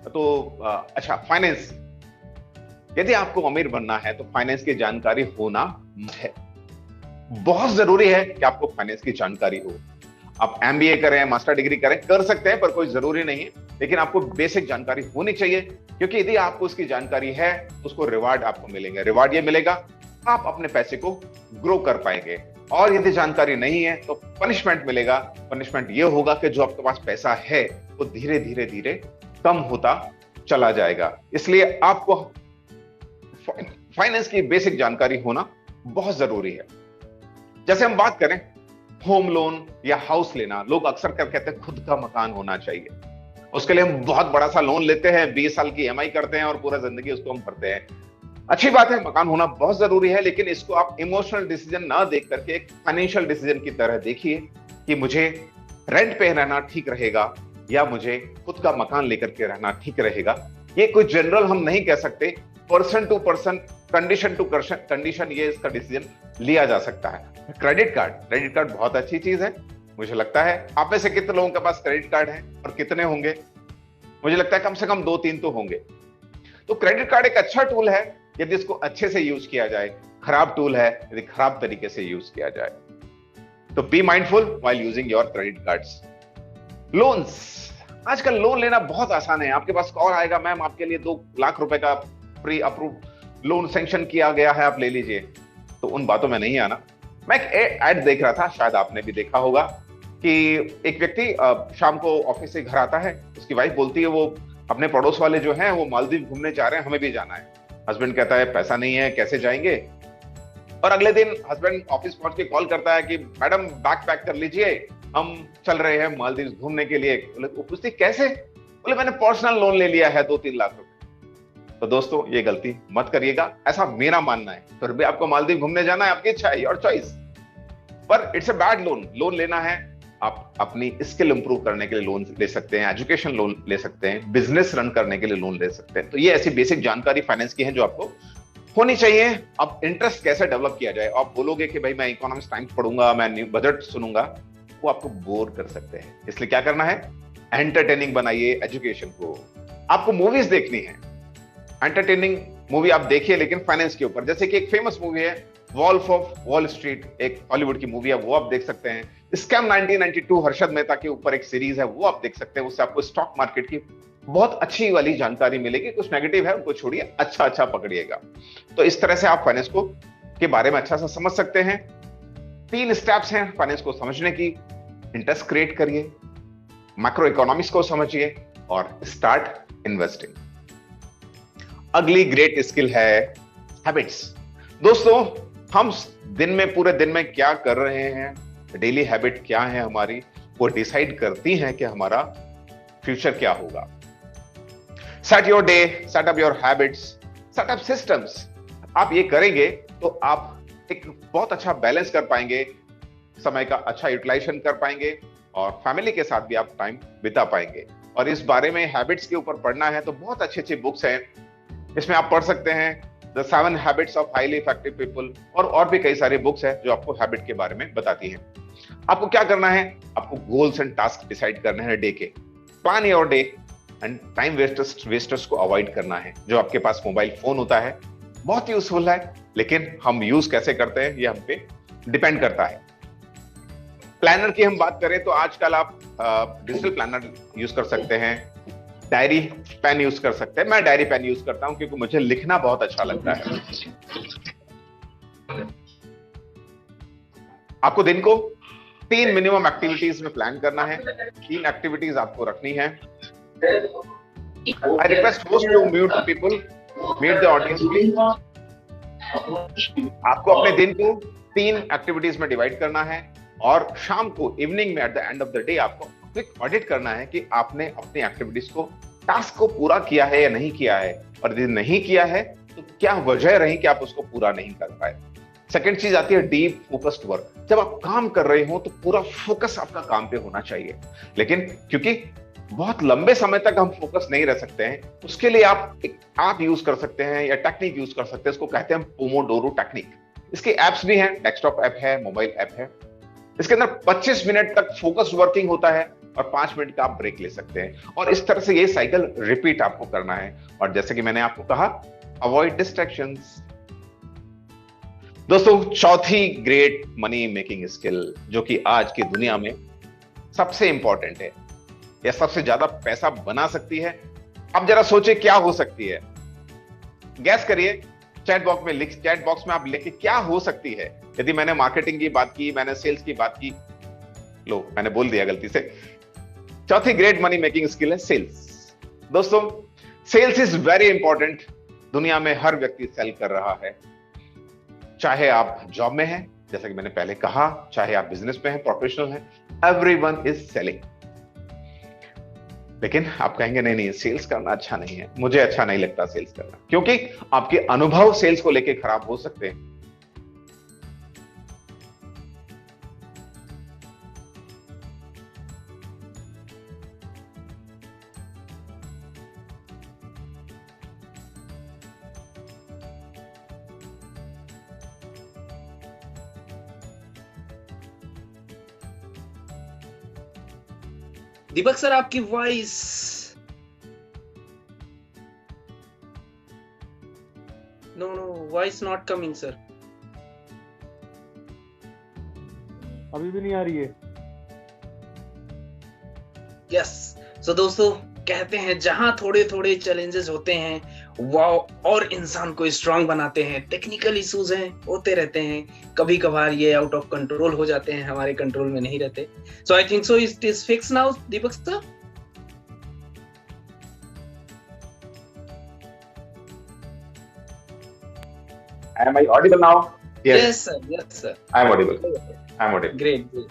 तो अच्छा, फाइनेंस, यदि आपको अमीर बनना है तो फाइनेंस की जानकारी होना है, बहुत जरूरी है कि आपको फाइनेंस की जानकारी हो। आप एमबीए करें, मास्टर डिग्री करें, कर सकते हैं, पर कोई जरूरी नहीं है, लेकिन आपको बेसिक जानकारी होनी चाहिए, क्योंकि यदि आपको उसकी जानकारी है तो उसको रिवार्ड आपको मिलेंगे। रिवार्ड ये मिलेगा, आप अपने पैसे को ग्रो कर पाएंगे, और यदि जानकारी नहीं है तो पनिशमेंट मिलेगा। पनिशमेंट ये होगा कि जो आपके पास पैसा है वो धीरे धीरे धीरे कम होता चला जाएगा। इसलिए आपको फाइनेंस की बेसिक जानकारी होना बहुत जरूरी है। जैसे हम बात करें होम लोन या हाउस लेना, लोग अक्सर कहते हैं खुद का मकान होना चाहिए, उसके लिए हम बहुत बड़ा सा लोन लेते हैं, 20 साल की ईएमआई करते हैं और पूरा जिंदगी उसको हम भरते हैं। अच्छी बात है, मकान होना बहुत जरूरी है, लेकिन इसको आप इमोशनल डिसीजन ना देख करके एक फाइनेंशियल डिसीजन की तरह देखिए कि मुझे रेंट पे रहना ठीक रहेगा या मुझे खुद का मकान लेकर के रहना ठीक रहेगा। ये कोई जनरल हम नहीं कह सकते, person to person, condition to condition ये इसका डिसीजन लिया जा सकता है। क्रेडिट कार्ड बहुत अच्छी चीज है। मुझे लगता है आप में से कितने लोगों के पास क्रेडिट कार्ड है और कितने होंगे? मुझे लगता है कम से कम 2-3 तो होंगे। तो क्रेडिट कार्ड एक अच्छा टूल है यदि इसको अच्छे से यूज किया जाए, खराब टूल है यदि खराब तरीके से यूज किया जाए। तो be mindful while using your credit cards. Loans, आजकल लोन लेना बहुत आसान है। आपके पास कॉल आएगा, मैम आपके लिए 2 लाख रुपए का प्री अप्रूव लोन सैंक्शन किया गया है, आप ले लीजिए। तो उन बातों में नहीं आना। मैं एक एड देख रहा था, शायद आपने भी देखा होगा, कि एक व्यक्ति शाम को ऑफिस से घर आता है, उसकी वाइफ बोलती है वो अपने पड़ोस वाले जो हैं वो मालदीव घूमने जा रहे हैं, हमें भी जाना है। हस्बैंड कहता है पैसा नहीं है, कैसे जाएंगे? और अगले दिन हस्बैंड ऑफिस पहुंच के कॉल करता है कि मैडम बैग पैक कर लीजिए, हम चल रहे हैं मालदीव घूमने के लिए। वो पूछती कैसे? बोले मैंने पर्सनल लोन ले लिया है 2-3 लाख रुपए। तो दोस्तों ये गलती मत करिएगा, ऐसा मेरा मानना है। फिर भी आपको मालदीव घूमने जाना है, आपकी इच्छा है और चॉइस, पर it's a bad loan. Loan लेना है, आप अपनी स्किल इंप्रूव करने के लिए लोन ले सकते हैं, एजुकेशन लोन ले सकते हैं, बिजनेस रन करने के लिए लोन ले सकते हैं। तो ये ऐसी बेसिक जानकारी फाइनेंस की है जो आपको होनी चाहिए। अब इंटरेस्ट कैसे डेवलप किया जाए? आप बोलोगे कि भाई मैं इकोनॉमिक्स टाइम्स पढ़ूंगा, मैं न्यू बजट सुनूंगा, वो आपको बोर कर सकते हैं। इसलिए क्या करना है, एंटरटेनिंग बनाइए एजुकेशन को। आपको मूवीज देखनी है, एंटरटेनिंग मूवी आप देखिए लेकिन फाइनेंस के ऊपर। जैसे कि एक फेमस मूवी है वॉल्फ ऑफ वॉल स्ट्रीट, एक हॉलीवुड की मूवी है, वो आप देख सकते हैं। स्कैम 1992 हर्षद मेहता के ऊपर एक सीरीज है, वो आप देख सकते हैं। उससे आपको स्टॉक मार्केट की बहुत अच्छी वाली जानकारी मिलेगी। कुछ नेगेटिव है उनको छोड़िए, अच्छा पकड़िएगा। तो इस तरह से आप फाइनेंस को के बारे में अच्छा सा समझ सकते हैं। 3 स्टेप्स हैं फाइनेंस को समझने की। इंटरेस्ट क्रिएट करिए, मैक्रो इकोनॉमिक्स को समझिए और स्टार्ट इन्वेस्टिंग। अगली ग्रेट स्किल है हैबिट्स। दोस्तों हम दिन में, पूरे दिन में क्या कर रहे हैं, डेली हैबिट क्या है हमारी, वो डिसाइड करती हैं कि हमारा फ्यूचर क्या होगा। Set your day, set up your habits, set up systems. आप ये करेंगे तो आप एक बहुत अच्छा बैलेंस कर पाएंगे, समय का अच्छा यूटिलाइजेशन कर पाएंगे और फैमिली के साथ भी आप टाइम बिता पाएंगे। और इस बारे में हैबिट्स के ऊपर पढ़ना है तो बहुत अच्छी बुक्स हैं। इसमें आप पढ़ सकते हैं the 7 habits of highly effective people, और भी कई सारे बुक्स हैं जो आपको हैबिट के बारे में बताती हैं। आपको क्या करना है, आपको गोल्स एंड टास्क डिसाइड करने हैं डे के। Plan your day and time wasters को अवॉइड करना है। जो आपके पास मोबाइल फोन होता है बहुत यूजफुल है, लेकिन हम यूज कैसे करते हैं ये हम पे डिपेंड करता है। प्लानर की हम बात करें तो आजकल आप डिजिटल प्लानर यूज कर सकते हैं, डायरी पेन यूज कर सकते हैं। मैं डायरी पेन यूज करता हूं क्योंकि मुझे लिखना बहुत अच्छा लगता है। आपको दिन को 3 मिनिमम एक्टिविटीज में प्लान करना है। 3 एक्टिविटीज आपको रखनी है। I request host to mute people, mute the audience please. आपको अपने दिन को 3 एक्टिविटीज में डिवाइड करना है और शाम को, इवनिंग में, at the end of the day आपको क्विक ऑडिट करना है कि आपने अपनी एक्टिविटीज को, टास्क को पूरा किया है या नहीं किया है, और यदि नहीं किया है तो क्या वजह रही कि आप उसको पूरा नहीं कर पाए। सेकंड चीज आती है डीप फोकस्ड वर्क। जब आप काम कर रहे हो तो पूरा फोकस आपका काम पे होना चाहिए, लेकिन क्योंकि बहुत लंबे समय तक हम फोकस नहीं रह सकते हैं, उसके लिए आप एक ऐप यूज कर सकते हैं या टेक्निक यूज कर सकते हैं। इसको कहते हैं पोमोडोरो टेक्निक। इसके एप्स भी हैं, डेस्कटॉप ऐप है, मोबाइल ऐप है। इसके अंदर 25 मिनट तक फोकस वर्किंग होता है और 5 मिनट का आप ब्रेक ले सकते हैं। और इस तरह से ये साइकिल रिपीट आपको करना है। और जैसे कि मैंने आपको कहा, अवॉइड डिस्ट्रैक्शंस। दोस्तों चौथी ग्रेट मनी मेकिंग स्किल जो कि आज की दुनिया में सबसे इंपॉर्टेंट है या सबसे ज्यादा पैसा बना सकती है, अब जरा सोचिए क्या हो सकती है। गैस करिए, चैट बॉक्स में आप लिखिए क्या हो सकती है। यदि मैंने मार्केटिंग की बात की, मैंने सेल्स की बात की, लो मैंने बोल दिया गलती से। चौथी ग्रेट मनी मेकिंग स्किल है सेल्स। दोस्तों सेल्स इज वेरी इंपॉर्टेंट। दुनिया में हर व्यक्ति सेल कर रहा है, चाहे आप जॉब में हैं, जैसा कि मैंने पहले कहा, चाहे आप बिजनेस में हैं, प्रोफेशनल हैं, एवरीवन इज सेलिंग। लेकिन आप कहेंगे नहीं सेल्स करना अच्छा नहीं है, मुझे अच्छा नहीं लगता सेल्स करना, क्योंकि आपके अनुभव सेल्स को लेके खराब हो सकते हैं। दीपक सर आपकी voice no voice not coming sir. अभी भी नहीं आ रही है। यस सो दोस्तों कहते हैं जहां थोड़े थोड़े चैलेंजेस होते हैं वाओ और इंसान को स्ट्रांग बनाते हैं। टेक्निकल इश्यूज हैं, होते रहते हैं, कभी कभार ये आउट ऑफ कंट्रोल हो जाते हैं, हमारे कंट्रोल में नहीं रहते। So I think so it is fix now Deepak sir. Am I audible now? Yes, sir. Yes, sir. I am audible. I am audible. Great, great.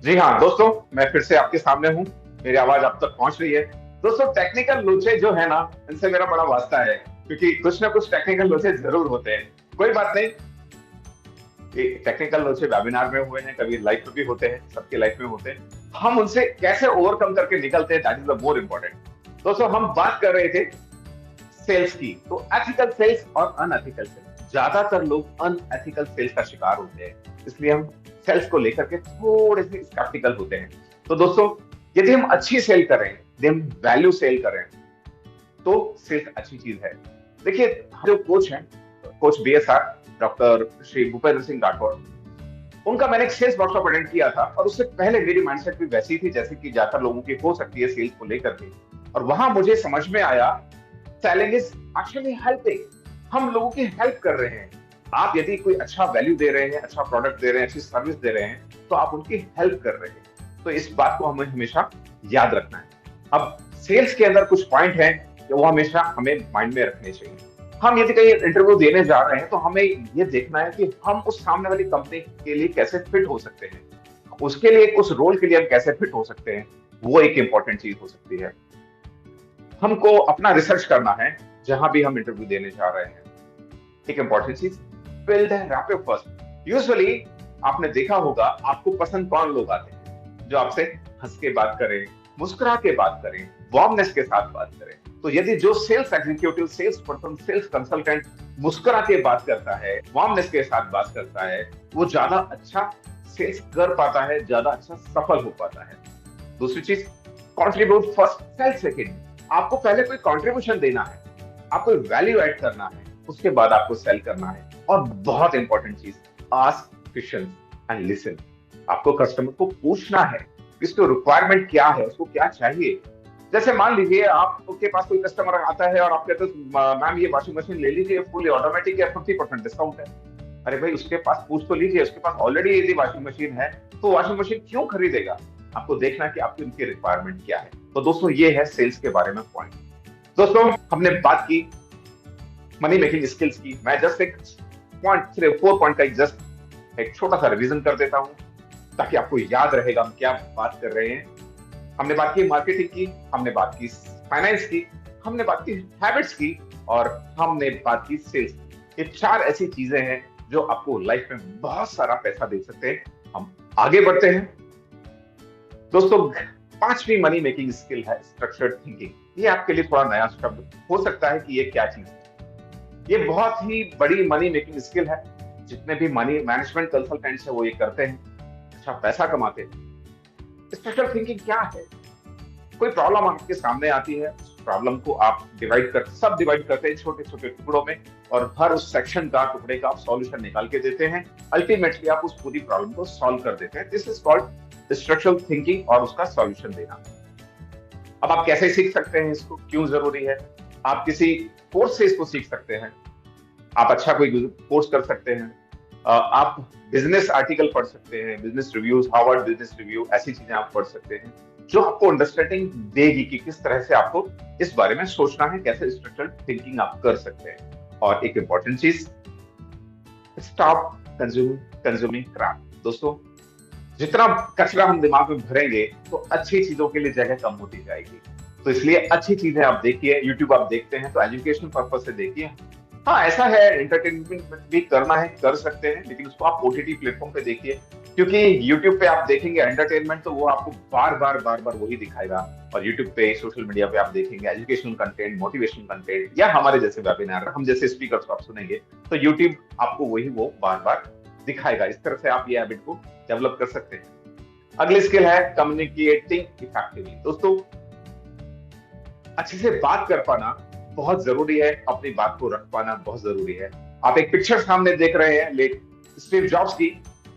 जी हाँ दोस्तों, मैं फिर से आपके सामने हूँ। मेरी आवाज आप तक पहुंच रही है? दोस्तों, टेक्निकल लोचे जो है ना, इनसे मेरा बड़ा वास्ता है, क्योंकि कुछ ना कुछ टेक्निकल लोचे जरूर होते हैं। कोई बात नहीं, टेक्निकल लोचे वेबिनार में हुए हैं, कभी लाइफ में भी होते हैं, सबके लाइफ में होते हैं। हम उनसे कैसे ओवरकम करके निकलते हैं, that is the more important. दोस्तों, हम बात कर रहे थे सेल्स की, तो एथिकल सेल्स और अनएथिकल सेल्स, ज्यादातर लोग अनएथिकल सेल्स का शिकार होते हैं, इसलिए हम सेल्स को लेकर के थोड़े से स्केप्टिकल होते हैं। तो दोस्तों, यदि हम अच्छी सेल करें, यदि हम वैल्यू सेल करें, तो सेल्स अच्छी चीज है। देखिए, जो कोच हैं, coach BSR doctor Shri Bhupendra Singh Rathore, उनका मैंने एक सेल्स वर्कशॉप अटेंड किया था, और उससे पहले मेरी माइंडसेट भी वैसी थी जैसे कि ज्यादातर लोगों की हो सकती है सेल्स को लेकर के। और वहां मुझे समझ में आया, सेलिंग इज एक्चुअली हेल्पिंग। हम लोगों की हेल्प कर रहे हैं। आप यदि कोई अच्छा वैल्यू दे रहे हैं, अच्छा प्रोडक्ट दे रहे हैं, अच्छी सर्विस दे रहे हैं, तो आप उनकी हेल्प कर रहे हैं। तो इस बात को हमें हमेशा याद रखना है। अब सेल्स के अंदर कुछ पॉइंट हैं जो वो हमेशा हमें माइंड में रखने चाहिए। हम यदि कहीं इंटरव्यू देने जा रहे हैं, तो हमें ये देखना है कि हम उस सामने वाली कंपनी के लिए कैसे फिट हो सकते हैं, उसके लिए, उस रोल के लिए हम कैसे फिट हो सकते हैं, वो एक इंपॉर्टेंट चीज हो सकती है। हमको अपना रिसर्च करना है जहां भी हम इंटरव्यू देने जा रहे हैं। एक इंपॉर्टेंट चीज, build a rapid first. Usually आपने देखा होगा, आपको पसंद कौन लोग आते हैं? जो आपसे हंस के बात करें, मुस्कुरा के बात करें, वार्मनेस के साथ बात करें। तो यदि जो sales executive, sales person, sales consultant मुस्कुरा के बात करता है, वार्मनेस के साथ बात करता है, वो ज्यादा अच्छा सेल्स कर पाता है, ज्यादा अच्छा सफल हो पाता है। दूसरी चीज, कंट्रीब्यूट फर्स्ट, सेल सेकंड। आपको पहले कोई कंट्रीब्यूशन देना है, आपको वैल्यू ऐड करना है, उसके बाद आपको सेल करना है। और बहुत इंपॉर्टेंट चीज, आस्क क्वेश्चंस एंड लिसन। आपको कस्टमर को पूछना है इसको रिक्वायरमेंट क्या है, उसको क्या चाहिए। जैसे मान लीजिए आपके पास कोई कस्टमर आता है और आप कहते हैं, मैम ये वॉशिंग मशीन ले लीजिए, फुली ऑटोमेटिक है, 50% डिस्काउंट है। अरे भाई, उसके पास पूछ तो लीजिए, उसके पास ऑलरेडी यदि वॉशिंग मशीन है तो वॉशिंग मशीन क्यों खरीदेगा? आपको देखना कि आपकी उनकी रिक्वायरमेंट क्या है। तो दोस्तों, ये है सेल्स के बारे में पॉइंट। दोस्तों, हमने बात की मनी मेकिंग स्किल्स की। मैं जस्ट एक पॉइंट, सिर्फ 4 पॉइंट का जस्ट एक छोटा सा रिवीजन कर देता हूं, ताकि आपको याद रहेगा हम क्या बात कर रहे हैं। हमने बात की मार्केटिंग की, हमने बात की फाइनेंस की, हमने बात की हैबिट्स की, और हमने बात की सेल्स की। ये 4 ऐसी चीजें हैं जो आपको लाइफ में बहुत सारा पैसा दे सकते हैं। हम आगे बढ़ते हैं दोस्तों। 5वीं मनी मेकिंग स्किल है स्ट्रक्चर्ड थिंकिंग। ये आपके लिए थोड़ा नया शब्द हो सकता है कि ये क्या चीज है। ये बहुत ही बड़ी मनी मेकिंग स्किल है। जितने भी मनी मैनेजमेंट कंसल्टेंट्स है वो ये करते हैं, अच्छा पैसा कमाते हैं। स्ट्रक्चर्ड थिंकिंग क्या है? कोई प्रॉब्लम आपके सामने आती है, उस प्रॉब्लम को आप डिवाइड करते हैं छोटे छोटे टुकड़ों में, और हर उस सेक्शन का, टुकड़े का आप सॉल्यूशन निकाल के देते हैं। अल्टीमेटली आप उस पूरी प्रॉब्लम को सॉल्व कर देते हैं। This is called structural thinking, और उसका सॉल्यूशन देना। अब आप कैसे सीख सकते हैं इसको, क्यों जरूरी है? आप किसी कोर्स से इसको सीख सकते हैं, आप अच्छा कोई कोर्स कर सकते हैं, आप बिजनेस आर्टिकल पढ़ सकते हैं, business reviews, Harvard business review, ऐसी चीजें आप पढ़ सकते हैं जो आपको अंडरस्टैंडिंग देगी कि किस तरह से आपको इस बारे में सोचना है, कैसे स्ट्रक्चरल थिंकिंग आप कर सकते हैं। और एक इंपॉर्टेंट चीज, स्टॉप कंज्यूमिंग क्रैप। दोस्तों, जितना कचरा हम दिमाग में भरेंगे तो अच्छी चीजों के लिए जगह कम होती जाएगी। तो इसलिए अच्छी चीजें आप देखिए। यूट्यूब आप देखते हैं तो एजुकेशन पर्पज से देखिए। हाँ, ऐसा है, एंटरटेनमेंट भी करना है, कर सकते हैं, लेकिन उसको आप OTT प्लेटफॉर्म पे देखिए, क्योंकि यूट्यूब पे आप देखेंगे एंटरटेनमेंट तो वो आपको बार बार वही दिखाएगा। और यूट्यूब पे, सोशल मीडिया पे आप देखेंगे एजुकेशनल कंटेंट, मोटिवेशनल कंटेंट, या हमारे जैसे वेबिनार, हम जैसे स्पीकर्स को आप सुनेंगे तो यूट्यूब आपको वही वो बार दिखाएगा। इस तरह से आप ये हैबिट को डेवलप कर सकते हैं। अगली स्किल है कम्युनिकेटिंग इफेक्टिवली। दोस्तों, अच्छे से बात कर पाना बहुत जरूरी है, अपनी बात को रख पाना बहुत जरूरी है। आप एक पिक्चर सामने देख रहे हैं स्टीव जॉब्स की।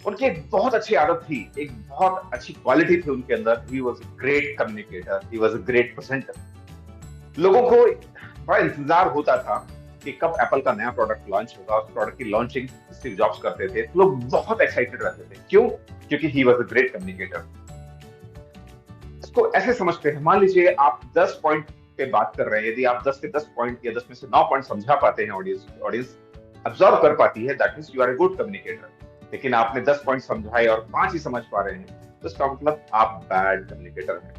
उनकी एक बहुत अच्छी आदत थी, एक बहुत अच्छी क्वालिटी थी उनके अंदर। He was a great communicator, he was a great presenter. लोगों को बड़ा इंतजार होता था कि कब एप्पल का नया प्रोडक्ट लॉन्च होगा। उस प्रोडक्ट की लॉन्चिंग स्टीव जॉब्स करते थे, तो लोग बहुत एक्साइटेड रहते थे। क्यों? क्योंकि he was a great communicator. इसको ऐसे समझते हैं, मान लीजिए आप 10 पॉइंट पे बात कर रहे हैं, यदि आप 10 से 10 पॉइंट या 10 में से 9 पॉइंट समझा पाते हैं, ऑडियंस ऑब्जर्व कर पाती है, that means you are a good communicator. लेकिन आपने 10 पॉइंट समझाए और 5 ही समझ पा रहे हैं, तो इसका मतलब आप बैड कम्युनिकेटर हैं।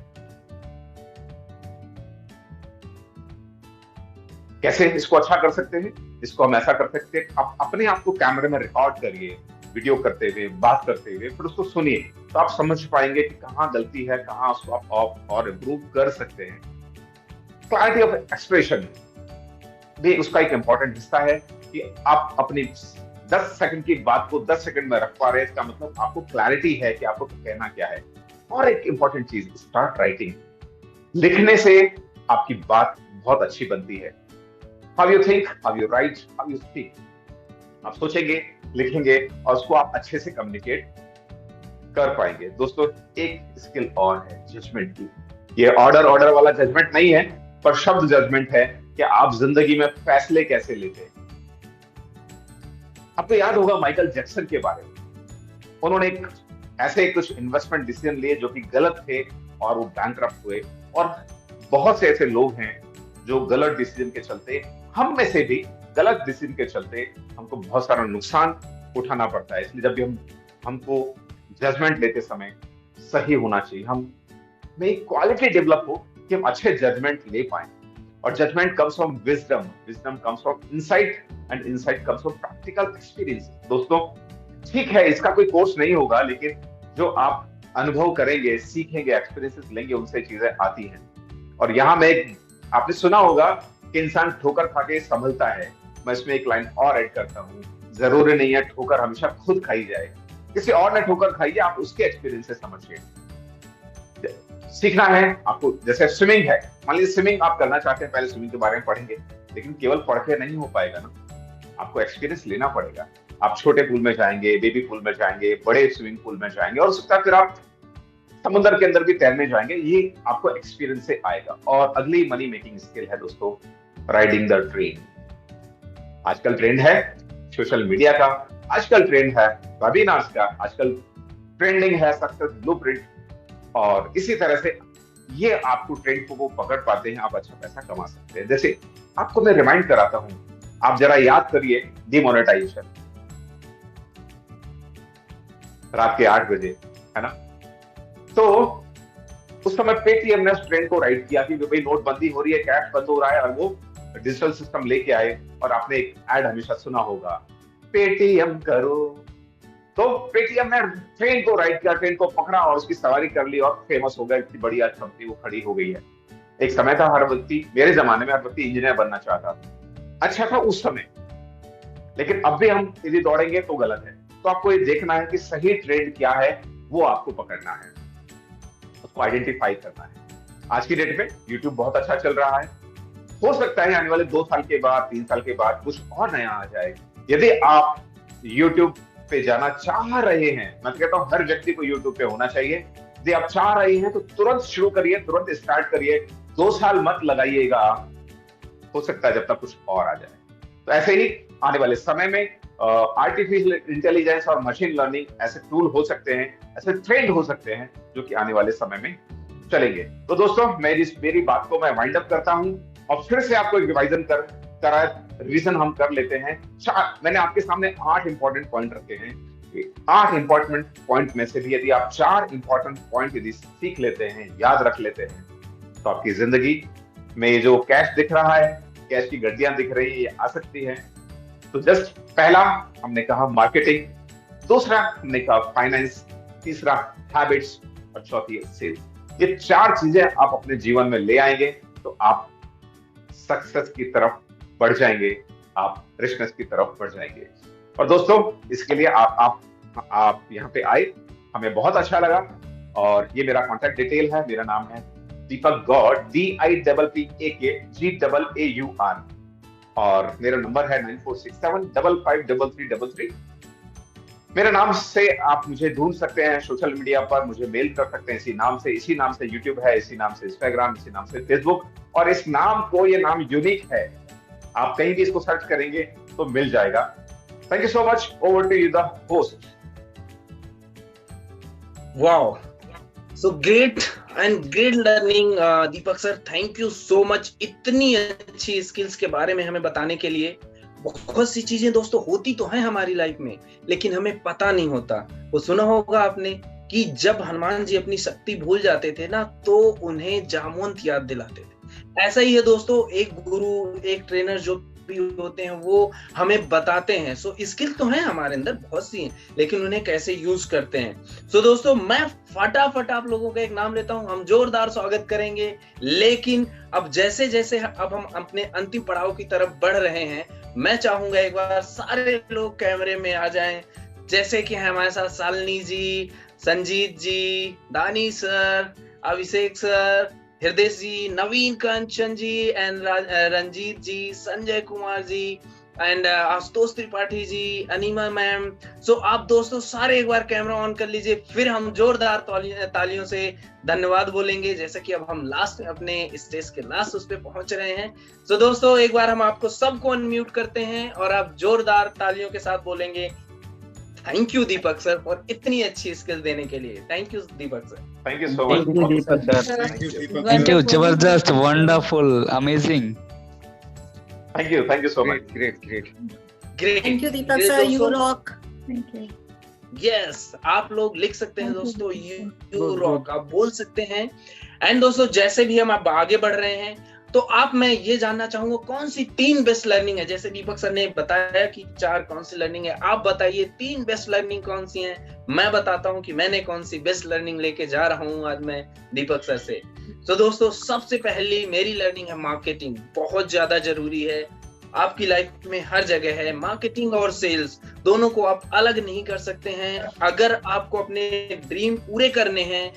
कैसे इसको अच्छा कर सकते हैं? इसको हम ऐसा कर सकते हैं, आप अपने आप को कैमरे में रिकॉर्ड करिए, वीडियो करते हुए, बात करते हुए, फिर उसको सुनिए, तो आप समझ पाएंगे कि कहाँ गलती है, कहाँ उसको आप और इम्प्रूव कर सकते हैं। क्लैरिटी ऑफ एक्सप्रेशन भी उसका एक इंपॉर्टेंट हिस्सा है कि आप अपनी 10 सेकंड की बात को 10 सेकंड में रख पा रहे हैं, इसका मतलब आपको क्लैरिटी है कि आपको कहना क्या है। और एक इंपॉर्टेंट चीज, स्टार्ट राइटिंग। लिखने से आपकी बात बहुत अच्छी बनती है। How you think, how you right, how you speak. आप सोचेंगे, लिखेंगे और उसको आप अच्छे से कम्युनिकेट कर पाएंगे। दोस्तों, एक स्किल और है जजमेंट की। ये ऑर्डर वाला जजमेंट नहीं है, पर शब्द जजमेंट है कि आप जिंदगी में फैसले कैसे लेते हैं। आपको याद होगा माइकल जैक्सन के बारे में। उन्होंने एक ऐसे कुछ इन्वेस्टमेंट डिसीजन लिए जो कि गलत थे और वो बैंकरप्ट हुए। और बहुत से ऐसे लोग हैं जो गलत डिसीजन के चलते, हम में से भी गलत डिसीजन के चलते हमको बहुत सारा नुकसान उठाना पड़ता है। इसलिए जब भी हमको जजमेंट लेते समय सही होना चाहिए, हम में एक क्वालिटी डेवलप हो कि हम अच्छे जजमेंट ले पाए। और judgement comes from wisdom, wisdom comes from insight, and insight comes from practical experience. दोस्तों, ठीक है, इसका कोई कोर्स नहीं होगा, लेकिन जो आप अनुभव करेंगे, सीखेंगे, एक्सपीरियंसेस लेंगे, उनसे चीजें आती हैं। और यहाँ में आपने सुना होगा कि इंसान ठोकर खा के संभलता है। मैं इसमें एक लाइन और ऐड करता हूँ, जरूरी नहीं है ठोकर हमेशा खुद खाई जाए, किसी और ने ठोकर खाई है, आप उसके एक्सपीरियंस से समझिए। सीखना है आपको, जैसे स्विमिंग है, मान लीजिए स्विमिंग आप करना चाहते हैं, पहले स्विमिंग के बारे में पढ़ेंगे, लेकिन केवल पढ़ के नहीं हो पाएगा ना, आपको एक्सपीरियंस लेना पड़ेगा। आप छोटे पूल में जाएंगे, बेबी पूल में जाएंगे, बड़े स्विमिंग पूल में जाएंगे, और उसके बाद फिर आप समुद्र के अंदर भी तैरने जाएंगे। ये आपको एक्सपीरियंस से आएगा। और अगली मनी मेकिंग स्किल है दोस्तों, राइडिंग द ट्रेन। आजकल ट्रेंड है सोशल मीडिया का, आजकल ट्रेंड है वेबिनार्स का, आजकल ट्रेंडिंग है सक्सेस ब्लूप्रिंट। और इसी तरह से ये आपको ट्रेंड को वो पकड़ पाते हैं, आप अच्छा पैसा कमा सकते हैं। जैसे आपको मैं रिमाइंड कराता हूं, आप जरा याद करिए डिमोनेटाइजेशन, रात के 8 बजे, है ना? तो उस समय पेटीएम ने उस ट्रेंड को राइड किया कि भाई नोटबंदी हो रही है, कैश बंद हो रहा है, और वो डिजिटल सिस्टम लेके आए। और आपने एक एड हमेशा सुना होगा, पेटीएम करो। तो पेटीएम ने ट्रेन को राइड किया, ट्रेन को पकड़ा और उसकी सवारी कर ली और फेमस हो गया। इतनी बढ़िया कंपनी वो खड़ी हो गई है। एक समय था हर व्यक्ति, मेरे जमाने में हर व्यक्ति इंजीनियर बनना चाहता था। अच्छा था उस समय, लेकिन अब भी हम यदि दौड़ेंगे तो गलत है। तो आपको ये देखना है कि सही ट्रेंड क्या है, वो आपको पकड़ना है, उसको आइडेंटिफाई करना है। आज की डेट में यूट्यूब बहुत अच्छा चल रहा है, हो सकता है आने वाले 2 साल के बाद, 3 साल के बाद कुछ और नया आ जाए। यदि आप यूट्यूब पे जाना चाह रहे हैं, मैं तो कहता हूं हर व्यक्ति को यूट्यूब पे होना चाहिए। यदि आप चाह रहे हैं तो तुरंत शुरू करिए, तुरंत स्टार्ट करिए, 2 साल मत लगाइएगा, हो सकता है जब तक कुछ और आ जाए। तो ऐसे ही आने वाले समय में आर्टिफिशियल इंटेलिजेंस और मशीन लर्निंग ऐसे टूल हो सकते हैं, ऐसे ट्रेंड हो सकते हैं जो कि आने वाले समय में चलेंगे। तो दोस्तों, मेरी बात को मैं वाइंड अप करता हूं और फिर से आपको एक रिवीजन हम कर लेते हैं। मैंने आपके सामने 8 इंपॉर्टेंट पॉइंट रखे हैं। 8 इंपॉर्टेंट पॉइंट में से भी यदि आप 4 इंपॉर्टेंट पॉइंट यदि सीख लेते हैं, याद रख लेते हैं, तो आपकी जिंदगी में ये जो कैश दिख रहा है, कैश की गड्डियां दिख रही है, ये आ सकती है। तो जस्ट पहला हमने कहा मार्केटिंग, दूसरा हमने कहा फाइनेंस, तीसरा हैबिट्स और चौथी है सेल्स। ये 4 चीजें आप अपने जीवन में ले आएंगे तो आप सक्सेस की तरफ बढ़ जाएंगे, आप रिचनेस की तरफ बढ़ जाएंगे। और दोस्तों, इसके लिए आप यहाँ पे आए, हमें बहुत अच्छा लगा। और ये मेरा कॉन्टैक्ट डिटेल है, मेरा नाम है दीपक गौड़, DIPPAKGAAUR, और मेरा नंबर है 9467553333। मेरे नाम से आप मुझे ढूंढ सकते हैं सोशल मीडिया पर, मुझे मेल कर सकते हैं इसी नाम से यूट्यूब है, इसी नाम से इंस्टाग्राम, इसी नाम से फेसबुक। और इस नाम को, ये नाम यूनिक है, आप कहीं भी इसको सर्च करेंगे तो मिल जाएगा। Thank you so much, over to you the host. Wow, so great and great learning Deepak sir, thank you so much इतनी अच्छी स्किल्स के बारे में हमें बताने के लिए। बहुत सी चीजें दोस्तों होती तो हैं हमारी लाइफ में, लेकिन हमें पता नहीं होता। वो सुना होगा आपने कि जब हनुमान जी अपनी शक्ति भूल जाते थे ना, तो उन्हें जामवंत याद दिलाते थे। ऐसा ही है दोस्तों, एक गुरु, एक ट्रेनर जो भी होते हैं वो हमें बताते हैं। सो स्किल तो है हमारे अंदर बहुत सी हैं, लेकिन उन्हें कैसे यूज करते हैं। सो दोस्तों, मैं फटाफट आप लोगों का एक नाम लेता हूं, हम जोरदार स्वागत करेंगे। लेकिन अब जैसे जैसे अब हम अपने अंतिम पड़ाव की तरफ बढ़ रहे हैं, मैं चाहूंगा एक बार सारे लोग कैमरे में आ जाएं। जैसे कि हमारे साथ शालिनी जी, संजीत जी, दानी sir, Abhishek sir, Hriday ji, Naveen Kanchan ji and Ranjit ji, Sanjay Kumar ji and Ashutosh Tripathi ji, Anima ma'am. So आप दोस्तों सारे एक बार कैमरा ऑन कर लीजिए, फिर हम जोरदार तालियों से धन्यवाद बोलेंगे। जैसे कि अब हम लास्ट अपने स्टेज के लास्ट उस पे पहुंच रहे हैं। सो दोस्तों, एक बार हम आपको सबको अनम्यूट करते हैं और आप जोरदार तालियों के साथ बोलेंगे थैंक यू दीपक सर और इतनी अच्छी स्किल देने के लिए। Thank you Deepak sir. Thank you so much Deepak sir. Thank you, जबरदस्त, wonderful, amazing. Thank you so much. Great. Thank you Deepak sir, you rock. Thank you. Yes, आप लोग लिख सकते हैं दोस्तों, यू रॉक आप बोल सकते हैं। एंड दोस्तों, जैसे भी हम आप आगे बढ़ रहे हैं, तो आप मैं ये जानना चाहूंगा कौन सी 3 बेस्ट लर्निंग है। जैसे दीपक सर ने बताया कि 4 कौन सी लर्निंग है, आप बताइए 3 बेस्ट लर्निंग कौन सी हैं। मैं बताता हूं कि मैंने कौन सी बेस्ट लर्निंग लेके जा रहा हूं आज मैं दीपक सर से। तो दोस्तों, सबसे पहली मेरी लर्निंग है मार्केटिंग। बहुत ज्यादा जरूरी है, आपकी लाइफ में हर जगह है। मार्केटिंग और सेल्स दोनों को आप अलग नहीं कर सकते हैं। अगर आपको अपने ड्रीम पूरे करने हैं,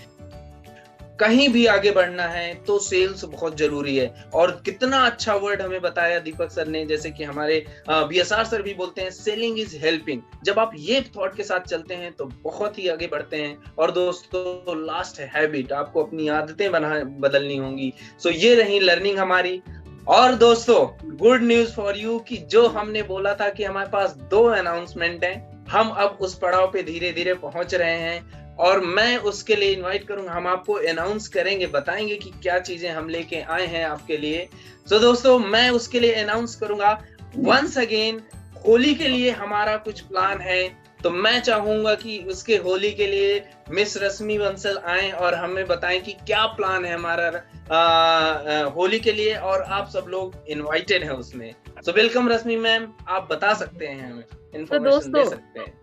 कहीं भी आगे बढ़ना है, तो सेल्स बहुत जरूरी है। और कितना अच्छा वर्ड हमें बताया दीपक सर ने, जैसे कि हमारे बीएसआर सर भी बोलते हैं, सेलिंग इज हेल्पिंग। जब आप ये थॉट के साथ चलते हैं तो बहुत ही आगे बढ़ते हैं। और दोस्तों, लास्ट है हैबिट, आपको अपनी आदतें बदलनी होंगी। सो ये रही लर्निंग हमारी। और दोस्तों, गुड न्यूज फॉर यू कि जो हमने बोला था कि हमारे पास 2 अनाउंसमेंट हैं, हम अब उस पड़ाव पे धीरे धीरे पहुंच रहे हैं। और मैं उसके लिए इनवाइट करूंगा, हम आपको अनाउंस करेंगे, बताएंगे कि क्या चीजें हम लेके आए हैं आपके लिए। सो दोस्तों, मैं उसके लिए अनाउंस करूंगा वंस अगेन, होली के लिए हमारा कुछ प्लान है। तो मैं चाहूंगा कि उसके होली के लिए मिस रश्मि बंसल आए और हमें बताएं कि क्या प्लान है हमारा होली के लिए, और आप सब लोग इनवाइटेड हैं उसमें। सो वेलकम रश्मि मैम, आप बता सकते हैं हमें, इन्फॉर्मेशन दे सकते हैं।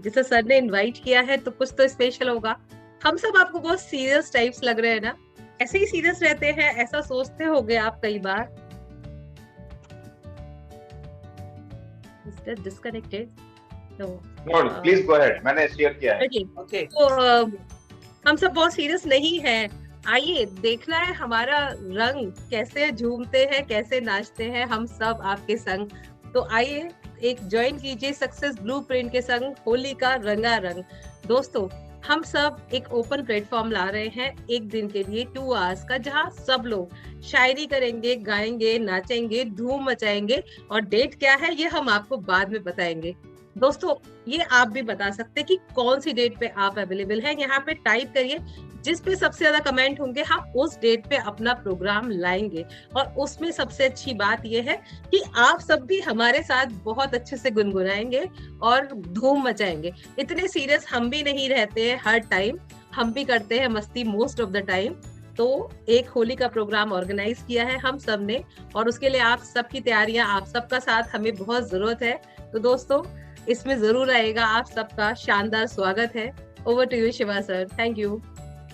जैसे सर ने इनवाइट किया है तो कुछ तो स्पेशल होगा। हम सब आपको बहुत सीरियस टाइप्स लग रहे हैं ना, ऐसे ही सीरियस रहते हैं, ऐसा सोचते होंगे आप कई बार। Disconnected? No, please go ahead, मैंने शेयर किया है। ओके, तो हम सब बहुत सीरियस नहीं हैं। आइए देखना है हमारा रंग कैसे झूमते हैं, कैसे नाचते हैं हम सब आपके संग। तो आइए एक ज्वाइन कीजिए सक्सेस ब्लूप्रिंट के संग होली का रंगारंग। दोस्तों, हम सब एक ओपन प्लेटफॉर्म ला रहे हैं एक दिन के लिए 2 आवर्स का, जहां सब लोग शायरी करेंगे, गाएंगे, नाचेंगे, धूम मचाएंगे। और डेट क्या है ये हम आपको बाद में बताएंगे। दोस्तों, ये आप भी बता सकते हैं कि कौन सी डेट पे आप अवेलेबल हैं। यहाँ पे टाइप करिए, जिस पे सबसे ज्यादा कमेंट होंगे हम उस डेट पे अपना प्रोग्राम लाएंगे। और उसमें सबसे अच्छी बात यह है कि आप सब भी हमारे साथ बहुत अच्छे से गुनगुनाएंगे और धूम मचाएंगे। इतने सीरियस हम भी नहीं रहते हैं हर टाइम, हम भी करते हैं मस्ती मोस्ट ऑफ द टाइम। तो एक होली का प्रोग्राम ऑर्गेनाइज किया है हम सब ने, और उसके लिए आप सबकी तैयारियां, आप सबका साथ हमें बहुत जरूरत है। तो दोस्तों, इसमें जरूर आएगा, आप सबका शानदार स्वागत है। Over to you Shiva sir, thank you.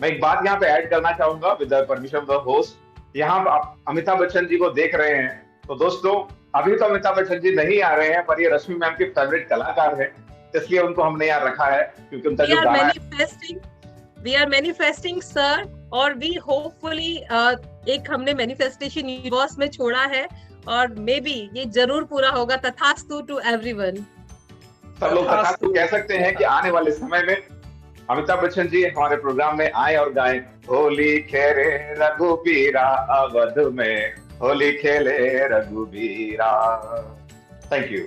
मैं एक बात यहाँ पे ऐड करना चाहूंगा with the permission of the host. यहाँ आप अमिताभ बच्चन जी को देख रहे हैं, तो दोस्तों अभी तो अमिताभ बच्चन जी नहीं आ रहे हैं, पर ये रश्मि मैम की फेवरेट कलाकार है, इसलिए उनको हमने यहाँ रखा है, क्योंकि उनका जो गाना है We are manifesting sir, और we hopefully एक हमने मैनिफेस्टेशन यूनिवर्स में छोड़ा है, और मे बी ये जरूर पूरा होगा। तथास्तु टू एवरीवन। सब लोग तथास्तु कह सकते हैं कि आने वाले समय में अमिताभ बच्चन जी हमारे प्रोग्राम में आए और गाएं, होली खेरे रघुबीरा अवध में, होली खेले Raghubira. Thank you.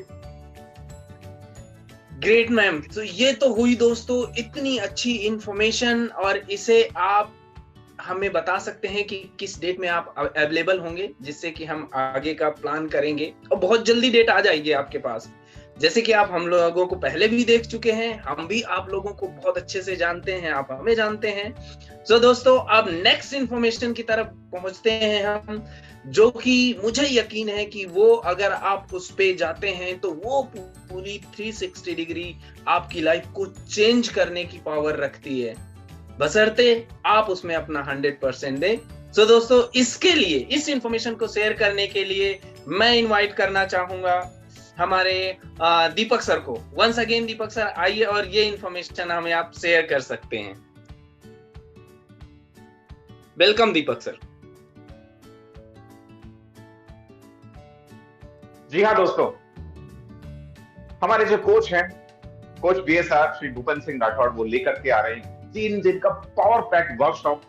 Great ma'am. तो ये तो हुई दोस्तों इतनी अच्छी इंफॉर्मेशन, और इसे आप हमें बता सकते हैं कि किस डेट में आप अवेलेबल होंगे, जिससे कि हम आगे का प्लान करेंगे, और बहुत जल्दी डेट आ जाएगी आपके पास। जैसे कि आप हम लोगों को पहले भी देख चुके हैं, हम भी आप लोगों को बहुत अच्छे से जानते हैं, आप हमें जानते हैं। तो दोस्तों अब नेक्स्ट इंफॉर्मेशन की तरफ पहुंचते हैं हम, जो कि मुझे यकीन है कि वो अगर आप उस पे जाते हैं तो वो पूरी 360 डिग्री आपकी लाइफ को चेंज करने की पावर रखती है, बशर्ते आप उसमें अपना 100% दें। तो दोस्तों इसके लिए, इस इंफॉर्मेशन को शेयर करने के लिए मैं इनवाइट करना चाहूंगा हमारे दीपक सर को। वंस अगेन दीपक सर आइए और ये इंफॉर्मेशन हमें आप शेयर कर सकते हैं। वेलकम दीपक सर। जी हाँ दोस्तों, हमारे जो कोच हैं, कोच BSR श्री भूपेंद्र सिंह राठौड़, वो लेकर के आ रहे हैं 3 दिन का power pack workshop,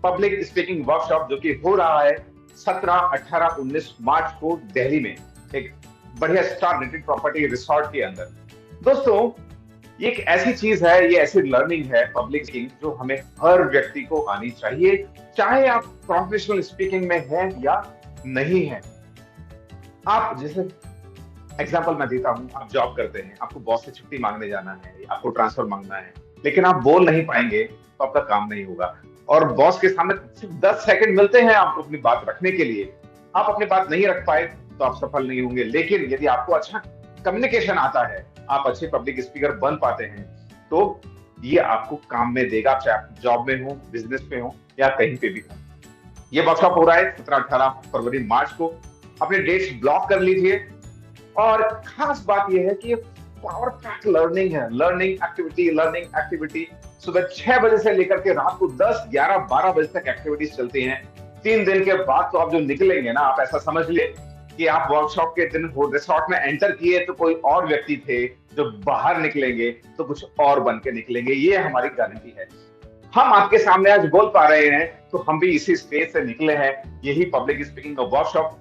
public speaking workshop, जो कि हो रहा है 17, 18, 19 मार्च को दिल्ली में एक बढ़िया स्टार रेटेड प्रॉपर्टी रिसोर्ट के अंदर। दोस्तों ये एक ऐसी चीज है, ये ऐसी लर्निंग है पब्लिक स्पीकिंग, जो हमें हर व्यक्ति को आनी चाहिए, चाहे आप प्रोफेशनल स्पीकिंग में हैं या नहीं है। आप जैसे एग्जांपल मैं देता हूं, आप जॉब करते हैं, आपको बॉस से छुट्टी मांगने जाना है, आपको ट्रांसफर मांगना है, लेकिन आप बोल नहीं पाएंगे तो आपका काम नहीं होगा, और बॉस के सामने सिर्फ 10 सेकंड मिलते हैं आपको अपनी बात रखने के लिए। आप अपनी बात नहीं रख पाए तो आप सफल नहीं होंगे। लेकिन यदि आपको अच्छा कम्युनिकेशन आता है, आप अच्छे पब्लिक स्पीकर बन पाते हैं, तो ये आपको काम में देगा, चाहे आप जॉब में हो, बिजनेस में हो या कहीं पे भी हो। ये वर्कशॉप हो रहा है 17, 18 फरवरी, मार्च को। अपने डेट्स ब्लॉक कर लीजिए। और खास बात यह है कि ये पावर पैक लर्निंग है, लर्निंग एक्टिविटी। सुबह 6 बजे से लेकर के रात को 10, 11, 12 बजे तक एक्टिविटीज चलती हैं। 3 दिन के बाद तो आप जो निकलेंगे ना, आप ऐसा समझ लिए कि आप वर्कशॉप के दिन रिसोर्ट में एंटर किए तो कोई और व्यक्ति थे, जो बाहर निकलेंगे तो कुछ और बन के निकलेंगे। ये हमारी गारंटी है। हम आपके सामने आज बोल पा रहे हैं तो हम भी इसी स्टेज से निकले हैं, यही पब्लिक स्पीकिंग का वर्कशॉप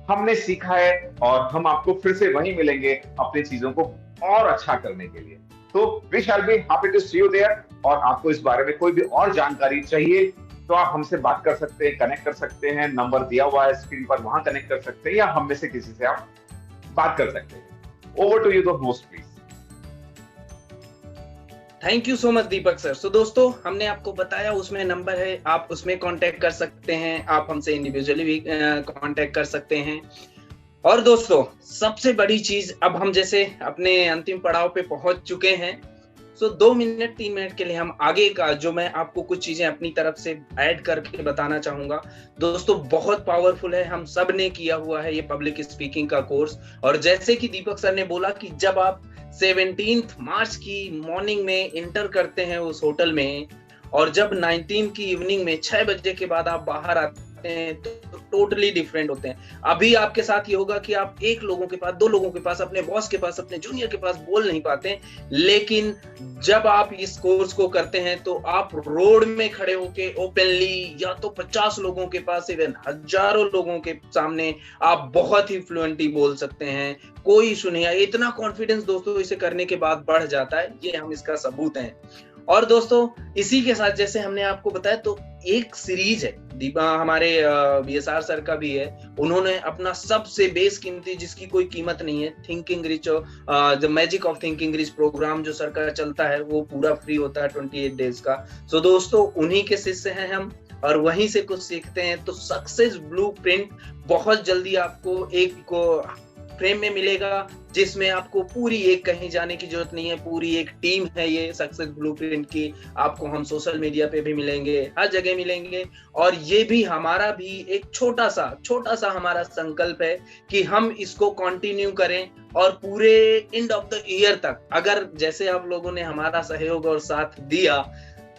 हमने सीखा है, और हम आपको फिर से वहीं मिलेंगे अपनी चीजों को और अच्छा करने के लिए। तो we shall be happy to see you there. और आपको इस बारे में कोई भी और जानकारी चाहिए तो आप हमसे बात कर सकते हैं, कनेक्ट कर सकते हैं, नंबर दिया हुआ है स्क्रीन पर, वहां कनेक्ट कर सकते हैं, या हम में से किसी से आप बात कर सकते हैं। Over to you the host please. Thank you so much Deepak sir. तो दोस्तों हमने आपको बताया, उसमें नंबर है, आप उसमें कांटेक्ट कर सकते हैं, आप हमसे इंडिविजुअली भी कांटेक्ट कर सकते हैं। और दोस्तों सबसे बड़ी चीज, अब हम जैसे अपने अंतिम पड़ाव पे पहुंच चुके हैं, सो 2 मिनट 3 मिनट के लिए हम आगे का, जो मैं आपको कुछ चीजें अपनी तरफ से ऐड करके बताना चाहूंगा। दोस्तों बहुत पावरफुल है, हम सब ने किया हुआ है ये पब्लिक स्पीकिंग का कोर्स। और जैसे कि दीपक सर ने बोला कि जब आप 17 मार्च की मॉर्निंग में इंटर करते हैं उस होटल में, और जब 19 की इवनिंग में 6 बजे के बाद आप बाहर आते हैं, तो टोटली डिफरेंट होते हैं। अभी आपके साथ ये होगा कि आप 1 लोगों के पास, 2 लोगों के पास, अपने बॉस के पास, अपने जूनियर के पास बोल नहीं पाते, लेकिन जब आप इस कोर्स को करते हैं तो आप रोड में खड़े होके ओपनली, या तो 50 लोगों के पास, इवन हजारों लोगों के सामने आप बहुत ही फ्लुएंटली बोल सकते हैं, कोई इशू नहीं है। इतना कॉन्फिडेंस दोस्तों इसे करने के बाद बढ़ जाता है, ये हम इसका सबूत हैं। और दोस्तों इसी के साथ, जैसे हमने आपको बताया, तो एक सीरीज है हमारे BSR सर का भी है, उन्होंने अपना सबसे बेस कीमती, जिसकी कोई कीमत नहीं है, thinking rich, the magic of thinking rich programme जो सर का चलता है, वो पूरा फ्री होता है 28 डेज का। सो दोस्तों उन्हीं के शिष्य हैं हम, और वहीं से कुछ सीखते हैं। तो सक्सेस ब्लूप्रिंट बहुत जल्दी आपको एक फ्रेम में मिलेगा, जिसमें आपको पूरी एक कहीं जाने की जरूरत नहीं है, पूरी एक टीम है ये सक्सेस ब्लूप्रिंट की। आपको हम सोशल मीडिया पे भी मिलेंगे, हर जगह मिलेंगे। और ये भी हमारा भी एक छोटा सा हमारा संकल्प है कि हम इसको कंटिन्यू करें, और पूरे एंड ऑफ द ईयर तक, अगर जैसे आप लोगों ने हमारा सहयोग और साथ दिया,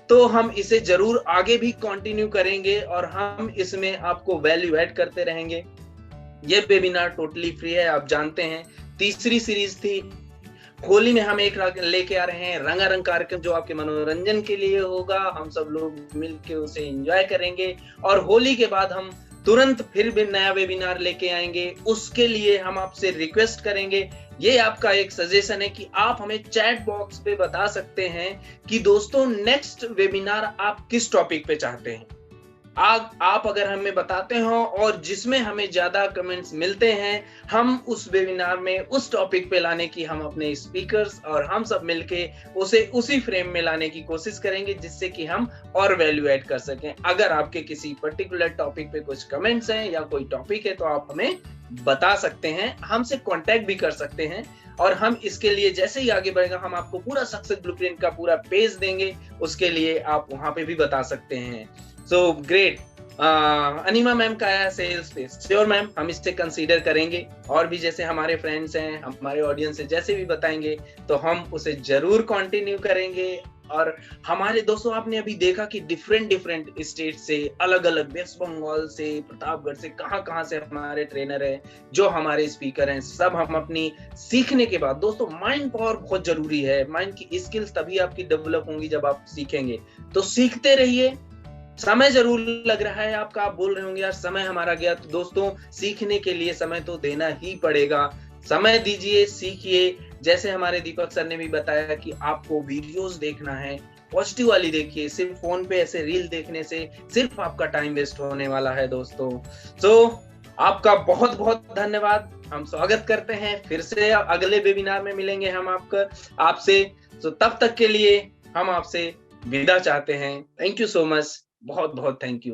तो हम इसे जरूर आगे भी कंटिन्यू करेंगे, और हम इसमें आपको वैल्यू ऐड करते रहेंगे। ये वेबिनार टोटली फ्री है, आप जानते हैं। तीसरी सीरीज थी, होली में हम एक लेके आ रहे हैं रंगारंग कार्यक्रम, जो आपके मनोरंजन के लिए होगा, हम सब लोग मिलके उसे एंजॉय करेंगे। और होली के बाद हम तुरंत फिर भी नया वेबिनार लेके आएंगे। उसके लिए हम आपसे रिक्वेस्ट करेंगे, ये आपका एक सजेशन है कि आप हमें चैट बॉक्स पे बता सकते हैं कि दोस्तों नेक्स्ट वेबिनार आप किस टॉपिक पे चाहते हैं। आप अगर हमें बताते हो और जिसमें हमें ज्यादा कमेंट्स मिलते हैं, हम उस वेबिनार में उस टॉपिक पे लाने की हम अपने स्पीकर्स और हम सब मिलके उसे उसी फ्रेम में लाने की कोशिश करेंगे, जिससे कि हम और वैल्यू ऐड कर सकें। अगर आपके किसी पर्टिकुलर टॉपिक पे कुछ कमेंट्स हैं या कोई टॉपिक है तो आप हमें बता सकते हैं, हमसे कांटेक्ट भी कर सकते हैं, और हम इसके लिए जैसे ही आगे बढ़ेगा हम आपको पूरा सक्सेस ब्लूप्रिंट का पूरा पेज देंगे, उसके लिए आप वहां पे भी बता सकते हैं। So great. अनिमा मैम का आया सेल्स पेज, श्योर मैम, हम इससे कंसीडर करेंगे, और भी जैसे हमारे फ्रेंड्स हैं, हमारे ऑडियंस से जैसे भी बताएंगे तो हम उसे जरूर कंटिन्यू करेंगे। और हमारे दोस्तों, आपने अभी देखा कि डिफरेंट स्टेट से, अलग अलग वेस्ट बंगाल से, प्रतापगढ़ से, कहां से हमारे ट्रेनर हैं, जो हमारे स्पीकर हैं, सब हम अपनी सीखने के बाद, दोस्तों माइंड पावर बहुत जरूरी है। माइंड की स्किल्स तभी आपकी डेवलप होंगी जब आप सीखेंगे। तो सीखते रहिए। समय जरूर लग रहा है आपका, आप बोल रहे होंगे यार समय हमारा गया, तो दोस्तों सीखने के लिए समय तो देना ही पड़ेगा। समय दीजिए, सीखिए। जैसे हमारे दीपक सर ने भी बताया कि आपको वीडियोस देखना है, पॉजिटिव वाली देखिए। सिर्फ फोन पे ऐसे रील देखने से सिर्फ आपका टाइम वेस्ट होने वाला है दोस्तों। आपका बहुत बहुत धन्यवाद। हम स्वागत करते हैं फिर से, अगले वेबिनार में मिलेंगे हम आपसे। तब तक के लिए हम आपसे विदा चाहते हैं। थैंक यू सो मच, बहुत बहुत थैंक यू।